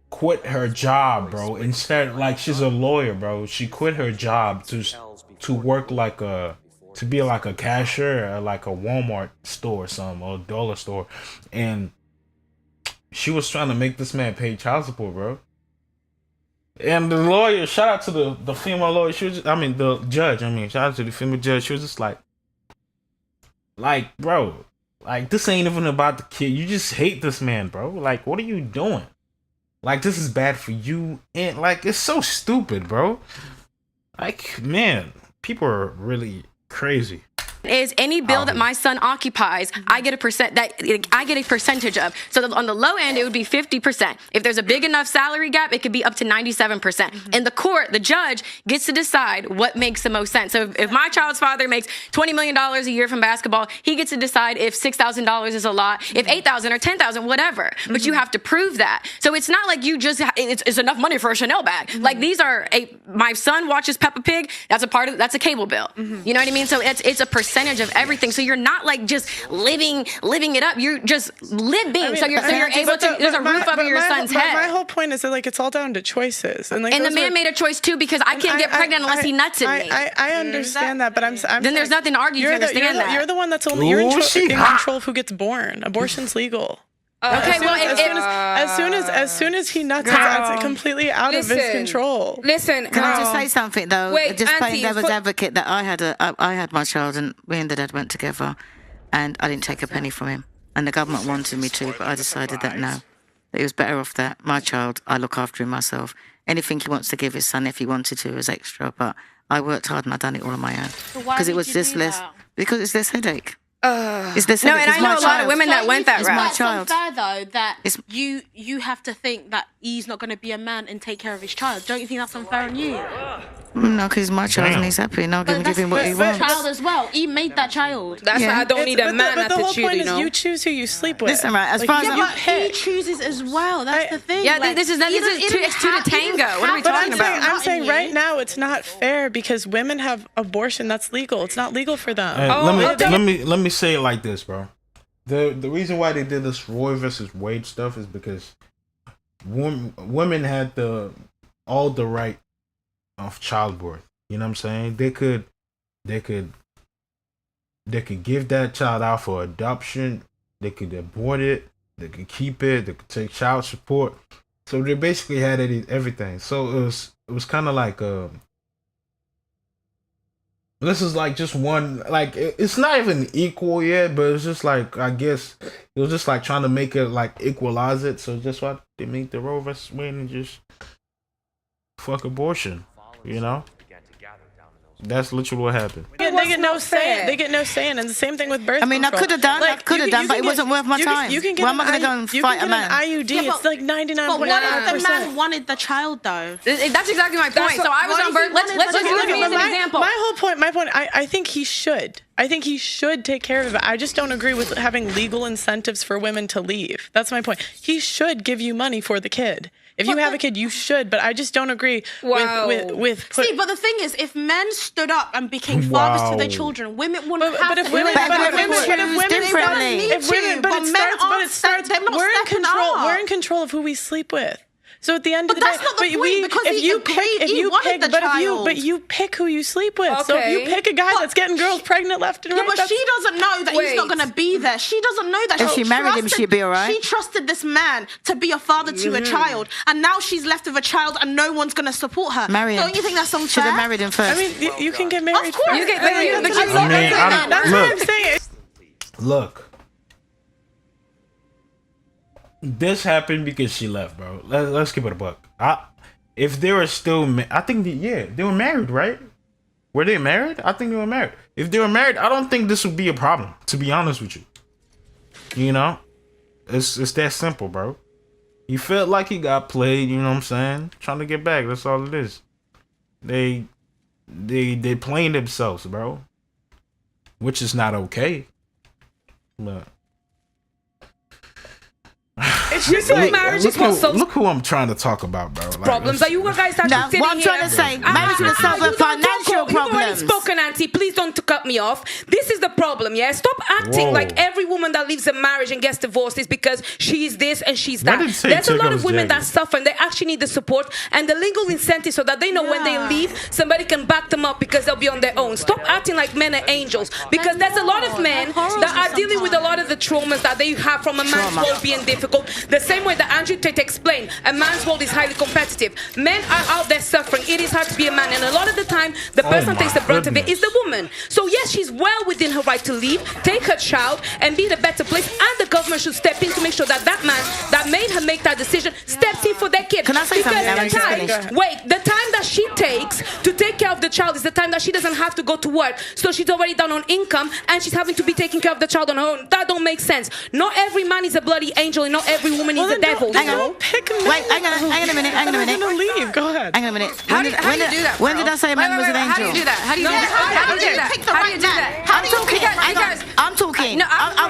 H: quit her job, bro. Instead, like, she's a lawyer, bro. She quit her job to work to be like a cashier at like a Walmart store or something, or a dollar store. And she was trying to make this man pay child support, bro. And the lawyer, shout out to the female lawyer, the judge, shout out to the female judge. She was just like, bro, like, this ain't even about the kid. You just hate this man, bro. Like, what are you doing? Like, this is bad for you. And like, it's so stupid, bro. Like, man, people are really crazy.
C: Is any bill that my son occupies, I get a percentage of. So on the low end, it would be 50%. If there's a big enough salary gap, it could be up to 97%. In the court, the judge gets to decide what makes the most sense. So if my child's father makes $20 million a year from basketball, he gets to decide if $6,000 is a lot, if $8,000 or $10,000, whatever. But you have to prove that. So it's not like you just it's enough money for a Chanel bag. Like, these are my son watches Peppa Pig. That's a cable bill. You know what I mean? So it's a percentage of everything. So you're not like just living it up. You're just living. So you're able to. There's a roof over your son's head.
B: My whole point is that, like, it's all down to choices. And
C: the man made a choice too, because I can't get pregnant unless he nuts in me.
B: I understand that, but I'm
C: then there's nothing to argue. You're
B: the one that's only in control of who gets born. Abortion's legal.
C: Okay,
B: as soon as he nuts, it's completely out of his control.
G: Listen,
E: can I just say something though?
G: Wait,
E: just playing devil's advocate, that I had my child, and me and the dad went together, and I didn't take a penny from him, and the government wanted me to, but I decided that no. that he was better off that my child, I look after him myself. Anything he wants to give his son if he wanted to as extra, but I worked hard and I done it all on my own. Because it was just less, because it's less headache. It's less headache.
C: And I know a lot of women that went that route.
F: It's unfair though that you have to think that he's not going to be a man and take care of his child. Don't you think that's unfair on you?
E: No, because my child and he's happy. Now give him what he wants.
F: Child as well. He made that child.
G: That's why I don't need a man
B: but the whole point is
G: you know.
B: you choose who you sleep with.
E: Listen, right, as far as
F: he chooses as well. That's the thing.
C: Yeah, this is two to tango. What are we talking about?
B: I'm saying right now it's not fair because women have abortion that's legal. It's not legal for them.
H: Let me say it like this, bro. The reason why they did this Roe versus Wade stuff is because women had all the right of childbirth. You know what I'm saying? They could give that child out for adoption. They could abort it. They could keep it. They could take child support. So they basically had everything. So it was kind of like this is like just one, like it's not even equal yet, but it's just like, I guess it was just like trying to make it like equalize it. So that's why they make the Roe versus Wade and just fuck abortion, you know? That's literally what happened.
B: They get no say. They get no say, and the same thing with birth control.
E: I mean, I could have done, but it wasn't worth my time. Why am I going to go and fight a man?
B: IUD, it's like 99.9%.
F: But what if the man wanted the child, though?
C: That's exactly my point. So I was on birth. Let's just use me as an example.
B: My point. I think he should. I think he should take care of it. I just don't agree with having legal incentives for women to leave. That's my point. He should give you money for the kid. If you have a kid, you should, but I just don't agree with
F: See, but the thing is, if men stood up and became fathers to their children, women wouldn't have to.
B: We're in control of who we sleep with. So at the end of the day,
F: that's not the point, because
B: you pick who you sleep with.
G: Okay.
B: So if you pick a guy that's getting girls pregnant left and right,
F: but she doesn't know that he's not going to be there. She doesn't know that.
E: If she married him, she'd be all right.
F: She trusted this man to be a father to a child, and now she's left with a child, and no one's going to support her.
E: Marry him.
F: Don't you think that's unfair?
E: Should have married him first.
B: I mean, you can get married.
F: Of course.
B: You can, that's what I'm saying.
H: Look. This happened because she left, bro. Let's keep it a buck. If they were still, I think they were married, right? Were they married? I think they were married. If they were married, I don't think this would be a problem. To be honest with you, you know, it's that simple, bro. He felt like he got played. You know what I'm saying? Trying to get back. That's all it is. They playing themselves, bro. Which is not okay. But.
G: It's just like marriage is what solves
H: look who I'm trying to talk about, bro. Like,
G: problems. Are you guys actually
E: what I'm trying to say, marriage will solve her financial problems.
G: You've already spoken, Auntie. Please don't cut me off. This is the problem, yeah? Stop acting like every woman that leaves a marriage and gets divorced is because she's this and she's that. There's a lot of women that suffer and they actually need the support and the legal incentive so that they know when they leave, somebody can back them up because they'll be on their own. Stop acting like men are angels, because there's a lot of men that are dealing with a lot of the traumas that they have from a man's world being difficult. The same way that Andrew Tate explained, a man's world is highly competitive. Men are out there suffering. It is hard to be a man, and a lot of the time, the person takes the brunt of it is the woman. So yes, she's well within her right to leave, take her child, and be in a better place. And the government should step in to make sure that that man that made her make that decision steps in for their kid.
E: Can I say something?
G: The time that she takes to take care of the child is the time that she doesn't have to go to work. So she's already down on income, and she's having to be taking care of the child on her own. That don't make sense. Not every man is a bloody angel, and not every woman is a devil.
E: Hang on. Hang on a minute.
B: Leave. Go ahead.
E: Hang on a minute.
C: How do you do that?
E: When did I say a man was an angel?
C: How do you do that? How do you do that?
E: I'm talking. No, I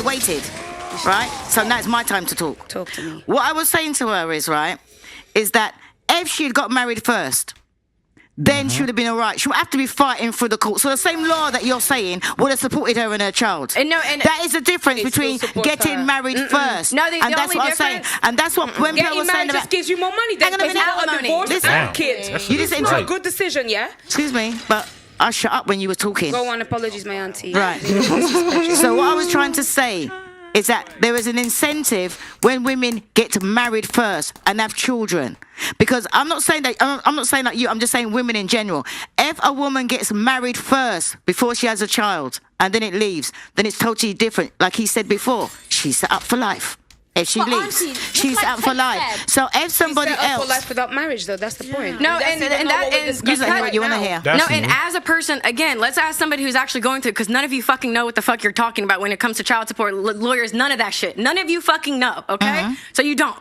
E: waited. Right? So now it's my time to talk.
G: Talk to me.
E: What I was saying to her is that if she had got married first, then she would have been all right. She would have to be fighting through the court. So the same law that you're saying would have supported her and her child.
C: And
E: that is the difference between getting married first.
C: No,
E: and that's what I'm saying. And that's what when people were saying about.
G: Just gives you more money.
E: Hang on a minute.
G: Divorce and kids.
E: You just
G: a good decision, yeah?
E: Excuse me, but I shut up when you were talking.
G: Go on, apologies, my auntie.
E: Right. So what I was trying to say is that there is an incentive when women get married first and have children. Because I'm not saying that you, I'm just saying women in general. If a woman gets married first before she has a child and then it leaves, then it's totally different. Like he said before, she's set up for life. if she leaves. She's out for life. So if somebody else...
G: for life without marriage, though, that's the point.
C: No, and that is...
E: What you want to hear.
C: No, and as a person, again, let's ask somebody who's actually going through, because none of you fucking know what the fuck you're talking about when it comes to child support, lawyers, none of that shit. None of you fucking know, okay? So you don't.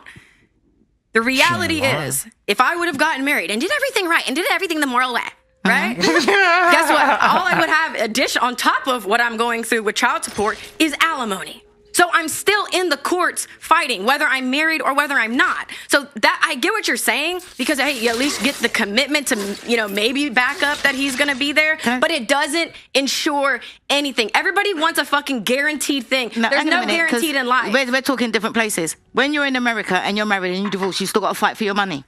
C: The reality is, if I would have gotten married and did everything right and did everything the moral way, right? Guess what? All I would have on top of what I'm going through with child support is alimony. So I'm still in the courts fighting, whether I'm married or whether I'm not. So that I get what you're saying, because hey, you at least get the commitment to, you know, maybe back up that he's gonna be there, but it doesn't ensure anything. Everybody wants a fucking guaranteed thing. There's no guaranteed in life.
E: We're talking different places. When you're in America and you're married and you divorce, you still got to fight for your money.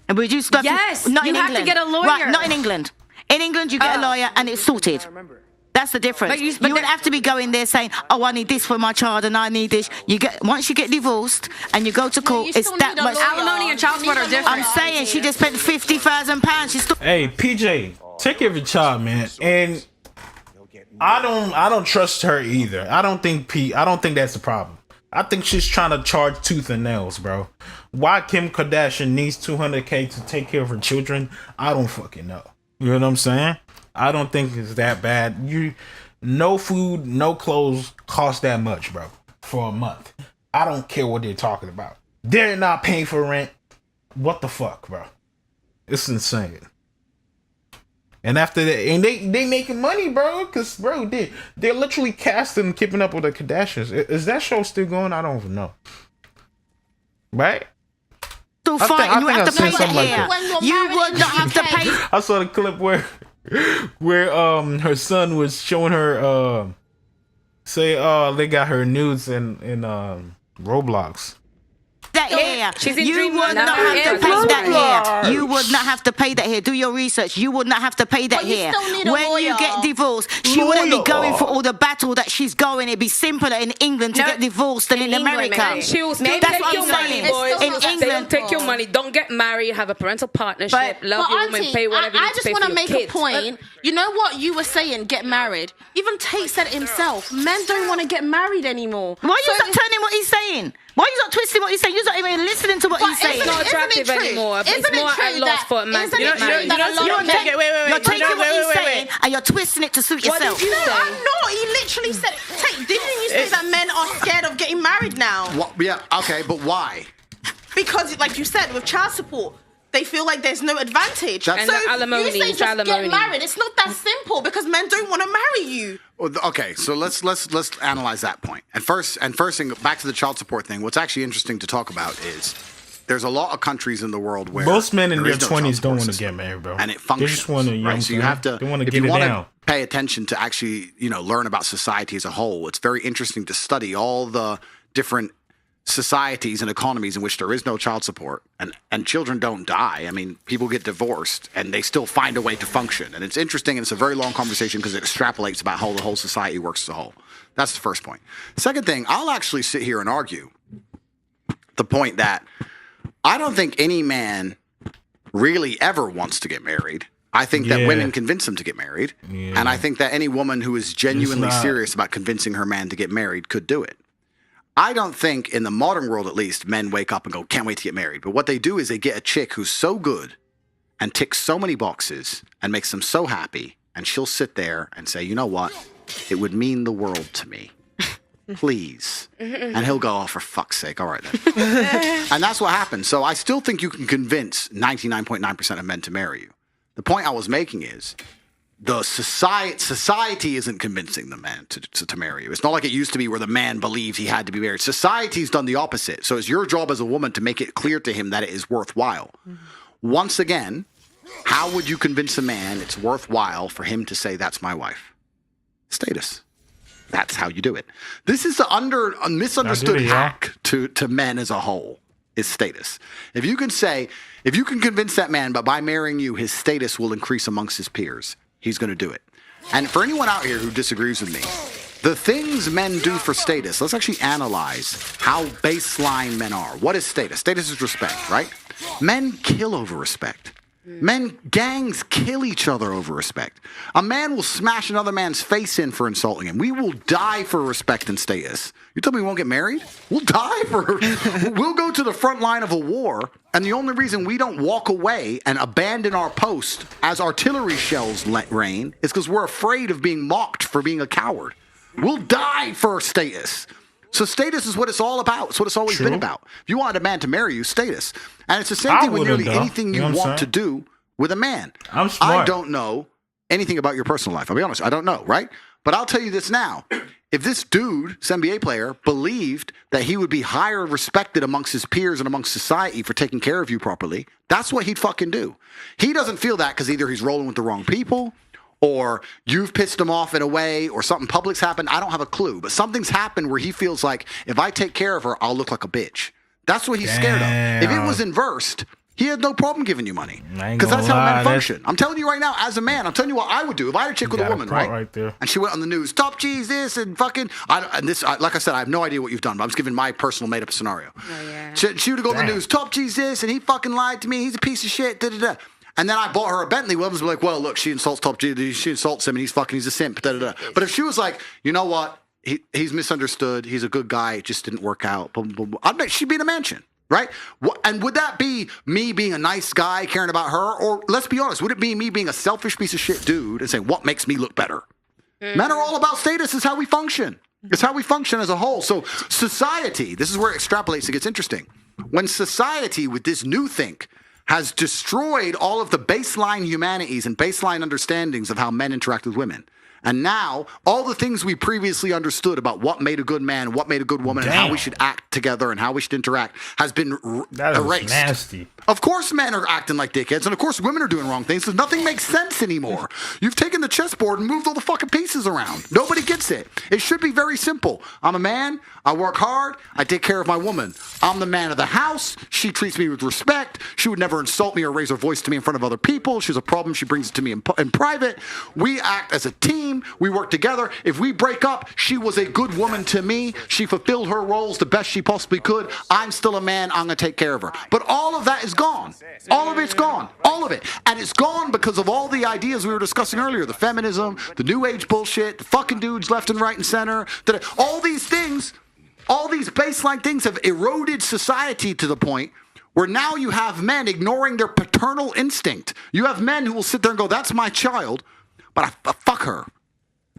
E: And would you still
C: yes,
E: not
C: you
E: in
C: have
E: England.
C: to get a lawyer.
E: Right, not in England. In England, you get a lawyer and it's sorted. That's the difference. You wouldn't have to be going there saying, "Oh, I need this for my child and I need this." Once you get divorced and you go to court, it's that much.
C: Alimony and child support are different.
E: I'm saying she just spent £50,000. She's still.
H: Hey, PJ, take care of your child, man. And I don't trust her either. I don't think that's the problem. I think she's trying to charge tooth and nails, bro. Why Kim Kardashian needs $200K to take care of her children, I don't fucking know. You know what I'm saying? I don't think it's that bad. No food, no clothes cost that much, bro, for a month. I don't care what they're talking about. They're not paying for rent. What the fuck, bro? It's insane. And after that, and they making money, bro, because, bro, they're literally casting Keeping Up with the Kardashians. Is that show still going? I don't even know. Right?
E: You have to pay that. You would not have to pay.
H: I saw the clip where her son was showing her they got her nudes in Roblox.
E: That here. You would not have to pay that here. You would not have to pay that here. Do your research. You would not have to pay that here. When you get divorced, she wouldn't be going for all the battle that she's going. It'd be simpler in England to get divorced than in America.
G: She will still take your money, boys. In England, take your money. Don't get married. Have a parental partnership. Love your woman. Pay whatever you need to pay for your kids.
F: I just want to make a point. You know what you were saying? Get married. Even Tate said it himself. Men don't want to get married anymore.
E: Why are you not turning what he's saying? Why are you not twisting what he's saying? You're not even listening to what he's saying.
G: It's not attractive anymore. It's more at loss for a man to get married.
E: You're taking what he's saying and you're twisting it to suit yourself.
F: What did you say? I'm not. He literally said, Tate, didn't you say that men are scared of getting married now?
D: Yeah, okay, but why?
F: Because, like you said, with child support, they feel like there's no advantage.
G: And so alimony,
F: you say just get married. It's not that simple because men don't want to marry you.
D: Okay, so let's analyze that point. And first thing, back to the child support thing. What's actually interesting to talk about is there's a lot of countries in the world where
H: most men in their 20s don't want to get married, bro.
D: And it functions.
H: They just want to,
D: right? So you have to,
H: they want to
D: if
H: get
D: you
H: it
D: want
H: down.
D: to pay attention to actually, learn about society as a whole, it's very interesting to study all the different societies and economies in which there is no child support and children don't die. I mean, people get divorced and they still find a way to function. And it's interesting, and it's a very long conversation because it extrapolates about how the whole society works as a whole. That's the first point. Second thing, I'll actually sit here and argue the point that I don't think any man really ever wants to get married. I think that women convince them to get married. Yeah. And I think that any woman who is genuinely serious about convincing her man to get married could do it. I don't think, in the modern world at least, men wake up and go, can't wait to get married. But what they do is they get a chick who's so good and ticks so many boxes and makes them so happy, and she'll sit there and say, you know what? It would mean the world to me. Please. And he'll go, oh, for fuck's sake. All right, then. And that's what happens. So I still think you can convince 99.9% of men to marry you. The point I was making is, the society isn't convincing the man to marry you. It's not like it used to be where the man believed he had to be married. Society's done the opposite. So it's your job as a woman to make it clear to him that it is worthwhile. Once again, how would you convince a man it's worthwhile for him to say, that's my wife? Status. That's how you do it. This is a misunderstood hack to men as a whole, is status. If you can convince that man, but by marrying you, his status will increase amongst his peers, he's going to do it. And for anyone out here who disagrees with me, the things men do for status, let's actually analyze how baseline men are. What is status? Status is respect, right? Men kill over respect. Men, gangs kill each other over respect. A man will smash another man's face in for insulting him. We will die for respect and status. You tell me we won't get married? We'll die for... We'll go to the front line of a war, and the only reason we don't walk away and abandon our post as artillery shells rain is because we're afraid of being mocked for being a coward. We'll die for status. So status is what it's all about. It's what it's always been about. If you wanted a man to marry you, status. And it's the same thing with nearly anything you want to do with a man.
H: I'm smart.
D: I don't know anything about your personal life. I'll be honest. I don't know, right? But I'll tell you this now. If this dude, this NBA player, believed that he would be higher respected amongst his peers and amongst society for taking care of you properly, that's what he'd fucking do. He doesn't feel that because either he's rolling with the wrong people, or you've pissed him off in a way, or something public's happened. I don't have a clue. But something's happened where he feels like, if I take care of her, I'll look like a bitch. That's what he's scared of. If it was inversed, he had no problem giving you money. Because that's how men function. I'm telling you right now, as a man, I'm telling you what I would do. If I had a chick with a woman, right there, and she went on the news, top G's this, and fucking... like I said, I have no idea what you've done, but I'm just giving my personal made-up scenario. Oh, yeah. She would go on the news, top G's this, and he fucking lied to me, he's a piece of shit, da-da-da. And then I bought her a Bentley. Women's be like, well, look, she insults Top G. She insults him, and he's a simp. Da, da, da. But if she was like, you know what? He's misunderstood. He's a good guy. It just didn't work out. Blah, blah, blah. I'd bet she'd be in a mansion, right? And would that be me being a nice guy, caring about her? Or let's be honest, would it be me being a selfish piece of shit dude and saying, what makes me look better? Men are all about status. It's how we function. It's how we function as a whole. So society, this is where it extrapolates and gets interesting. When society, with this new think, has destroyed all of the baseline humanities and baseline understandings of how men interact with women. And now, all the things we previously understood about what made a good man, what made a good woman, and how we should act together and how we should interact has been erased.
H: Nasty.
D: Of course men are acting like dickheads, and of course women are doing wrong things, so nothing makes sense anymore. You've taken the chessboard and moved all the fucking pieces around. Nobody gets it. It should be very simple. I'm a man, I work hard, I take care of my woman. I'm the man of the house, she treats me with respect, she would never insult me or raise her voice to me in front of other people. She has a problem, she brings it to me in private. We act as a team, we work together. If we break up, she was a good woman to me, she fulfilled her roles the best she possibly could. I'm still a man, I'm gonna take care of her. But all of that is gone. All of it's gone. All of it. And it's gone because of all the ideas we were discussing earlier. The feminism, the new age bullshit, the fucking dudes left and right and center. All these things, all these baseline things have eroded society to the point where now you have men ignoring their paternal instinct. You have men who will sit there and go, that's my child, but I fuck her.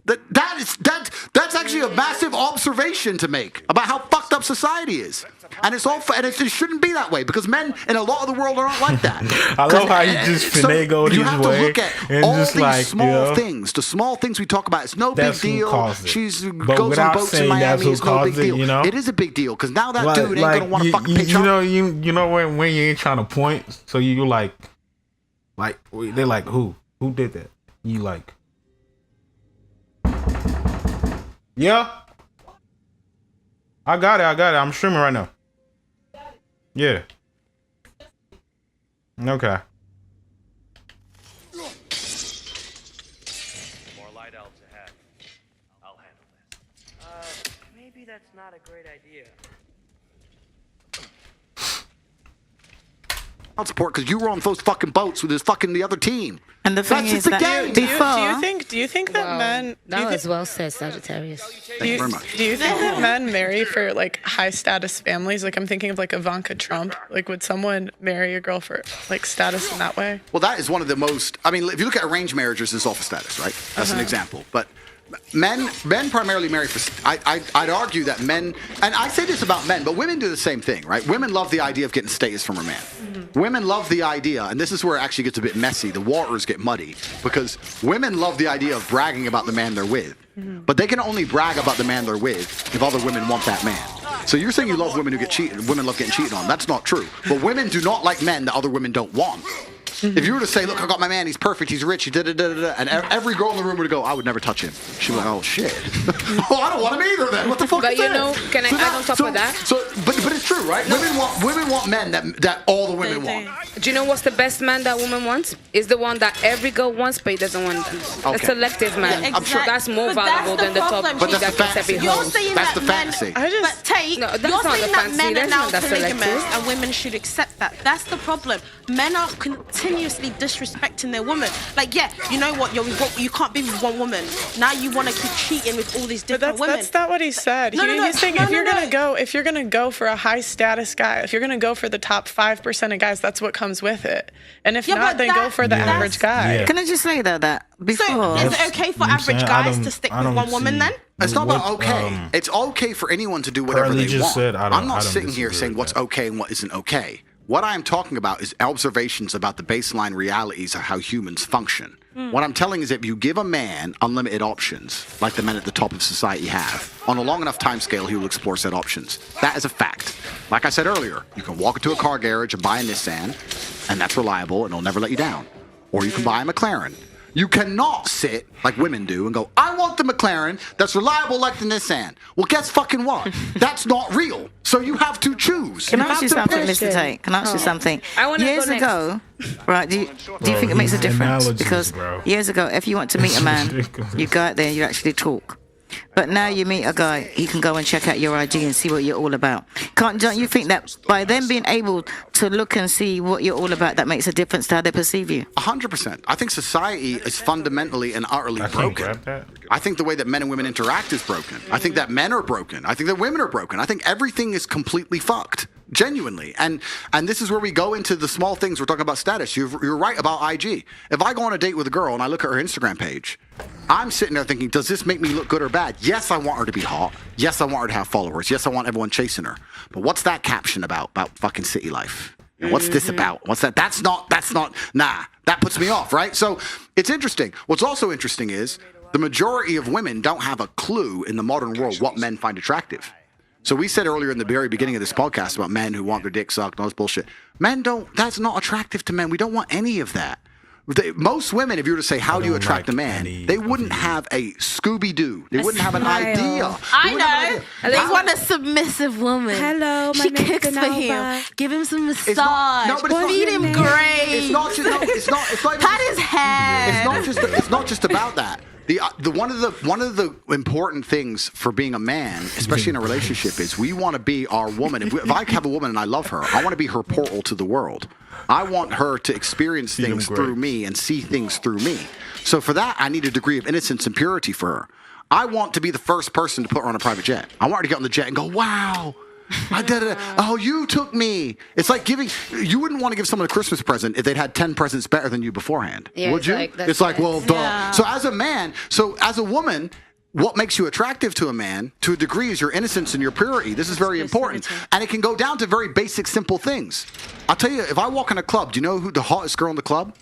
D: That's actually a massive observation to make about how fucked up society is. And it's all, and it shouldn't be that way because men in a lot of the world are not like that.
H: I love how you just finagle his way.
D: You have to look at all these small things. The small things we talk about, it's no big deal. She's goes on boats in Miami, it's no big deal. It is a big deal because now that dude ain't gonna want to fucking pitch up.
H: You know when you ain't trying to point, so you like they're like who did that? You like. Yeah. I got it. I'm streaming right now. Yeah. Okay.
L: More light elves ahead. I'll handle this. Maybe that's not a great idea.
D: Support because you were on those fucking boats with the other team.
E: And the thing is that
B: do you think that men?
G: That was well said, Sagittarius.
B: Do you think that men marry for like high status families? Like I'm thinking of like Ivanka Trump. Like would someone marry a girl for like status in that way?
D: Well, that is one of the most. I mean, if you look at arranged marriages, it's all for status, right? That's an example, but. Men primarily marry for. I'd argue that men, and I say this about men, but women do the same thing, right? Women love the idea of getting status from a man. Mm-hmm. Women love the idea, and this is where it actually gets a bit messy. The waters get muddy because women love the idea of bragging about the man they're with, but they can only brag about the man they're with if other women want that man. So you're saying you love women who get cheated, women love getting cheated on. That's not true. But women do not like men that other women don't want. If you were to say, look, I got my man, he's perfect, he's rich, he da-da-da-da-da, and every girl in the room would go, I would never touch him. She'd be like, oh, shit. Oh, I don't want him either then. What the fuck
G: but
D: is
G: you
D: that?
G: know, can I add on top of that?
D: But it's true, right? Women want men that all the women want.
G: Do you know what's the best man that woman wants? Is the one that every girl wants, but he doesn't want them. Okay. A selective man.
F: Yeah,
G: I'm sure that's more valuable than the top
D: but that's
G: that gets every
F: You're
G: home.
F: saying
D: that's
F: that
D: the fantasy.
F: But Tate,
G: no, that's
F: you're
G: not
F: saying
G: the
F: that
G: fantasy.
F: men are
G: That's
F: now
G: not that
F: polygamous
G: selective.
F: and women should accept that. That's the problem. Men are continuously continuously disrespecting their woman. Like, yeah, you know what? You can't be with one woman. Now you want to keep cheating with all these different women.
B: That's not what he said. He's saying if you're gonna go for a high status guy, if you're gonna go for the top 5% of guys, that's what comes with it. And if not, then go for the average guy.
E: Yeah. Can I just say that before?
F: So is it okay for average guys to stick with one woman then?
D: It's not about okay. It's okay for anyone to do whatever they want. I'm not sitting here saying what's okay and what isn't okay. What I'm talking about is observations about the baseline realities of how humans function. What I'm telling is if you give a man unlimited options, like the men at the top of society have, on a long enough time scale, he will explore said options. That is a fact. Like I said earlier, you can walk into a car garage and buy a Nissan, and that's reliable, and it'll never let you down. Or you can buy a McLaren. You cannot sit, like women do, and go, I want the McLaren that's reliable like the Nissan. Well, guess fucking what? That's not real. So you have to choose.
E: Can I ask you something, Mr. Tate? Can I ask you something? Years ago, right, do you think it makes a difference? Because years ago, if you want to meet a man, you go out there and you actually talk. But now you meet a guy, he can go and check out your ID and see what you're all about. Don't you think that by them being able to look and see what you're all about, that makes a difference to how they perceive you?
D: 100%. I think society is fundamentally and utterly broken. I think the way that men and women interact is broken. I think that men are broken. I think that women are broken. I think everything is completely fucked. Genuinely. And this is where we go into the small things. We're talking about status. You're right about IG. If I go on a date with a girl and I look at her Instagram page, I'm sitting there thinking, does this make me look good or bad? Yes, I want her to be hot. Yes, I want her to have followers. Yes, I want everyone chasing her. But what's that caption about fucking city life? And what's this about? What's that? That's not, nah, that puts me off, right? So it's interesting. What's also interesting is the majority of women don't have a clue in the modern world what men find attractive. So we said earlier in the very beginning of this podcast about men who want their dick sucked and all this bullshit. Men don't, that's not attractive to men. We don't want any of that. Most women, if you were to say, how do you attract a man? They wouldn't have a Scooby-Doo. They wouldn't have an idea.
M: I know. They want a submissive woman.
G: Hello,
M: she cooks for him. Give him some massage. Feed him great.
D: It's not just,
M: pat his head.
D: It's not just about that. One of the important things for being a man, especially in a relationship, is we want to be our woman. If I have a woman and I love her, I want to be her portal to the world. I want her to experience things through me and see things through me. So for that, I need a degree of innocence and purity for her. I want to be the first person to put her on a private jet. I want her to get on the jet and go, wow. I did it. Oh, you took me. It's like you wouldn't want to give someone a Christmas present if they'd had 10 presents better than you beforehand.
G: Yeah,
D: would you? It's like, well, duh. Yeah. So as a woman, what makes you attractive to a man, to a degree, is your innocence and your purity. This is very important. And it can go down to very basic, simple things. I'll tell you, if I walk in a club, do you know who the hottest girl in the club?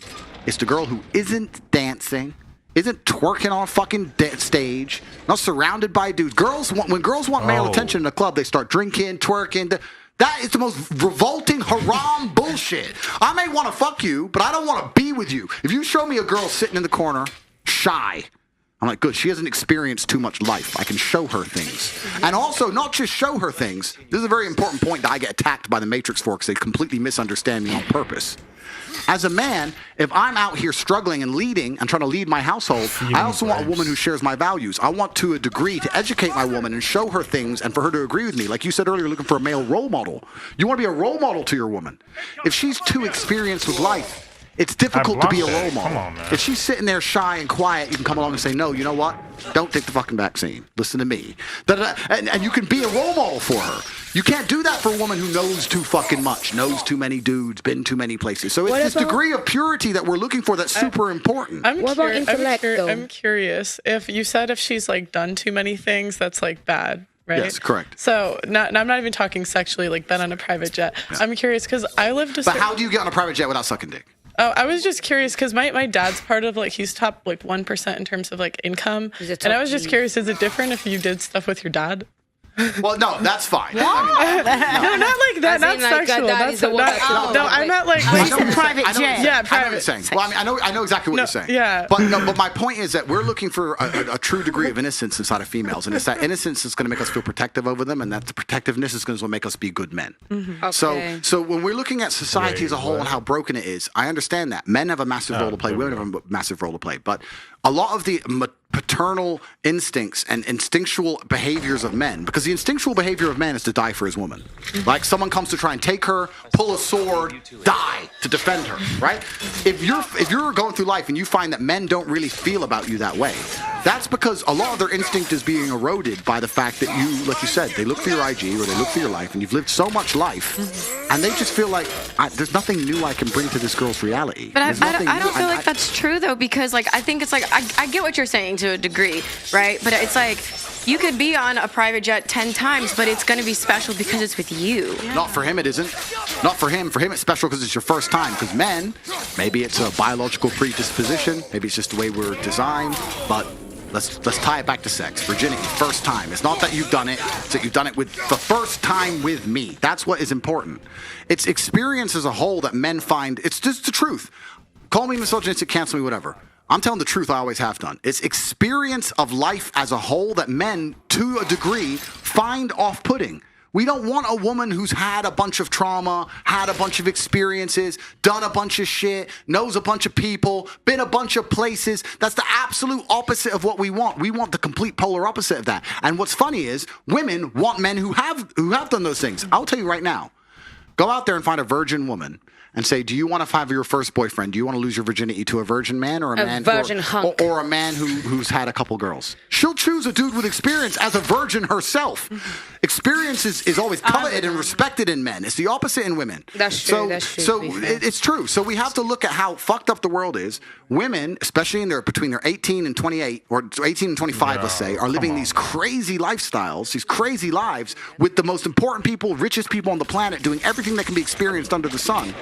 D: It's the girl who isn't dancing, isn't twerking on a fucking stage, not surrounded by dudes. When girls want male attention in a club, they start drinking, twerking. That is the most revolting, haram bullshit. I may want to fuck you, but I don't want to be with you. If you show me a girl sitting in the corner, shy, I'm like, good, she hasn't experienced too much life. I can show her things. And also, not just show her things. This is a very important point that I get attacked by the Matrix for because they completely misunderstand me on purpose. As a man, if I'm out here struggling and leading and trying to lead my household, I also want a woman who shares my values. I want to a degree to educate my woman and show her things and for her to agree with me. Like you said earlier, looking for a male role model. You want to be a role model to your woman. If she's too experienced with life, it's difficult to be a role model. Come on, man. If she's sitting there shy and quiet, you can come along and say, no, you know what? Don't take the fucking vaccine. Listen to me. And you can be a role model for her. You can't do that for a woman who knows too fucking much, knows too many dudes, been too many places. So it's this degree of purity that we're looking for that's super important.
B: What about intellect, though? I'm curious. If she's like done too many things, that's like bad. Right?
D: Yes, correct.
B: So, I'm not even talking sexually, like been on a private jet. Yeah. I'm curious because I lived
D: But how do you get on a private jet without sucking dick?
B: Oh, I was just curious because my dad's part of he's top 1% in terms of income. And I was just curious, is it different if you did stuff with your dad?
D: Well, no, that's fine.
B: No, not like that. Not sexual. No, I meant
E: private jet.
B: Yeah, private.
D: I know what you're saying. Well, I know exactly what you're saying.
B: Yeah.
D: But my point is that we're looking for a true degree of innocence inside of females, and it's that innocence that's going to make us feel protective over them, and that the protectiveness is going to make us be good men.
G: Mm-hmm. Okay.
D: So when we're looking at society as a whole and how broken it is, I understand that men have a massive role to play, women have a massive role to play, but a lot of the paternal instincts and instinctual behaviors of men, because the instinctual behavior of man is to die for his woman. Like someone comes to try and take her, pull a sword, die to defend her, right? If you're going through life and you find that men don't really feel about you that way, that's because a lot of their instinct is being eroded by the fact that you, like you said, they look through your IG or they look through your life and you've lived so much life and they just feel like there's nothing new I can bring to this girl's reality.
C: But I don't feel like that's true though, because like I think it's like I get what you're saying to a degree, right? But it's like you could be on a private jet 10 times, but it's going to be special because it's with you.
D: Yeah. Not for him, it isn't. Not for him. For him, it's special because it's your first time. Because men, maybe it's a biological predisposition. Maybe it's just the way we're designed. But let's tie it back to sex. Virginity, first time. It's not that you've done it. It's that you've done it with the first time with me. That's what is important. It's experience as a whole that men find. It's just the truth. Call me misogynistic, cancel me, whatever. I'm telling the truth, I always have done. It's experience of life as a whole that men, to a degree, find off-putting. We don't want a woman who's had a bunch of trauma, had a bunch of experiences, done a bunch of shit, knows a bunch of people, been a bunch of places. That's the absolute opposite of what we want. We want the complete polar opposite of that. And what's funny is women want men who have done those things. I'll tell you right now. Go out there and find a virgin woman and say, do you want to have your first boyfriend? Do you want to lose your virginity to a virgin man or a man or a man who's had a couple girls? She'll choose a dude with experience as a virgin herself. Experience is always coveted and respected in men. It's the opposite in women.
G: That's true.
D: So it's true. So we have to look at how fucked up the world is. Women, especially between their 18 and 28 or 18 and 25, let's say, are living these crazy lifestyles, these crazy lives with the most important people, richest people on the planet, doing everything that can be experienced under the sun.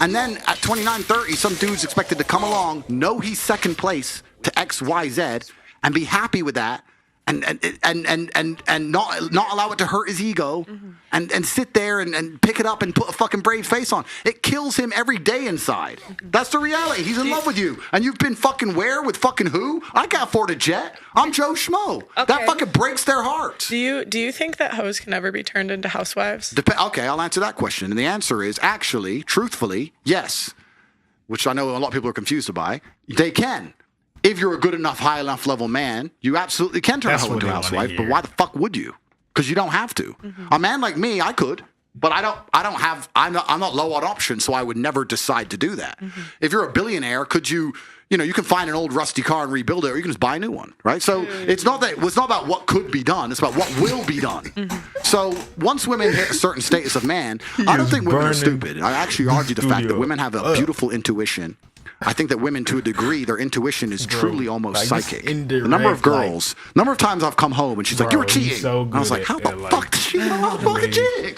D: And then at 29, 30, some dude's expected to come along, know he's second place to X, Y, Z, and be happy with that, and not allow it to hurt his ego, and sit there and pick it up and put a fucking brave face on. It kills him every day inside. That's the reality. He's in love with you, and you've been fucking where with fucking who? I can't afford a jet. I'm Joe Schmo. Okay. That fucking breaks their hearts.
B: Do you think that hoes can ever be turned into housewives?
D: Okay, I'll answer that question, and the answer is actually, truthfully, yes. Which I know a lot of people are confused by. They can. If you're a good enough, high enough level man, you absolutely can turn a hoe into a housewife. But why the fuck would you? Because you don't have to. A man like me, I could, but I'm not low on options, so I would never decide to do that. If you're a billionaire, could you? You can find an old rusty car and rebuild it, or you can just buy a new one, right? So it's not about what could be done; it's about what will be done. So once women hit a certain status of man, I don't think women are stupid. I actually argue the fact that women have a beautiful intuition. I think that women, to a degree, their intuition is truly almost psychic. The number of times I've come home and she's like, "You were cheating." So and I was like, "How the fuck did she know I'm fucking cheating?"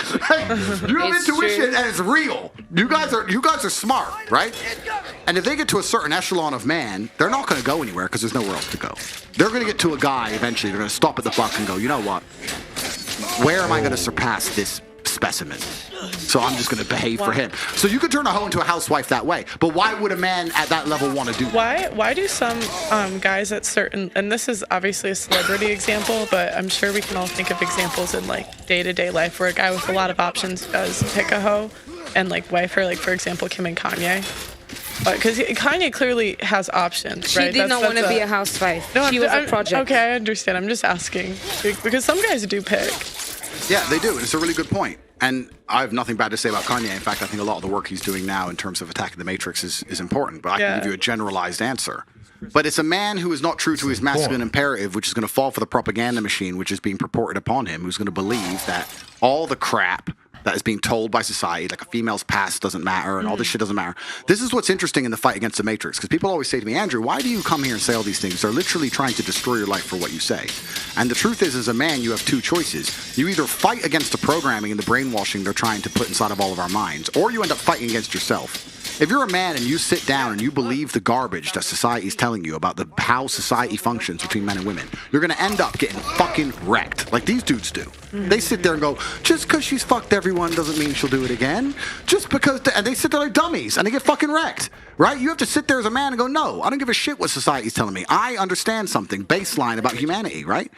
D: You have intuition and it's real. You guys are smart, right? And if they get to a certain echelon of man, they're not going to go anywhere because there's nowhere else to go. They're going to get to a guy eventually. They're going to stop at the buck and go, "You know what? Where am I going to surpass this specimen? So I'm just going to behave for him." So you could turn a hoe into a housewife that way. But why would a man at that level want to do that?
B: Why do some guys at certain, and this is obviously a celebrity example, but I'm sure we can all think of examples in like day-to-day life where a guy with a lot of options does pick a hoe and like wife her, like for example, Kim and Kanye. Because Kanye clearly has options, right?
G: She did not want to be a housewife.
B: No,
G: she was a project.
B: Okay, I understand. I'm just asking. Because some guys do pick.
D: Yeah, they do. And it's a really good point. And I have nothing bad to say about Kanye. In fact, I think a lot of the work he's doing now in terms of attacking the Matrix is important. But I can give you a generalized answer. But it's a man who is not true to his masculine imperative, which is going to fall for the propaganda machine, which is being purported upon him, who's going to believe that all the crap that is being told by society, like a female's past doesn't matter and all this shit doesn't matter. This is what's interesting in the fight against the Matrix, because people always say to me, "Andrew, why do you come here and say all these things?" They're literally trying to destroy your life for what you say. And the truth is, as a man, you have two choices. You either fight against the programming and the brainwashing they're trying to put inside of all of our minds, or you end up fighting against yourself. If you're a man and you sit down and you believe the garbage that society is telling you about how society functions between men and women, you're going to end up getting fucking wrecked, like these dudes do. They sit there and go, "Just because she's fucked everyone doesn't mean she'll do it again." Just because, and they sit there like dummies and they get fucking wrecked, right? You have to sit there as a man and go, "No, I don't give a shit what society's telling me. I understand something baseline about humanity," right?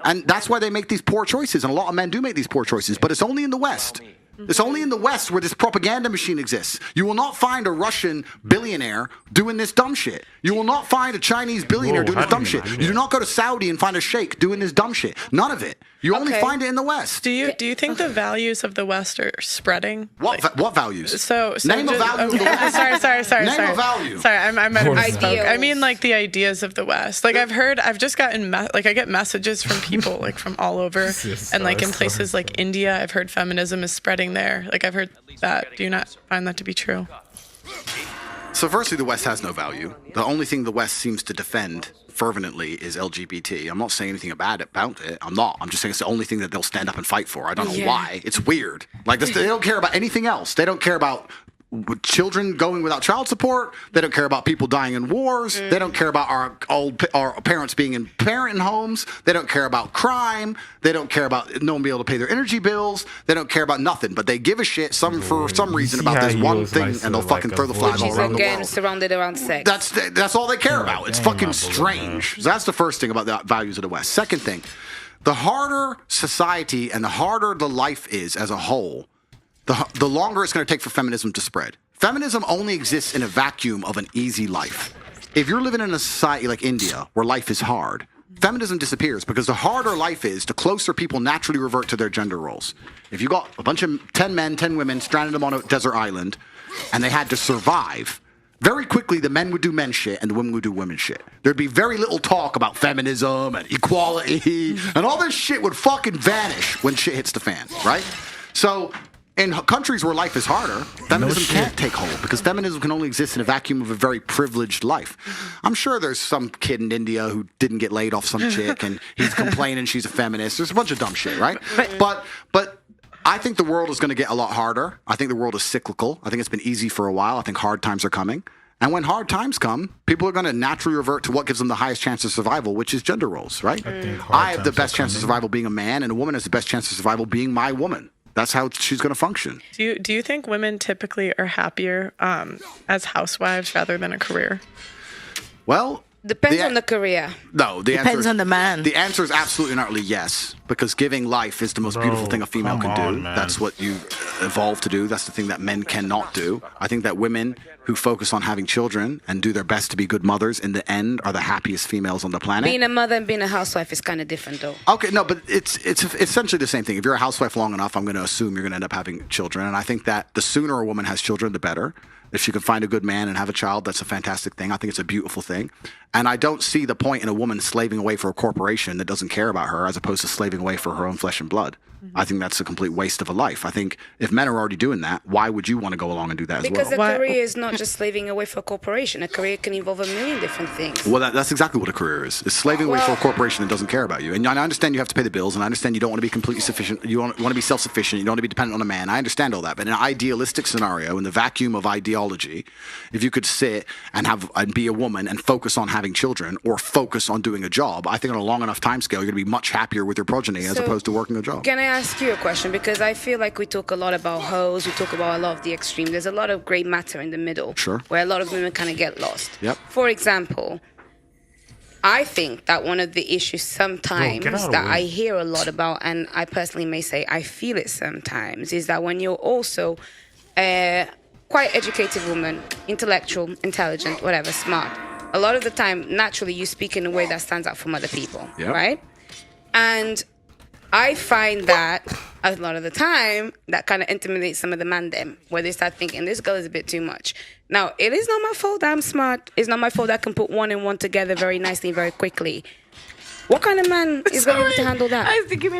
D: And that's why they make these poor choices, and a lot of men do make these poor choices, but it's only in the West. It's only in the West where this propaganda machine exists. You will not find a Russian billionaire doing this dumb shit. You will not find a Chinese billionaire doing this dumb shit. You do not go to Saudi and find a sheikh doing this dumb shit. None of it. You only find it in the West.
B: Do you think the values of the West are spreading?
D: What values?
B: So
D: name a value of the West.
B: Sorry.
D: Name a value.
B: Sorry, I might have misspoke. I mean, like the ideas of the West. Like I've just gotten I get messages from people like from all over, and like in places like India, I've heard feminism is spreading there. Like I've heard that. Do you not find that to be true?
D: So firstly, the West has no value. The only thing the West seems to defend fervently is LGBT. I'm not saying anything bad about it. I'm not. I'm just saying it's the only thing that they'll stand up and fight for. I don't know why. It's weird. Like this, they don't care about anything else. They don't care about children going without child support. They don't care about people dying in wars. They don't care about our parents being in parenting homes. They don't care about crime. They don't care about no one being able to pay their energy bills. They don't care about nothing. But they give a shit for some reason about this one thing, and they'll fucking throw the flag all around the world.
G: Surrounded around sex.
D: That's all they care about. It's fucking strange. So that's the first thing about the values of the West. Second thing, the harder society and the harder the life is as a whole, the longer it's going to take for feminism to spread. Feminism only exists in a vacuum of an easy life. If you're living in a society like India, where life is hard, feminism disappears because the harder life is, the closer people naturally revert to their gender roles. If you got a bunch of 10 men, 10 women, stranded them on a desert island, and they had to survive, very quickly the men would do men shit and the women would do women shit. There'd be very little talk about feminism and equality, and all this shit would fucking vanish when shit hits the fan, right? So in countries where life is harder, feminism can't take hold because feminism can only exist in a vacuum of a very privileged life. I'm sure there's some kid in India who didn't get laid off some chick and he's complaining she's a feminist. There's a bunch of dumb shit, right? But I think the world is going to get a lot harder. I think the world is cyclical. I think it's been easy for a while. I think hard times are coming. And when hard times come, people are going to naturally revert to what gives them the highest chance of survival, which is gender roles, right? I have the best chance of survival being a man, and a woman has the best chance of survival being my woman. That's how she's going to function.
B: Do you think women typically are happier as housewives rather than a career?
D: Well,
G: depends on the career.
D: No,
E: depends on the man.
D: The answer is absolutely and utterly yes, because giving life is the most beautiful thing a female can do. That's what you evolved to do. That's the thing that men cannot do. I think that women who focus on having children and do their best to be good mothers in the end are the happiest females on the planet.
G: Being a mother and being a housewife is kind of different, though.
D: Okay, no, but it's essentially the same thing. If you're a housewife long enough, I'm going to assume you're going to end up having children, and I think that the sooner a woman has children, the better. If she can find a good man and have a child, that's a fantastic thing. I think it's a beautiful thing. And I don't see the point in a woman slaving away for a corporation that doesn't care about her as opposed to slaving away for her own flesh and blood. I think that's a complete waste of a life. I think if men are already doing that, why would you want to go along and do that
G: because
D: as well?
G: Because a career is not just slaving away for a corporation. A career can involve a million different things.
D: Well, that's exactly what a career is. It's slaving away for a corporation that doesn't care about you. And I understand you have to pay the bills, and I understand you don't want to be completely sufficient. You want to be self-sufficient. You don't want to be dependent on a man. I understand all that. But in an idealistic scenario, in the vacuum of ideology, if you could sit and be a woman and focus on having children or focus on doing a job, I think on a long enough time scale, you're going to be much happier with your progeny as opposed to working a job.
G: Can I ask you a question? Because I feel like we talk a lot about hoes, we talk about a lot of the extreme. There's a lot of great matter in the middle.
D: Sure.
G: Where a lot of women kind of get lost.
D: Yep.
G: For example, I think that one of the issues sometimes that I hear a lot about, and I personally may say I feel it sometimes, is that when you're also a quite educated woman, intellectual, intelligent, whatever, smart, a lot of the time, naturally, you speak in a way that stands out from other people, right? And I find that a lot of the time that kind of intimidates some of the man them, where they start thinking this girl is a bit too much. Now, it is not my fault that I'm smart. It's not my fault that I can put one and one together very nicely, very quickly. What kind of man is going to be able to handle that?
F: I was thinking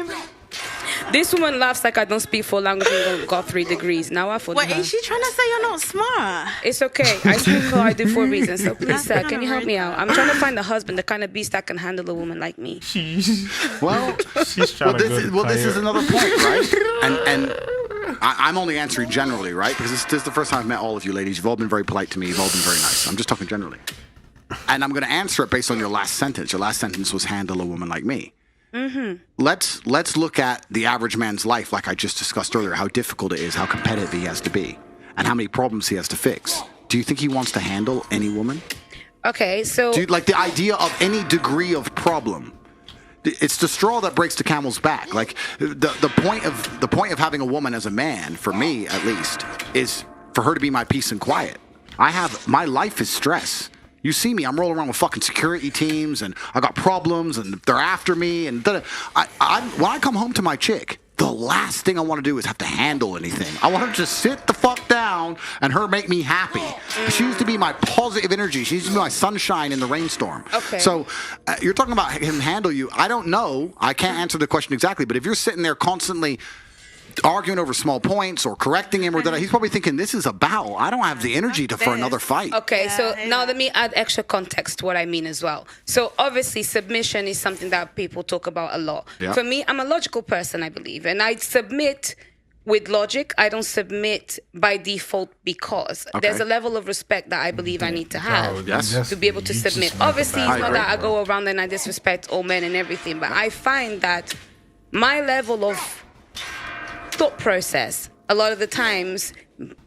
G: This woman laughs like I don't speak 4 languages and got 3 degrees. Now I thought.
F: What is she trying to say? You're not smart.
G: It's okay. I speak for I do 4 reasons. So please, sir, can you help me out? I'm trying to find a husband, the kind of beast that can handle a woman like me.
D: Well, this is another point, right? And I'm only answering generally, right? Because this is the first time I've met all of you ladies. You've all been very polite to me. You've all been very nice. I'm just talking generally. And I'm going to answer it based on your last sentence. Your last sentence was handle a woman like me.
G: Mm-hmm.
D: Let's look at the average man's life, like I just discussed earlier, how difficult it is, how competitive he has to be, and how many problems he has to fix. Do you think he wants to handle any woman?
G: Okay, so...
D: Do you, like the idea of any degree of problem, it's the straw that breaks the camel's back. Like the point of having a woman as a man, for me at least, is for her to be my peace and quiet. My life is stress. You see me, I'm rolling around with fucking security teams, and I got problems, and they're after me, and when I come home to my chick, the last thing I want to do is have to handle anything. I want her to just sit the fuck down and her make me happy. She used to be my positive energy. She used to be my sunshine in the rainstorm.
G: Okay.
D: So you're talking about him handle you. I don't know. I can't answer the question exactly, but if you're sitting there constantly arguing over small points or correcting him or that, he's probably thinking, this is a battle. I don't have the energy for another fight.
G: Okay, so now let me add extra context to what I mean as well. So obviously submission is something that people talk about a lot.
D: Yeah.
G: For me, I'm a logical person, I believe, and I submit with logic. I don't submit by default because there's a level of respect that I believe I need to have to be able to submit. Obviously, it's not that I go around and I disrespect all men and everything, but I find that my level of thought process a lot of the times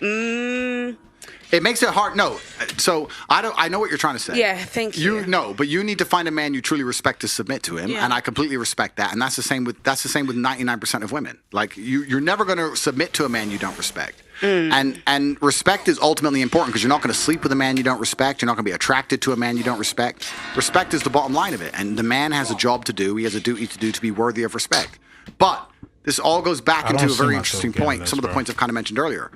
D: it makes it hard. No, so I know what you're trying to say.
G: Yeah, thank you.
D: You know, but you need to find a man you truly respect to submit to him, and I completely respect that. And that's the same with 99% of women. Like you're never going to submit to a man you don't respect. And respect is ultimately important because you're not going to sleep with a man you don't respect. You're not going to be attracted to a man you don't respect. Respect is the bottom line of it, and the man has a job to do. He has a duty to do to be worthy of respect. But this all goes back into a very interesting point. Some of the points I've kind of mentioned earlier.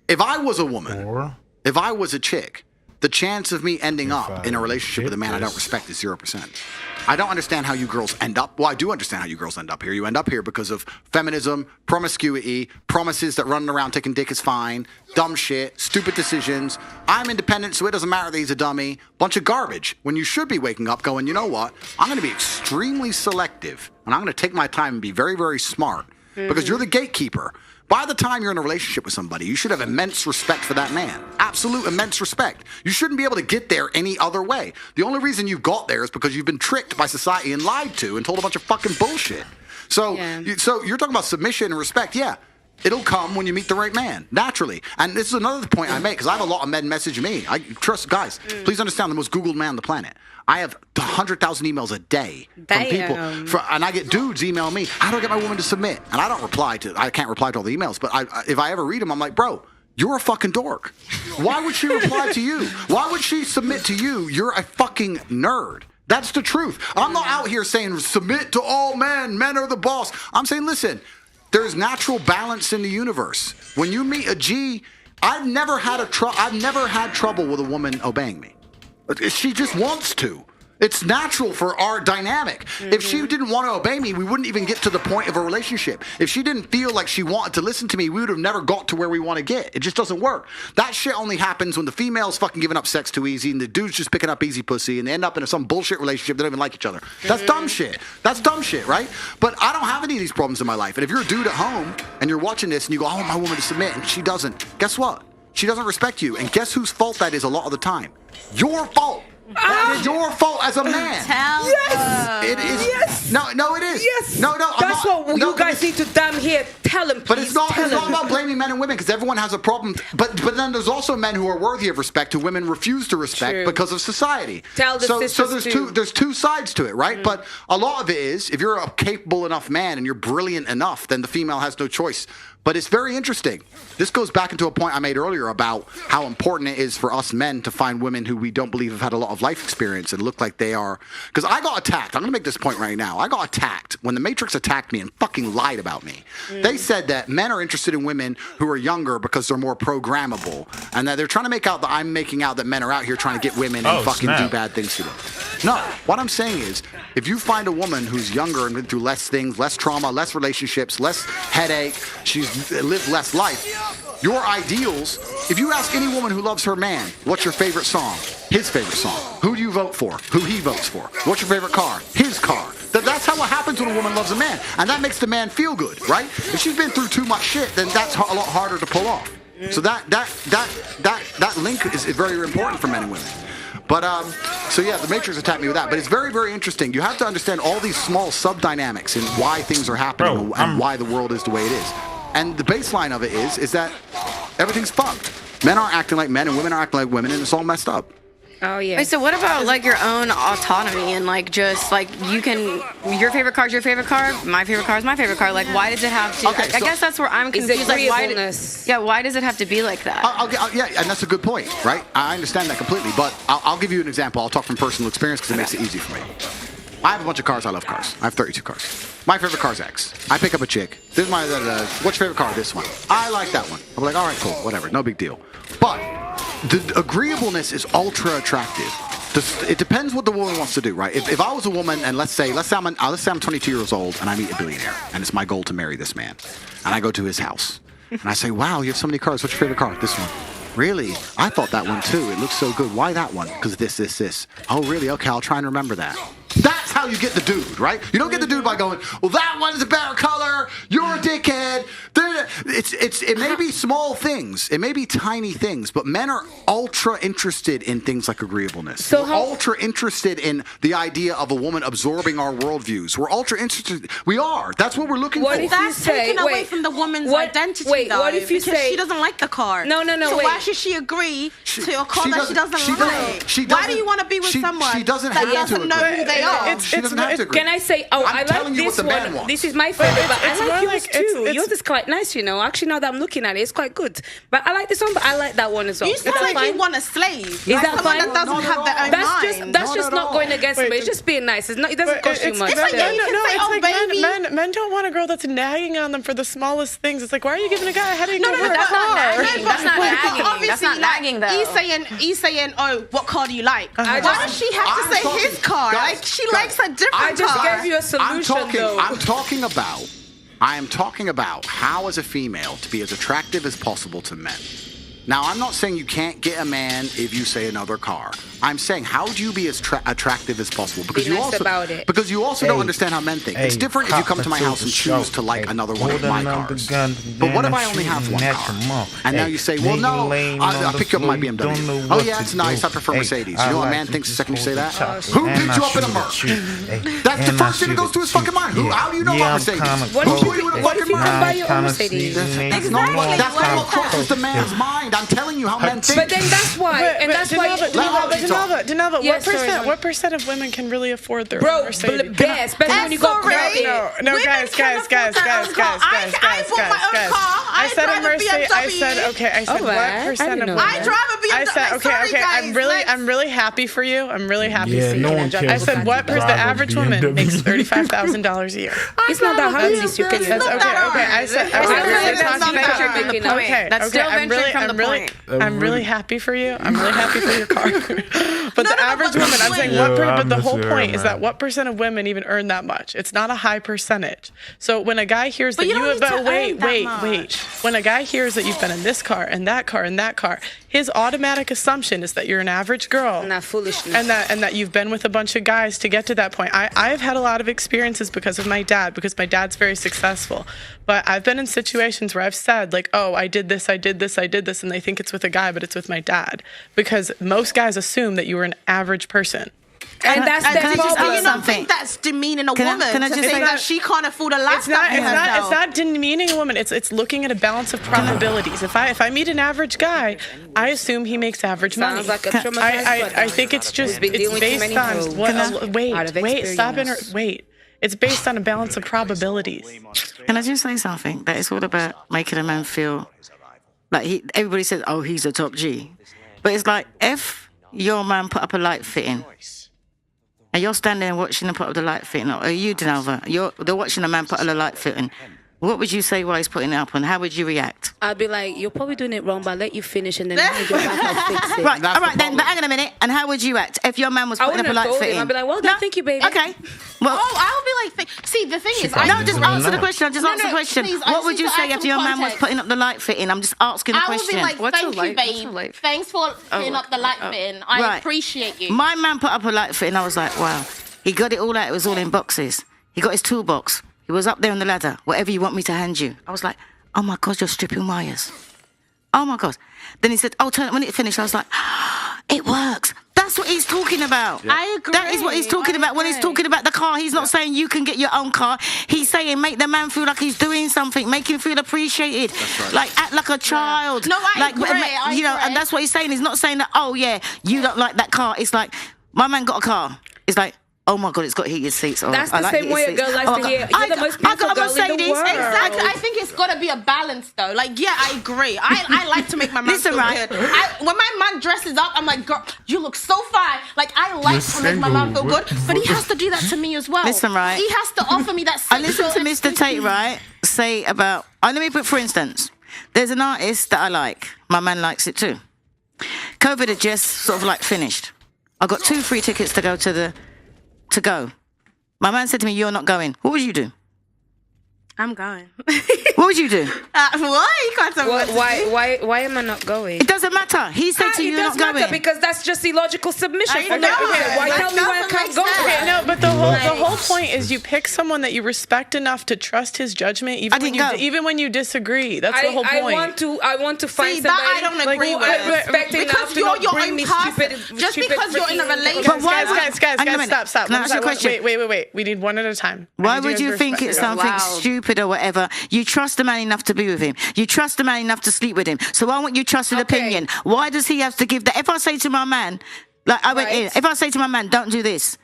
D: If I was a woman, if I was a chick, the chance of me ending up in a relationship with a man I don't respect is 0%. I don't understand how you girls end up. Well, I do understand how you girls end up here. You end up here because of feminism, promiscuity, promises that running around taking dick is fine, dumb shit, stupid decisions. I'm independent, so it doesn't matter that he's a dummy. Bunch of garbage. When you should be waking up going, you know what? I'm going to be extremely selective, and I'm going to take my time and be very, very smart because you're the gatekeeper. By the time you're in a relationship with somebody, you should have immense respect for that man. Absolute immense respect. You shouldn't be able to get there any other way. The only reason you've got there is because you've been tricked by society and lied to and told a bunch of fucking bullshit. So, so you're talking about submission and respect. Yeah, it'll come when you meet the right man, naturally. And this is another point I make because I have a lot of men message me. I trust, guys, please understand, the most Googled man on the planet. I have 100,000 emails a day from people, and I get dudes email me, how do I get my woman to submit? And I can't reply to all the emails, but if I ever read them, I'm like, bro, you're a fucking dork. Why would she reply to you? Why would she submit to you? You're a fucking nerd. That's the truth. I'm not out here saying submit to all men. Men are the boss. I'm saying, listen, there's natural balance in the universe. When you meet a G, I've never had trouble with a woman obeying me. She just wants to. It's natural for our dynamic. If she didn't want to obey me, we wouldn't even get to the point of a relationship. If she didn't feel like she wanted to listen to me, we would have never got to where we want to get. It just doesn't work. That shit only happens when the female's fucking giving up sex too easy and the dude's just picking up easy pussy and they end up in some bullshit relationship. They don't even like each other. That's dumb shit. That's dumb shit, right? But I don't have any of these problems in my life. And if you're a dude at home and you're watching this and you go, I want my woman to submit, and she doesn't, guess what? She doesn't respect you. And guess whose fault that is a lot of the time? Your fault. It is your fault as a man. It is.
G: Yes.
D: No, it is.
G: Yes.
D: No.
G: That's what you guys need to damn here. Tell him, please.
D: But it's not about blaming men and women because everyone has a problem. But then there's also men who are worthy of respect who women refuse to respect because of society.
G: Tell the sisters
D: so there's two sides to it, right? But a lot of it is if you're a capable enough man and you're brilliant enough, then the female has no choice. But it's very interesting. This goes back into a point I made earlier about how important it is for us men to find women who we don't believe have had a lot of life experience and look like they are. Because I got attacked. I'm going to make this point right now. I got attacked when the Matrix attacked me and fucking lied about me. They said that men are interested in women who are younger because they're more programmable. And that they're trying to make out that I'm making out that men are out here trying to get women and fucking do bad things to them. No, what I'm saying is if you find a woman who's younger and been through less things, less trauma, less relationships, less headache, she's lived less life, your ideals, if you ask any woman who loves her man, what's your favorite song? His favorite song. Who do you vote for? Who he votes for. What's your favorite car? His car. That's how it happens when a woman loves a man. And that makes the man feel good, right? If she's been through too much shit, then that's a lot harder to pull off. So that link is very important for men and women. But, so yeah, the Matrix attacked me with that. But it's very, very interesting. You have to understand all these small sub-dynamics and why things are happening and why the world is the way it is. And the baseline of it is that everything's fucked. Men aren't acting like men and women are acting like women, and it's all messed up.
G: Oh yeah.
C: Wait, so what about like your own autonomy and like just like you can your favorite car is your favorite car, my favorite car is my favorite car. Like why does it have to?
D: Okay,
C: I guess that's where I'm confused. Like why? Why does it have to be like that?
D: Yeah, and that's a good point, right? I understand that completely, but I'll give you an example. I'll talk from personal experience because it makes it easy for me. I have a bunch of cars. I love cars. I have 32 cars. My favorite car is X. I pick up a chick. This is my. What's your favorite car? This one. I like that one. I'm like, all right, cool, whatever, no big deal. But the agreeableness is ultra attractive. It depends what the woman wants to do, right? If I was a woman, and let's say I'm 22 years old, and I meet a billionaire, and it's my goal to marry this man, and I go to his house, and I say, wow, you have so many cars. What's your favorite car? This one. Really? I thought that one too. It looks so good. Why that one? Because this. Oh, really? Okay, I'll try and remember that. That's how you get the dude, right? You don't get the dude by going, well, that one's a better color. You're a dickhead. It may be small things. It may be tiny things, but men are ultra interested in things like agreeableness. So we're ultra interested in the idea of a woman absorbing our worldviews. We're ultra interested. We are. That's what we're looking for.
F: That's taken away from the woman's identity, though.
G: What if you say
F: she doesn't like the car?
G: No,
F: so why should she agree to a car that she doesn't like? Why do you want to be with someone
D: she doesn't
F: that
D: have
F: doesn't know who they are?
D: She doesn't have to agree.
G: Can I say, I like this one. This is my favorite, but I like yours too. Yours is quite nice, you know. Actually, now that I'm looking at it, it's quite good. But I like this one, but I like that one as well.
F: You sound like you want a slave.
G: Is that fine?
F: That doesn't have their own mind.
G: That's just not going against me. It's just being nice. It doesn't cost you much.
F: It's like,
B: men don't want a girl that's nagging on them for the smallest things. It's like, why are you giving a guy a headache?
C: No, that's not nagging. That's not nagging. That's not nagging, though.
F: He's saying, oh, what car do you like? Why does she have to say his car? Like, she likes a different car.
G: I just gave you a solution, though.
D: I am talking about how, as a female, to be as attractive as possible to men. Now, I'm not saying you can't get a man if you say another car. I'm saying, how do you be as attractive as possible? Because you also don't understand how men think. It's different if you come to my house and choose to like another one of my cars. But what if I only have one car? And now you say, well, no, I'll pick you up my BMW. Oh, yeah, it's nice. I prefer Mercedes. You know what a man thinks the second you say that? Who picked you up in a Merc? That's the first thing that goes through his fucking mind. How do you know about Mercedes?
G: What if you can buy your own Mercedes?
D: That's not what crosses the man's mind. I'm telling you how men think.
G: But then that's why.
B: Denelva, what percent of women can really afford their own Mercedes?
G: Especially when you go crazy.
B: No, guys. I said a Mercedes. I said, okay. I said what percent of women?
F: I drive a BMW.
B: I said, okay. I'm really happy for you. I'm really happy for you. I said, what percent? The average woman makes $35,000 a year.
G: It's not that hard. You can.
B: Okay. I said,
C: that's still venturing from the point.
B: I'm really happy for you. I'm really happy for your car. But the average woman, I'm saying but the whole point is that what percent of women even earn that much? It's not a high percentage. So when a guy hears that wait. When a guy hears that you've been in this car and that car and that car, his automatic assumption is that you're an average girl.
G: Not foolishness.
B: And that you've been with a bunch of guys to get to that point. I've had a lot of experiences because of my dad, because my dad's very successful. But I've been in situations where I've said, like, oh, I did this, and they think it's with a guy, but it's with my dad. Because most guys assume that you were an average person.
G: And that's the problem.
F: You don't think that's demeaning a woman to say that she can't afford a lifestyle?
B: It's not demeaning a woman. It's looking at a balance of probabilities. If I meet an average guy, I assume he makes average money.
G: Like a
B: I think it's just it's based on what. It's based on a balance of probabilities.
E: Can I just say something? That it's all about making a man feel like everybody says, oh, he's a top G. But it's like, if your man put up a light fitting, and you're standing there watching him put up the light fitting, or you, Denelva, they're watching a man put up a light fitting, what would you say while he's putting it up, and how would you react?
G: I'd be like, you're probably doing it wrong, but I'll let you finish, and then when you get back, I'll fix it.
E: Right, all right then, but hang on a minute. And how would you act if your man was putting up a light fitting?
G: I'd be like, well, thank you, baby.
E: Okay. Well,
F: I'll be like, see, the thing is,
E: just answer the question. Answer the question.
F: Please,
E: what would you say if your man was putting up the light fitting? I'm just asking the question.
F: I would be like, thank you, babe. Thanks for putting up the light fitting. I appreciate you.
E: My man put up a light fitting. I was like, wow. He got it all out. It was all in boxes. He got his toolbox. He was up there on the ladder. Whatever you want me to hand you. I was like, oh my God, you're stripping wires. Oh my God. Then he said, oh, when it finished, I was like, it works. That's That's what he's talking about.
F: Yeah. I agree.
E: That is what he's talking about. When he's talking about the car, he's not saying you can get your own car. He's saying make the man feel like he's doing something, make him feel appreciated, like act like a child.
F: No, I agree.
E: You know, and that's what he's saying. He's not saying that. Oh yeah, you don't like that car. It's like my man got a car. It's like, oh my God, it's got heated seats. Oh,
G: that's the same way a girl likes to hear. You're the most beautiful girl in the world.
F: Exactly. I think it's got to be a balance, though. Like, yeah, I agree. I like to make my man feel good. When my man dresses up, I'm like, girl, you look so fine. Like, I like to make my man feel good, but he has to do that to me as well.
E: Listen, right?
F: He has to offer me that.
E: I listen to Mr. Tate, right? Say about. Let me put, for instance, there's an artist that I like. My man likes it too. COVID had just sort of like finished. I got 2 free tickets to go to go. My man said to me, "You're not going." What would you do?
F: I'm going.
E: What would you do?
F: What? You can't tell me
G: why am I not going?
E: It doesn't matter. He said to you, "You're not going."
G: Because that's just illogical submission. Why tell me why I can't go?
B: Okay, no, but the whole point is you pick someone that you respect enough to trust his judgment, even when you disagree. That's the whole point.
G: I want to find somebody.
F: That I don't agree with. Because you're your own person. Just because you're in a relationship.
B: Guys, stop. Wait. We need one at a time.
E: Why would you think it's something stupid or whatever? You trust the man enough to be with him. You trust the man enough to sleep with him. So why won't you trust his opinion? Why does he have to give that? If I say to my man, like I went in, if I say to my man, don't do this,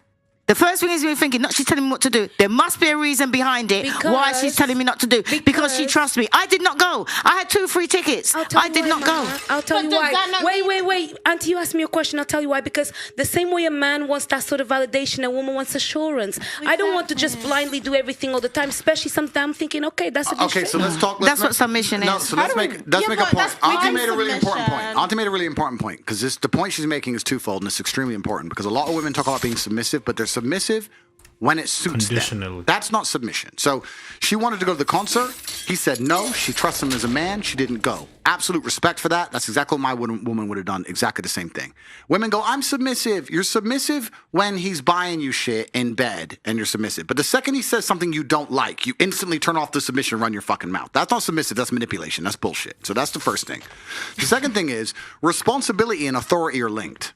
E: the first thing is we're thinking, not she's telling me what to do. There must be a reason behind it why she's telling me not to do. Because she trusts me. I did not go. I had 2 free tickets. I did not go.
G: I'll tell you why. Wait. Auntie, you asked me a question. I'll tell you why. Because the same way a man wants that sort of validation, a woman wants assurance. I don't want to just blindly do everything all the time, especially sometimes I'm thinking, okay, that's a good
D: Okay, so let's talk.
E: That's what submission is.
D: No, so let's make a point. Auntie made a really important point. Because the point she's making is twofold, and it's extremely important. Because a lot of women talk about being submissive, but they're submissive when it suits them. That's not submission. So she wanted to go to the concert. He said no. She trusts him as a man. She didn't go. Absolute respect for that. That's exactly what my woman would have done. Exactly the same thing. Women go, I'm submissive. You're submissive when he's buying you shit in bed and you're submissive. But the second he says something you don't like, you instantly turn off the submission and run your fucking mouth. That's not submissive. That's manipulation. That's bullshit. So that's the first thing. The second thing is responsibility and authority are linked.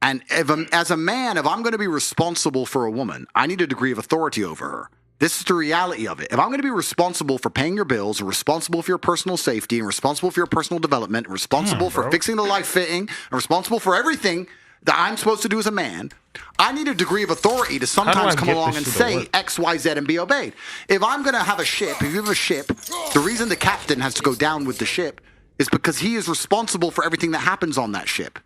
D: And as a man, if I'm going to be responsible for a woman, I need a degree of authority over her. This is the reality of it. If I'm going to be responsible for paying your bills, and responsible for your personal safety, and responsible for your personal development, and responsible for fixing the life fitting, and responsible for everything that I'm supposed to do as a man, I need a degree of authority to sometimes come along and say X, Y, Z and be obeyed. If I'm going to have a ship, if you have a ship, the reason the captain has to go down with the ship is because he is responsible for everything that happens on that ship.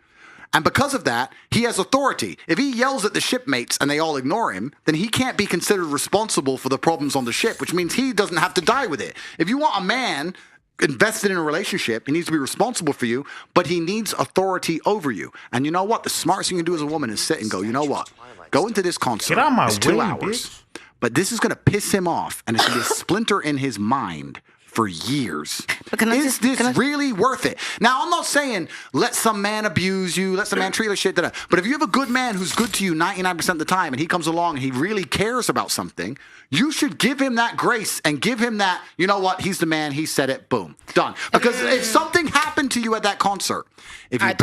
D: And because of that, he has authority. If he yells at the shipmates and they all ignore him, then he can't be considered responsible for the problems on the ship, which means he doesn't have to die with it. If you want a man invested in a relationship, he needs to be responsible for you, but he needs authority over you. And you know what? The smartest thing you can do as a woman is sit and go, you know what? Go into this concert.
H: Get out my
D: it's 2 hours. Bitch. But this is going to piss him off, and it's going to be a splinter in his mind for years. Is this really worth it? Now, I'm not saying let some man abuse you, let some man treat you like shit. But if you have a good man who's good to you 99% of the time, and he comes along and he really cares about something, you should give him that grace and give him that, you know what, he's the man, he said it, boom, done. Because if something happened to you at that concert, if your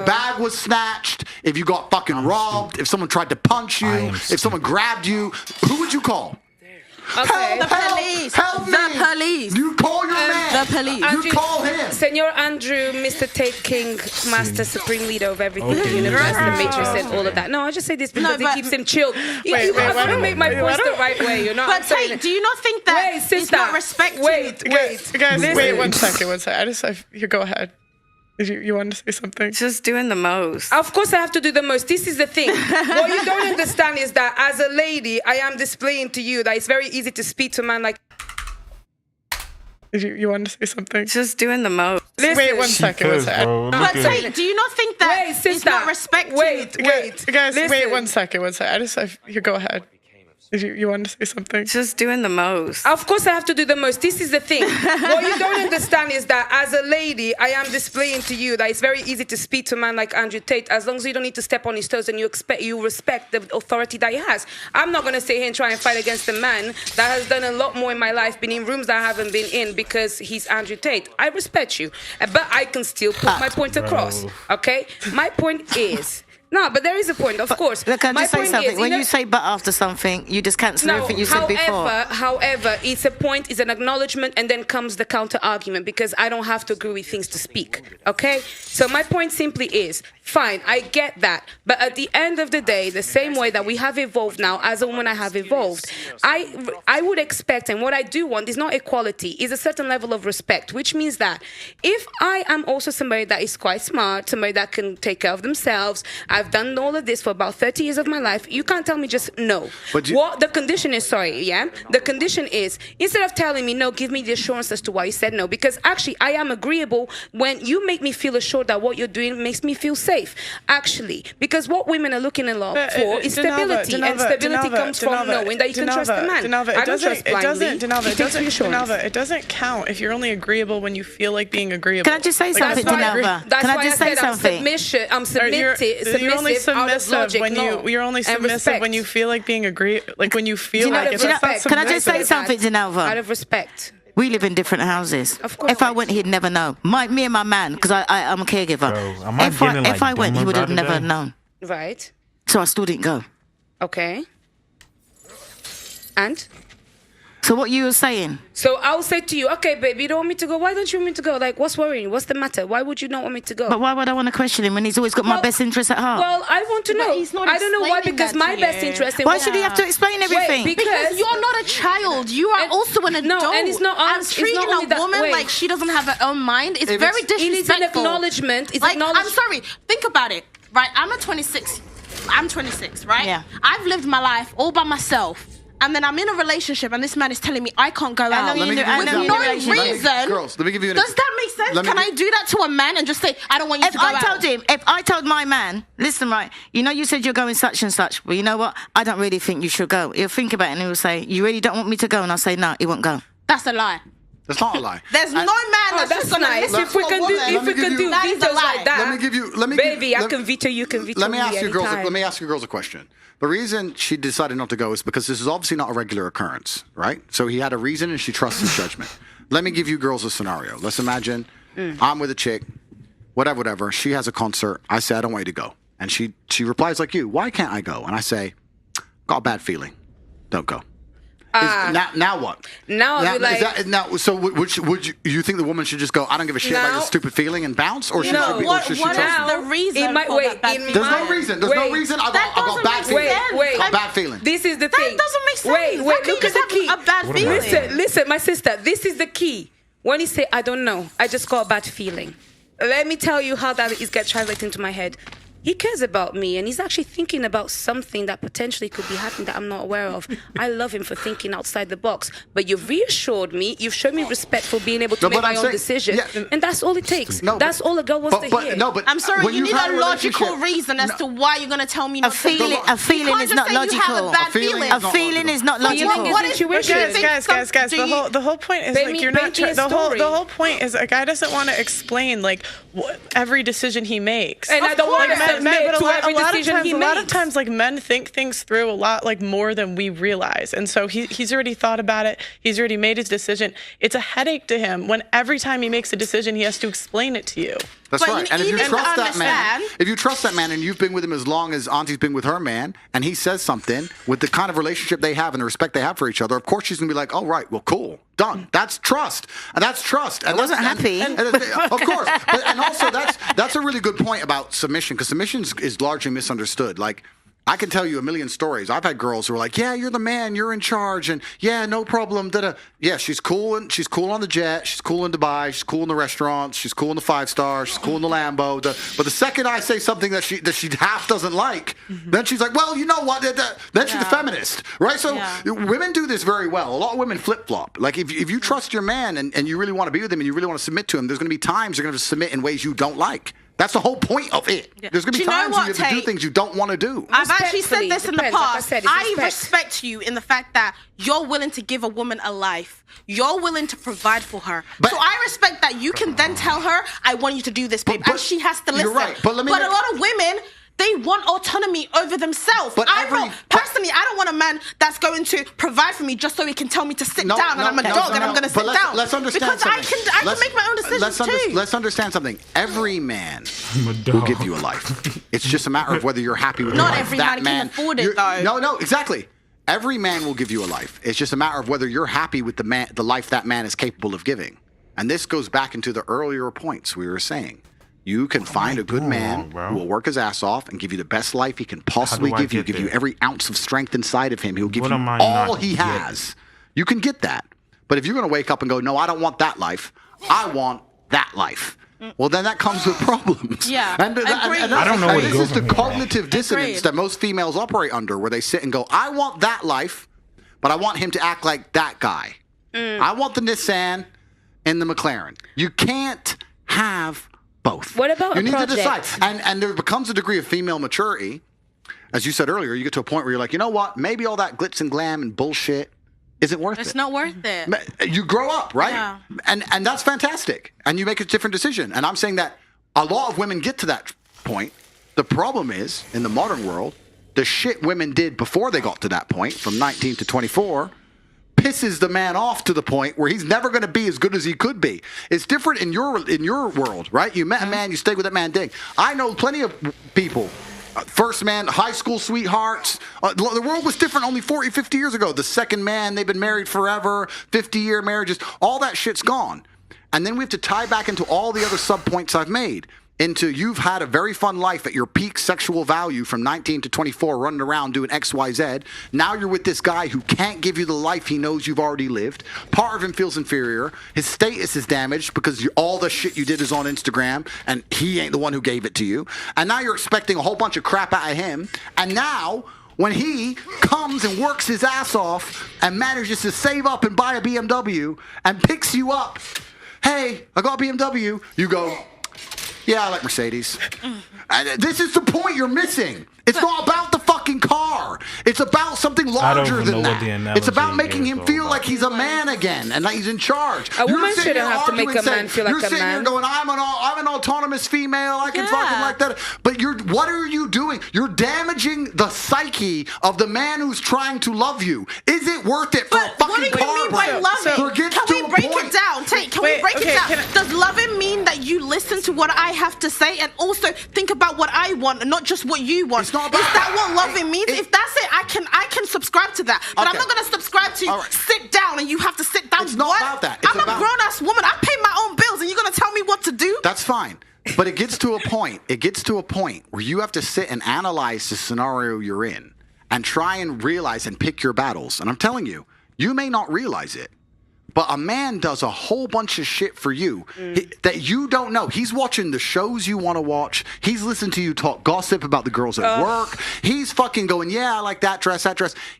D: bag was snatched, if you got fucking robbed, if someone tried to punch you, if someone grabbed you, who would you call?
G: Okay.
F: The police.
D: Help me.
F: The police.
D: You call your man.
F: The police.
D: You call him.
G: Senor Andrew, Mr. Tate King, Master Supreme Leader of everything, the universe, the Matrix, and all of that. No, I just say this because it keeps him chilled. I want to make my points the right way. You know.
F: But Tate, do you not think that it's not respect?
B: Wait, guys, wait 1 second. You go ahead. You want to say something?
C: Just doing the most.
G: Of course I have to do the most. This is the thing. What you don't understand is that as a lady, I am displaying to you that it's very easy to speak to a man like...
B: You want to say something?
C: Just doing the most.
B: Listen. Wait 1 second.
F: But Tate, do you not think that it's not respect?
B: Wait, guys, wait 1 second. You go ahead. You want to say something?
C: Just doing the most.
G: Of course I have to do the most. This is the thing. What you don't understand is that as a lady, I am displaying to you that it's very easy to speak to a man like Andrew Tate as long as you don't need to step on his toes and you respect the authority that he has. I'm not going to sit here and try and fight against a man that has done a lot more in my life, been in rooms that I haven't been in because he's Andrew Tate. I respect you, but I can still put my point across. Okay? My point is No, but there is a point, of course.
E: Can I just say something? When you say but after something, you just cancel everything you said before.
G: However, it's a point, it's an acknowledgement, and then comes the counter argument, because I don't have to agree with things to speak. Okay? So my point simply is, fine, I get that. But at the end of the day, the same way that we have evolved now, as a woman I have evolved, I would expect, and what I do want is not equality, is a certain level of respect, which means that if I am also somebody that is quite smart, somebody that can take care of themselves, I've done all of this for about 30 years of my life, you can't tell me just no. What the condition is, the condition is, instead of telling me no, give me the assurance as to why you said no, because actually I am agreeable when you make me feel assured that what you're doing makes me feel safe, actually, because what women are looking a lot for is stability, and stability comes from knowing that you can trust a man. I don't trust blindly.
B: It doesn't count if you're only agreeable when you feel like being agreeable.
E: Can I just say something, Denova?
G: That's
E: Can
G: why
E: I just say something?
G: I'm submissive.
B: You're only submissive when you feel like being when you feel like it's
E: Can I just say something, Denova?
G: Out of respect.
E: We live in different houses.
G: Of course.
E: If I went, he'd never know. Me and my man, because I'm a caregiver.
H: Bro,
E: if I went, he would have never known.
G: Right.
E: So I still didn't go.
G: Okay. And?
E: So what you were saying?
G: So I'll say to you, okay, baby, you don't want me to go? Why don't you want me to go? Like, what's worrying? What's the matter? Why would you not want me to go?
E: But why would I want to question him when he's always got my best interest at heart?
G: Well, I want to know. I don't know why, because my best interest...
E: Why should he have to explain everything?
G: Wait,
F: because you're not a child. You are also an adult.
G: No, and it's not...
F: And treating a woman like she doesn't have her own mind is very disrespectful.
G: It is an acknowledgement.
F: I'm sorry. Think about it, right? I'm 26, right?
E: Yeah.
F: I've lived my life all by myself. And then I'm in a relationship, and this man is telling me I can't go out.
D: With
F: no reason.
D: Girls, let me give you an
F: Does that make sense? Can I do that to a man and just say, I don't want you to go out?
E: If I told my man, listen, right, you said you're going such and such, but you know what? I don't really think you should go. He'll think about it, and he'll say, you really don't want me to go? And I'll say, no, he won't go.
F: That's a lie.
D: That's not a lie.
F: There's no man that's just gonna listen
G: if we can do vetoes like that. Baby, I can veto, you can veto.
D: Let me ask you girls a question. The reason she decided not to go is because this is obviously not a regular occurrence, right? So he had a reason, and she trusts his judgment. Let me give you girls a scenario. Let's imagine I'm with a chick, whatever. She has a concert. I say, I don't want you to go. And she replies like you, why can't I go? And I say, got a bad feeling. Don't go. Now what?
G: Now I'll be like...
D: So would you think the woman should just go, I don't give a shit about your stupid feeling and bounce? Or should she
F: what is the reason
D: There's no reason. There's no reason. I got bad feeling. Got bad feeling.
G: This is the thing.
F: That doesn't make sense.
G: Wait, look at the key.
F: A bad feeling.
G: Listen, my sister, this is the key. When you say, I don't know, I just got a bad feeling. Let me tell you how that is get translated into my head. He cares about me, and he's actually thinking about something that potentially could be happening that I'm not aware of. I love him for thinking outside the box. But you've reassured me, you've shown me respect for being able to make my own decision. And that's all it takes. That's all a girl wants to hear.
F: I'm sorry, you need a logical reason as to why you're going to tell me not to go.
E: A feeling is not logical. A feeling is not logical.
B: Guys, the whole point is like you're not the whole point is a guy doesn't want to explain like every decision he makes.
G: And I don't want to
B: but a lot of times, like men think things through a lot like more than we realize, and so he's already thought about it. He's already made his decision. It's a headache to him when every time he makes a decision, he has to explain it to you.
D: That's right. And if you trust that man, and you've been with him as long as Auntie's been with her man, and he says something with the kind of relationship they have and the respect they have for each other, of course she's gonna be like, "Oh right, well, cool, done." That's trust, and that's trust. And
E: I wasn't happy,
D: of course. And also, that's a really good point about submission, because submission is largely misunderstood. Like, I can tell you a million stories. I've had girls who are like, "Yeah, you're the man, you're in charge, and yeah, no problem." Yeah, she's cool, and she's cool on the jet, she's cool in Dubai, she's cool in the restaurants, she's cool in the 5-star, she's cool in the Lambo. But the second I say something that she half doesn't like, then she's like, "Well, you know what?" Then she's a feminist, right? So women do this very well. A lot of women flip flop. Like if you trust your man and you really want to be with him and you really want to submit to him, there's going to be times you're going to submit in ways you don't like. That's the whole point of it. Yeah. There's going to be times when you have to do things you don't want to do.
F: I've actually said this in the past. I respect you in the fact that you're willing to give a woman a life. You're willing to provide for her. So I respect that you can then tell her, I want you to do this, babe. And she has to listen.
D: You're right. But
F: a lot of women, They want autonomy over themselves. Personally, I don't want a man that's going to provide for me just so he can tell me to sit down and I'm a dog and I'm going to sit down.
D: Let's understand
F: because I can make my own decisions too.
D: Let's understand something. Every man will give you a life. It's just a matter of whether you're happy with the life.
F: Not every man can afford it, though.
D: No, exactly. Every man will give you a life. It's just a matter of whether you're happy with the life that man is capable of giving. And this goes back into the earlier points we were saying. You can find a good man who will work his ass off and give you the best life he can possibly give you every ounce of strength inside of him. He'll give you all he has. You can get that. But if you're going to wake up and go, no, I don't want that life. I want that life. Well, then that comes with problems.
F: Yeah,
D: and I don't know. This is the cognitive dissonance that most females operate under, where they sit and go, I want that life, but I want him to act like that guy. I want the Nissan and the McLaren. You can't have both.
G: What about
D: you need to decide, and there becomes a degree of female maturity, as you said earlier. You get to a point where you're like, you know what? Maybe all that glitz and glam and bullshit isn't worth it.
F: It's not worth it.
D: You grow up, right?
F: Yeah.
D: And that's fantastic. And you make a different decision. And I'm saying that a lot of women get to that point. The problem is, in the modern world, the shit women did before they got to that point, from 19 to 24, pisses the man off to the point where he's never going to be as good as he could be. It's different in your world, right? You met a man, you stayed with that man, ding. I know plenty of people. First man, high school sweethearts. The world was different only 40, 50 years ago. The second man, they've been married forever, 50-year marriages. All that shit's gone. And then we have to tie back into all the other sub-points I've made. Into you've had a very fun life at your peak sexual value from 19 to 24, running around doing X, Y, Z. Now you're with this guy who can't give you the life he knows you've already lived. Part of him feels inferior. His status is damaged because all the shit you did is on Instagram, and he ain't the one who gave it to you. And now you're expecting a whole bunch of crap out of him. And now, when he comes and works his ass off and manages to save up and buy a BMW and picks you up, hey, I got a BMW, you go, yeah, I like Mercedes. And this is the point you're missing. It's not about the fucking car. It's about something larger than that. It's about making him feel like he's a man again and like he's in charge.
G: A woman shouldn't have to make a man feel like a man.
D: You're sitting here going, I'm an autonomous female. I can fucking like that. But what are you doing? You're damaging the psyche of the man who's trying to love you. Is it worth it for a fucking car?
F: What do you mean by loving? Can we break it down? Tate, can we break it down? Does loving mean that you listen to what I have to say and also think about what I want and not just what you want? Is that what loving means? If that's it, I can subscribe to that. But I'm not going to subscribe to sit down and you have to sit down. It's not about that. I'm a grown-ass woman. I pay my own bills and you're going to tell me what to do?
D: That's fine. But it gets to a point. It gets to a point where you have to sit and analyze the scenario you're in and try and realize and pick your battles. And I'm telling you, you may not realize it, but a man does a whole bunch of shit for you that you don't know. He's watching the shows you want to watch. He's listening to you talk gossip about the girls at work. He's fucking going, yeah, I like that dress.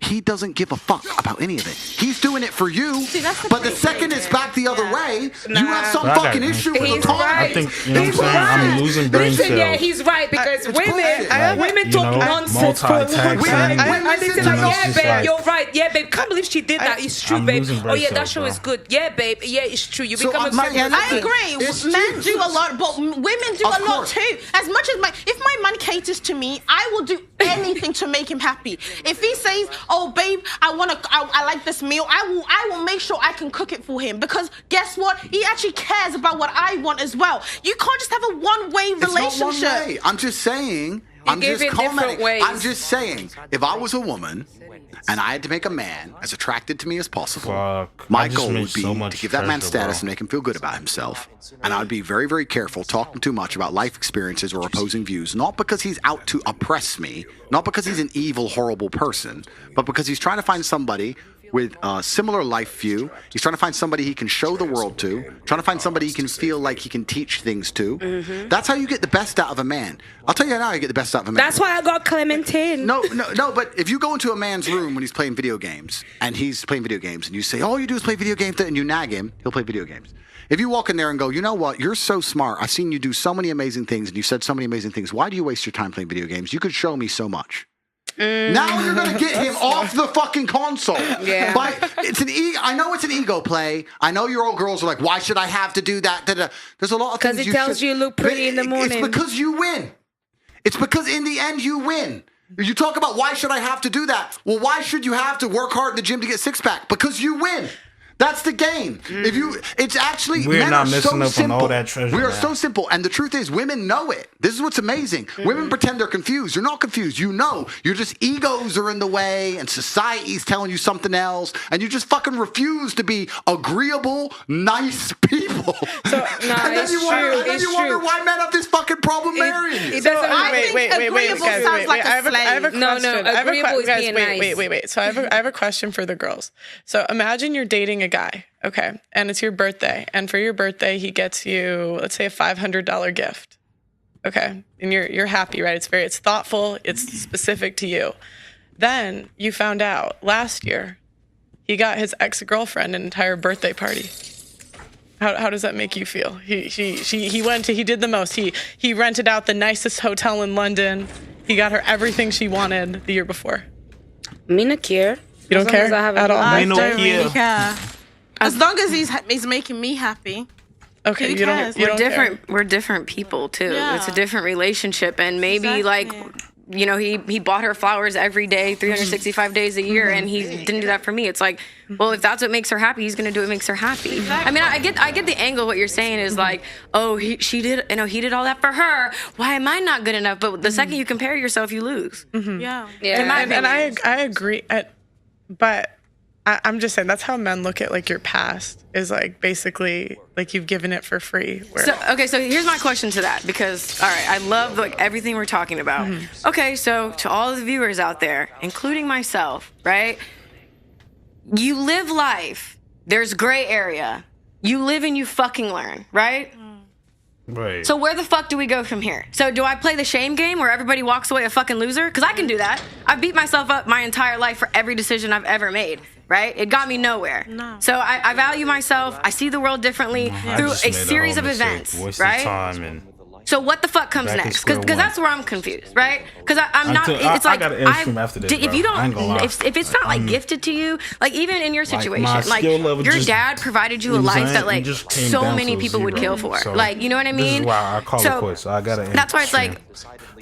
D: He doesn't give a fuck about any of it. He's doing it for you.
F: See,
D: but the second it's back the other way, you have some fucking issue with the car.
G: Right.
H: I think, you know what I'm saying? I'm losing brain cells.
G: Yeah, he's right, because women talk nonsense for a long time. I think like, yeah, babe, you're right. Yeah, babe, can't believe she did that. It's true, babe. Oh, yeah, that show is good. Yeah, babe. Yeah, it's true. You become a
F: I agree. Men do a lot, but women do a lot too. As much as if my man caters to me, I will do anything to make him happy. If he says, "Oh, babe, I like this meal," I will make sure I can cook it for him, because guess what? He actually cares about what I want as well. You can't just have a one-way relationship.
D: It's not one way. I'm just saying. I'm just commenting. I'm just saying, if I was a woman and I had to make a man as attracted to me as possible, my goal would be to give that man status and make him feel good about himself. And I would be very, very careful talking too much about life experiences or opposing views, not because he's out to oppress me, not because he's an evil, horrible person, but because he's trying to find somebody with a similar life view. He's trying to find somebody he can show the world to, trying to find somebody he can feel like he can teach things to. That's how you get the best out of a man. I'll tell you now how you get the best out of a man.
G: That's why I got Clementine.
D: No, but if you go into a man's room when he's playing video games, and he's playing video games, and you say, all you do is play video games, and you nag him, he'll play video games. If you walk in there and go, you know what, you're so smart, I've seen you do so many amazing things, and you said so many amazing things, why do you waste your time playing video games? You could show me so much. Now you're going to get him off the fucking console.
G: Yeah.
D: But I know it's an ego play. I know your old girls are like, why should I have to do that? There's a lot of things
G: because it tells you look pretty in the morning.
D: It's because you win. It's because in the end you win. You talk about why should I have to do that? Well, why should you have to work hard in the gym to get six pack? Because you win. That's the game. It's actually
H: we're
D: men
H: not
D: are
H: missing
D: so
H: up
D: simple.
H: on all that treasure.
D: We are
H: now.
D: so simple, and the truth is, women know it. This is what's amazing. Women pretend they're confused. You're not confused. You know. You're just egos are in the way, and society's telling you something else, and you just fucking refuse to be agreeable, nice people.
B: So
D: and then you wonder why men have this fucking problem marrying you.
B: Wait, guys.
F: Sounds like
B: I have a question.
G: No, agreeable is being nice.
B: Wait. So I have a question for the girls. So imagine you're dating a guy, okay, and it's your birthday, and for your birthday he gets you, let's say, a $500 gift, okay, and you're happy, right? It's thoughtful, it's specific to you. Then you found out last year he got his ex-girlfriend an entire birthday party. How does that make you feel? He did the most. He rented out the nicest hotel in London. He got her everything she wanted the year before.
G: Me not care.
B: You don't care at all?
F: I don't really care. As long as he's making me happy.
B: Okay, you don't.
C: We're different. We're different people too.
F: Yeah.
C: It's a different relationship, and maybe like, you know, he bought her flowers every day, 365 days a year, and he didn't do that for me. It's like, well, if that's what makes her happy, he's gonna do what makes her happy. I mean, I get the angle. What you're saying is like, oh, he did all that for her. Why am I not good enough? But the second you compare yourself, you lose.
F: Yeah.
B: And I agree. But I'm just saying that's how men look at like your past is like basically like you've given it for free.
C: So here's my question to that, because all right, I love like everything we're talking about. Okay, so to all of the viewers out there, including myself, right? You live life. There's gray area. You live and you fucking learn, right?
H: Right.
C: So where the fuck do we go from here? So do I play the shame game where everybody walks away a fucking loser? Because I can do that. I've beat myself up my entire life for every decision I've ever made, right? It got me nowhere. No. So I value myself. I see the world differently through a series of events, right? So what the fuck comes next? Because that's where I'm confused, right? Because I'm not. It's like
H: I got an instrument after this,
C: if you don't, if it's not like gifted to you, like even in your situation, like your dad provided you a life that like so many people would kill for, like you know what I mean?
H: This is why I call it quits. I got an
C: That's why it's like.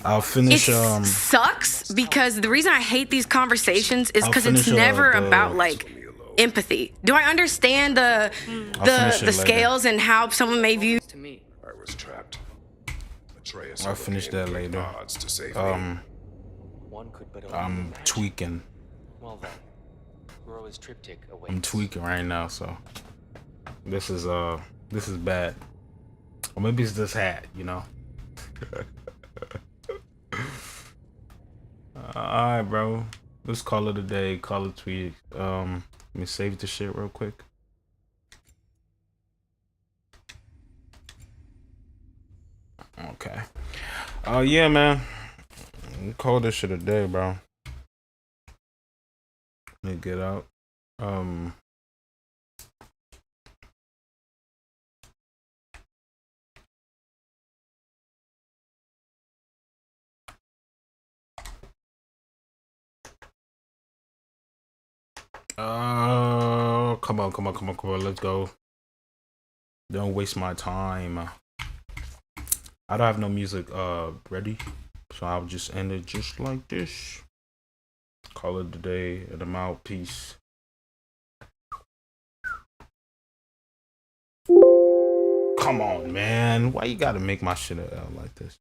H: I'll finish.
C: It sucks because the reason I hate these conversations is because it's never about like empathy. Do I understand the scales and how someone may view?
N: I was trapped.
H: I'll finish that later. I'm tweaking. I'm tweaking right now, so this is bad. Or maybe it's this hat, you know. Alright, bro. Let's call it a day. Call it tweet. Let me save the shit real quick. Okay. Yeah, man. Call this shit a day, bro. Let me get out. Come on. Let's go. Don't waste my time. I don't have no music ready, so I'll just end it just like this. Call it a day, and I'm out. Peace. Come on, man. Why you gotta make my shit like this?